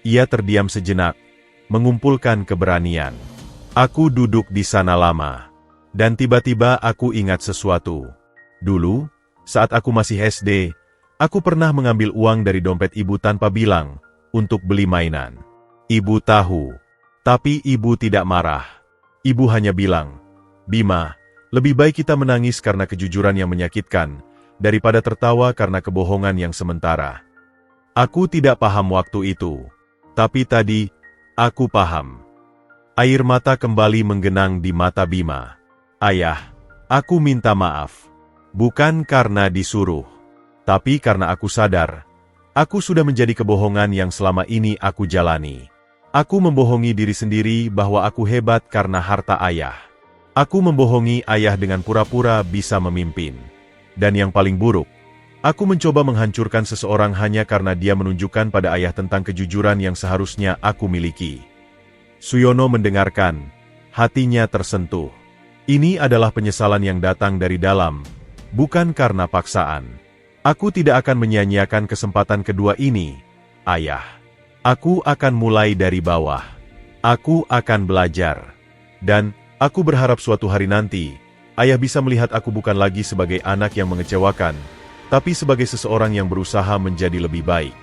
Ia terdiam sejenak, mengumpulkan keberanian. "Aku duduk di sana lama. Dan tiba-tiba aku ingat sesuatu. Dulu, saat aku masih SD, aku pernah mengambil uang dari dompet ibu tanpa bilang, untuk beli mainan. Ibu tahu. Tapi ibu tidak marah. Ibu hanya bilang, 'Bima, lebih baik kita menangis karena kejujuran yang menyakitkan, daripada tertawa karena kebohongan yang sementara.' Aku tidak paham waktu itu. Tapi tadi, aku paham." Air mata kembali menggenang di mata Bima. "Ayah, aku minta maaf. Bukan karena disuruh. Tapi karena aku sadar, aku sudah menjadi kebohongan yang selama ini aku jalani. Aku membohongi diri sendiri bahwa aku hebat karena harta ayah. Aku membohongi ayah dengan pura-pura bisa memimpin. Dan yang paling buruk, aku mencoba menghancurkan seseorang hanya karena dia menunjukkan pada ayah tentang kejujuran yang seharusnya aku miliki." Suyono mendengarkan, hatinya tersentuh. Ini adalah penyesalan yang datang dari dalam, bukan karena paksaan. Aku tidak akan menyia-nyiakan kesempatan kedua ini, Ayah. Aku akan mulai dari bawah. Aku akan belajar. Dan, aku berharap suatu hari nanti, Ayah bisa melihat aku bukan lagi sebagai anak yang mengecewakan, tapi sebagai seseorang yang berusaha menjadi lebih baik.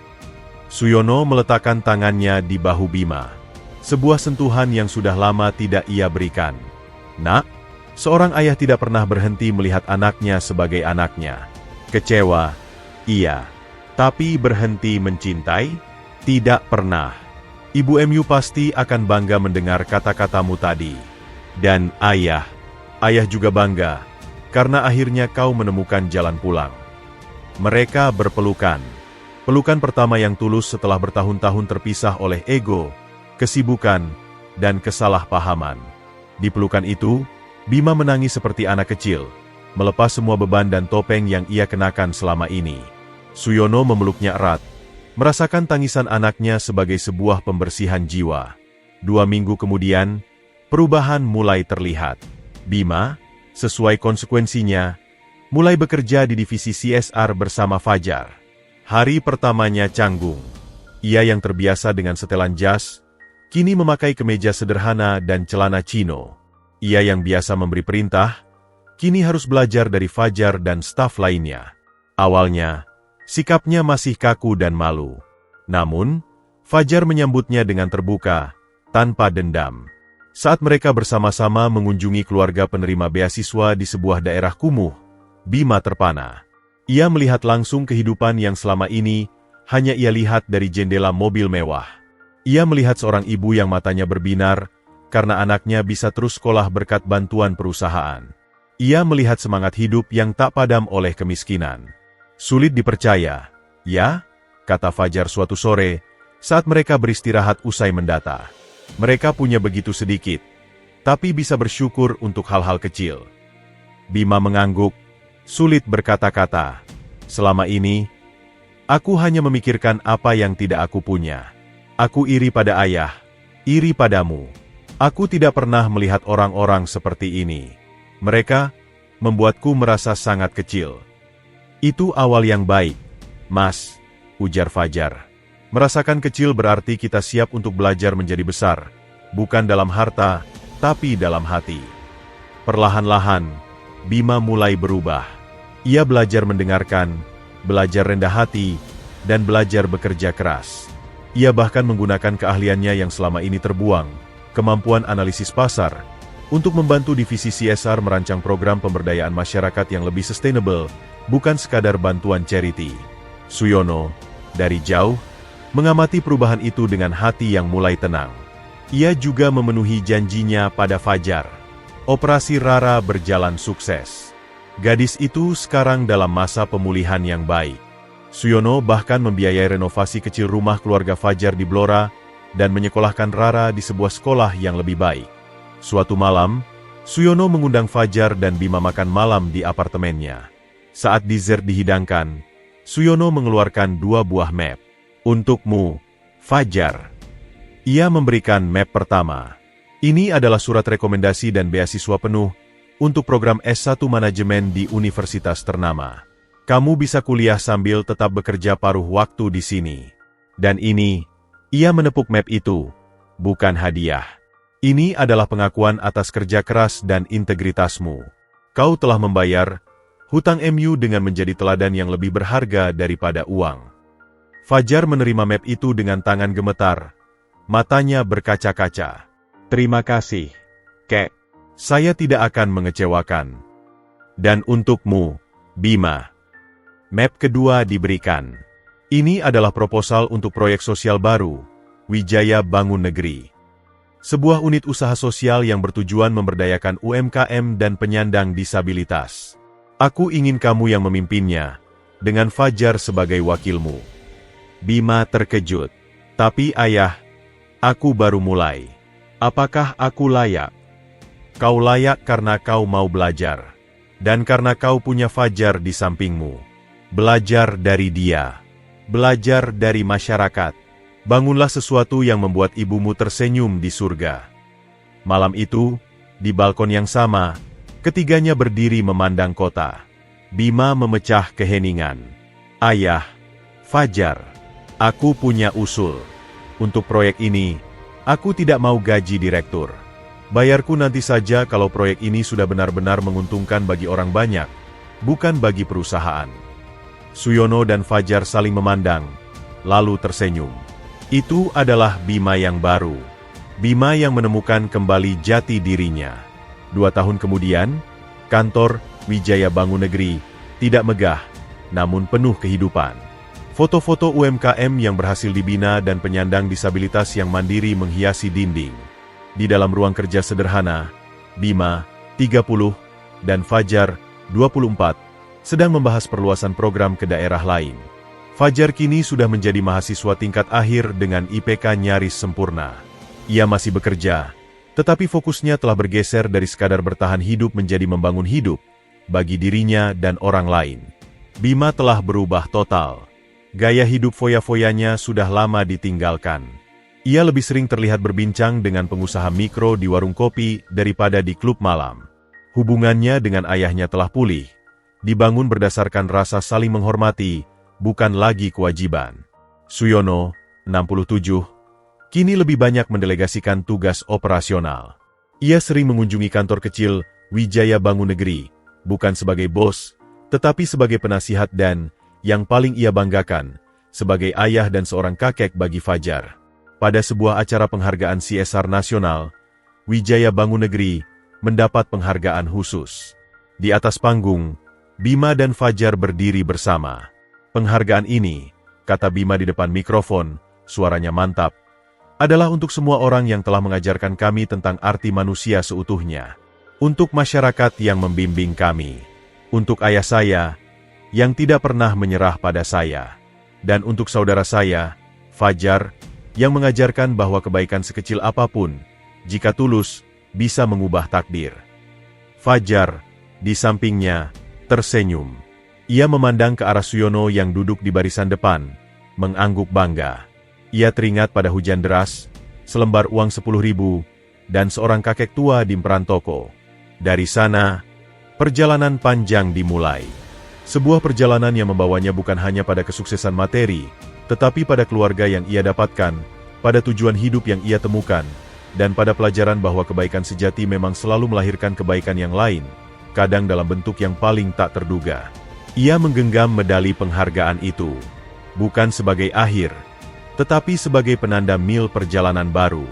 Suyono meletakkan tangannya di bahu Bima. Sebuah sentuhan yang sudah lama tidak ia berikan. Nak, seorang ayah tidak pernah berhenti melihat anaknya sebagai anaknya. Kecewa, iya. Tapi berhenti mencintai? Tidak pernah. Ibu MU pasti akan bangga mendengar kata-katamu tadi. Dan ayah juga bangga, karena akhirnya kau menemukan jalan pulang. Mereka berpelukan. Pelukan pertama yang tulus setelah bertahun-tahun terpisah oleh ego, kesibukan, dan kesalahpahaman. Di pelukan itu, Bima menangis seperti anak kecil, melepas semua beban dan topeng yang ia kenakan selama ini. Suyono memeluknya erat, merasakan tangisan anaknya sebagai sebuah pembersihan jiwa. 2 minggu kemudian, perubahan mulai terlihat. Bima, sesuai konsekuensinya, mulai bekerja di divisi CSR bersama Fajar. Hari pertamanya canggung. Ia yang terbiasa dengan setelan jas, kini memakai kemeja sederhana dan celana chino. Ia yang biasa memberi perintah, kini harus belajar dari Fajar dan staf lainnya. Awalnya, sikapnya masih kaku dan malu. Namun, Fajar menyambutnya dengan terbuka, tanpa dendam. Saat mereka bersama-sama mengunjungi keluarga penerima beasiswa di sebuah daerah kumuh, Bima terpana. Ia melihat langsung kehidupan yang selama ini hanya ia lihat dari jendela mobil mewah. Ia melihat seorang ibu yang matanya berbinar karena anaknya bisa terus sekolah berkat bantuan perusahaan. Ia melihat semangat hidup yang tak padam oleh kemiskinan. Sulit dipercaya, ya? Kata Fajar suatu sore saat mereka beristirahat usai mendata. Mereka punya begitu sedikit, tapi bisa bersyukur untuk hal-hal kecil. Bima mengangguk, sulit berkata-kata. Selama ini, aku hanya memikirkan apa yang tidak aku punya. Aku iri pada ayah, iri padamu. Aku tidak pernah melihat orang-orang seperti ini. Mereka membuatku merasa sangat kecil. Itu awal yang baik, Mas, ujar Fajar. Merasakan kecil berarti kita siap untuk belajar menjadi besar, bukan dalam harta, tapi dalam hati. Perlahan-lahan, Bima mulai berubah. Ia belajar mendengarkan, belajar rendah hati, dan belajar bekerja keras. Ia bahkan menggunakan keahliannya yang selama ini terbuang, kemampuan analisis pasar, untuk membantu divisi CSR merancang program pemberdayaan masyarakat yang lebih sustainable, bukan sekadar bantuan charity. Suyono, dari jauh, mengamati perubahan itu dengan hati yang mulai tenang. Ia juga memenuhi janjinya pada Fajar. Operasi Rara berjalan sukses. Gadis itu sekarang dalam masa pemulihan yang baik. Suyono bahkan membiayai renovasi kecil rumah keluarga Fajar di Blora dan menyekolahkan Rara di sebuah sekolah yang lebih baik. Suatu malam, Suyono mengundang Fajar dan Bima makan malam di apartemennya. Saat dessert dihidangkan, Suyono mengeluarkan 2 buah map. Untukmu, Fajar. Ia memberikan map pertama. Ini adalah surat rekomendasi dan beasiswa penuh untuk program S1 manajemen di universitas ternama. Kamu bisa kuliah sambil tetap bekerja paruh waktu di sini. Dan ini, ia menepuk map itu, bukan hadiah. Ini adalah pengakuan atas kerja keras dan integritasmu. Kau telah membayar hutang MU dengan menjadi teladan yang lebih berharga daripada uang. Fajar menerima map itu dengan tangan gemetar. Matanya berkaca-kaca. Terima kasih, Kek. Saya tidak akan mengecewakan. Dan untukmu, Bima. Map kedua diberikan. Ini adalah proposal untuk proyek sosial baru, Wijaya Bangun Negeri. Sebuah unit usaha sosial yang bertujuan memberdayakan UMKM dan penyandang disabilitas. Aku ingin kamu yang memimpinnya, dengan Fajar sebagai wakilmu. Bima terkejut. Tapi ayah, aku baru mulai. Apakah aku layak? Kau layak karena kau mau belajar. Dan karena kau punya Fajar di sampingmu. Belajar dari dia. Belajar dari masyarakat. Bangunlah sesuatu yang membuat ibumu tersenyum di surga. Malam itu, di balkon yang sama, ketiganya berdiri memandang kota. Bima memecah keheningan. Ayah, Fajar, aku punya usul. Untuk proyek ini, aku tidak mau gaji direktur. Bayarku nanti saja kalau proyek ini sudah benar-benar menguntungkan bagi orang banyak, bukan bagi perusahaan. Suyono dan Fajar saling memandang, lalu tersenyum. Itu adalah Bima yang baru. Bima yang menemukan kembali jati dirinya. 2 tahun kemudian, kantor Wijaya Bangun Negeri tidak megah, namun penuh kehidupan. Foto-foto UMKM yang berhasil dibina dan penyandang disabilitas yang mandiri menghiasi dinding. Di dalam ruang kerja sederhana, Bima, 30, dan Fajar, 24, sedang membahas perluasan program ke daerah lain. Fajar kini sudah menjadi mahasiswa tingkat akhir dengan IPK nyaris sempurna. Ia masih bekerja, tetapi fokusnya telah bergeser dari sekadar bertahan hidup menjadi membangun hidup bagi dirinya dan orang lain. Bima telah berubah total. Gaya hidup foya-foyanya sudah lama ditinggalkan. Ia lebih sering terlihat berbincang dengan pengusaha mikro di warung kopi daripada di klub malam. Hubungannya dengan ayahnya telah pulih, dibangun berdasarkan rasa saling menghormati, bukan lagi kewajiban. Suyono, 67, kini lebih banyak mendelegasikan tugas operasional. Ia sering mengunjungi kantor kecil Wijaya Bangun Negeri, bukan sebagai bos, tetapi sebagai penasihat dan, yang paling ia banggakan, sebagai ayah dan seorang kakek bagi Fajar. Pada sebuah acara penghargaan CSR nasional, Wijaya Bangun Negeri mendapat penghargaan khusus. Di atas panggung, Bima dan Fajar berdiri bersama. Penghargaan ini, kata Bima di depan mikrofon, suaranya mantap, adalah untuk semua orang yang telah mengajarkan kami tentang arti manusia seutuhnya. Untuk masyarakat yang membimbing kami. Untuk ayah saya, yang tidak pernah menyerah pada saya. Dan untuk saudara saya, Fajar, yang mengajarkan bahwa kebaikan sekecil apapun, jika tulus, bisa mengubah takdir. Fajar, di sampingnya, tersenyum. Ia memandang ke arah Suyono yang duduk di barisan depan, mengangguk bangga. Ia teringat pada hujan deras, selembar uang 10.000, dan seorang kakek tua di emperan toko. Dari sana, perjalanan panjang dimulai. Sebuah perjalanan yang membawanya bukan hanya pada kesuksesan materi, tetapi pada keluarga yang ia dapatkan, pada tujuan hidup yang ia temukan, dan pada pelajaran bahwa kebaikan sejati memang selalu melahirkan kebaikan yang lain, kadang dalam bentuk yang paling tak terduga. Ia menggenggam medali penghargaan itu, bukan sebagai akhir, tetapi sebagai penanda mil perjalanan baru.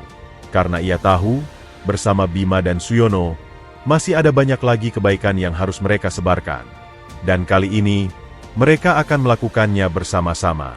Karena ia tahu, bersama Bima dan Suyono, masih ada banyak lagi kebaikan yang harus mereka sebarkan. Dan kali ini, mereka akan melakukannya bersama-sama.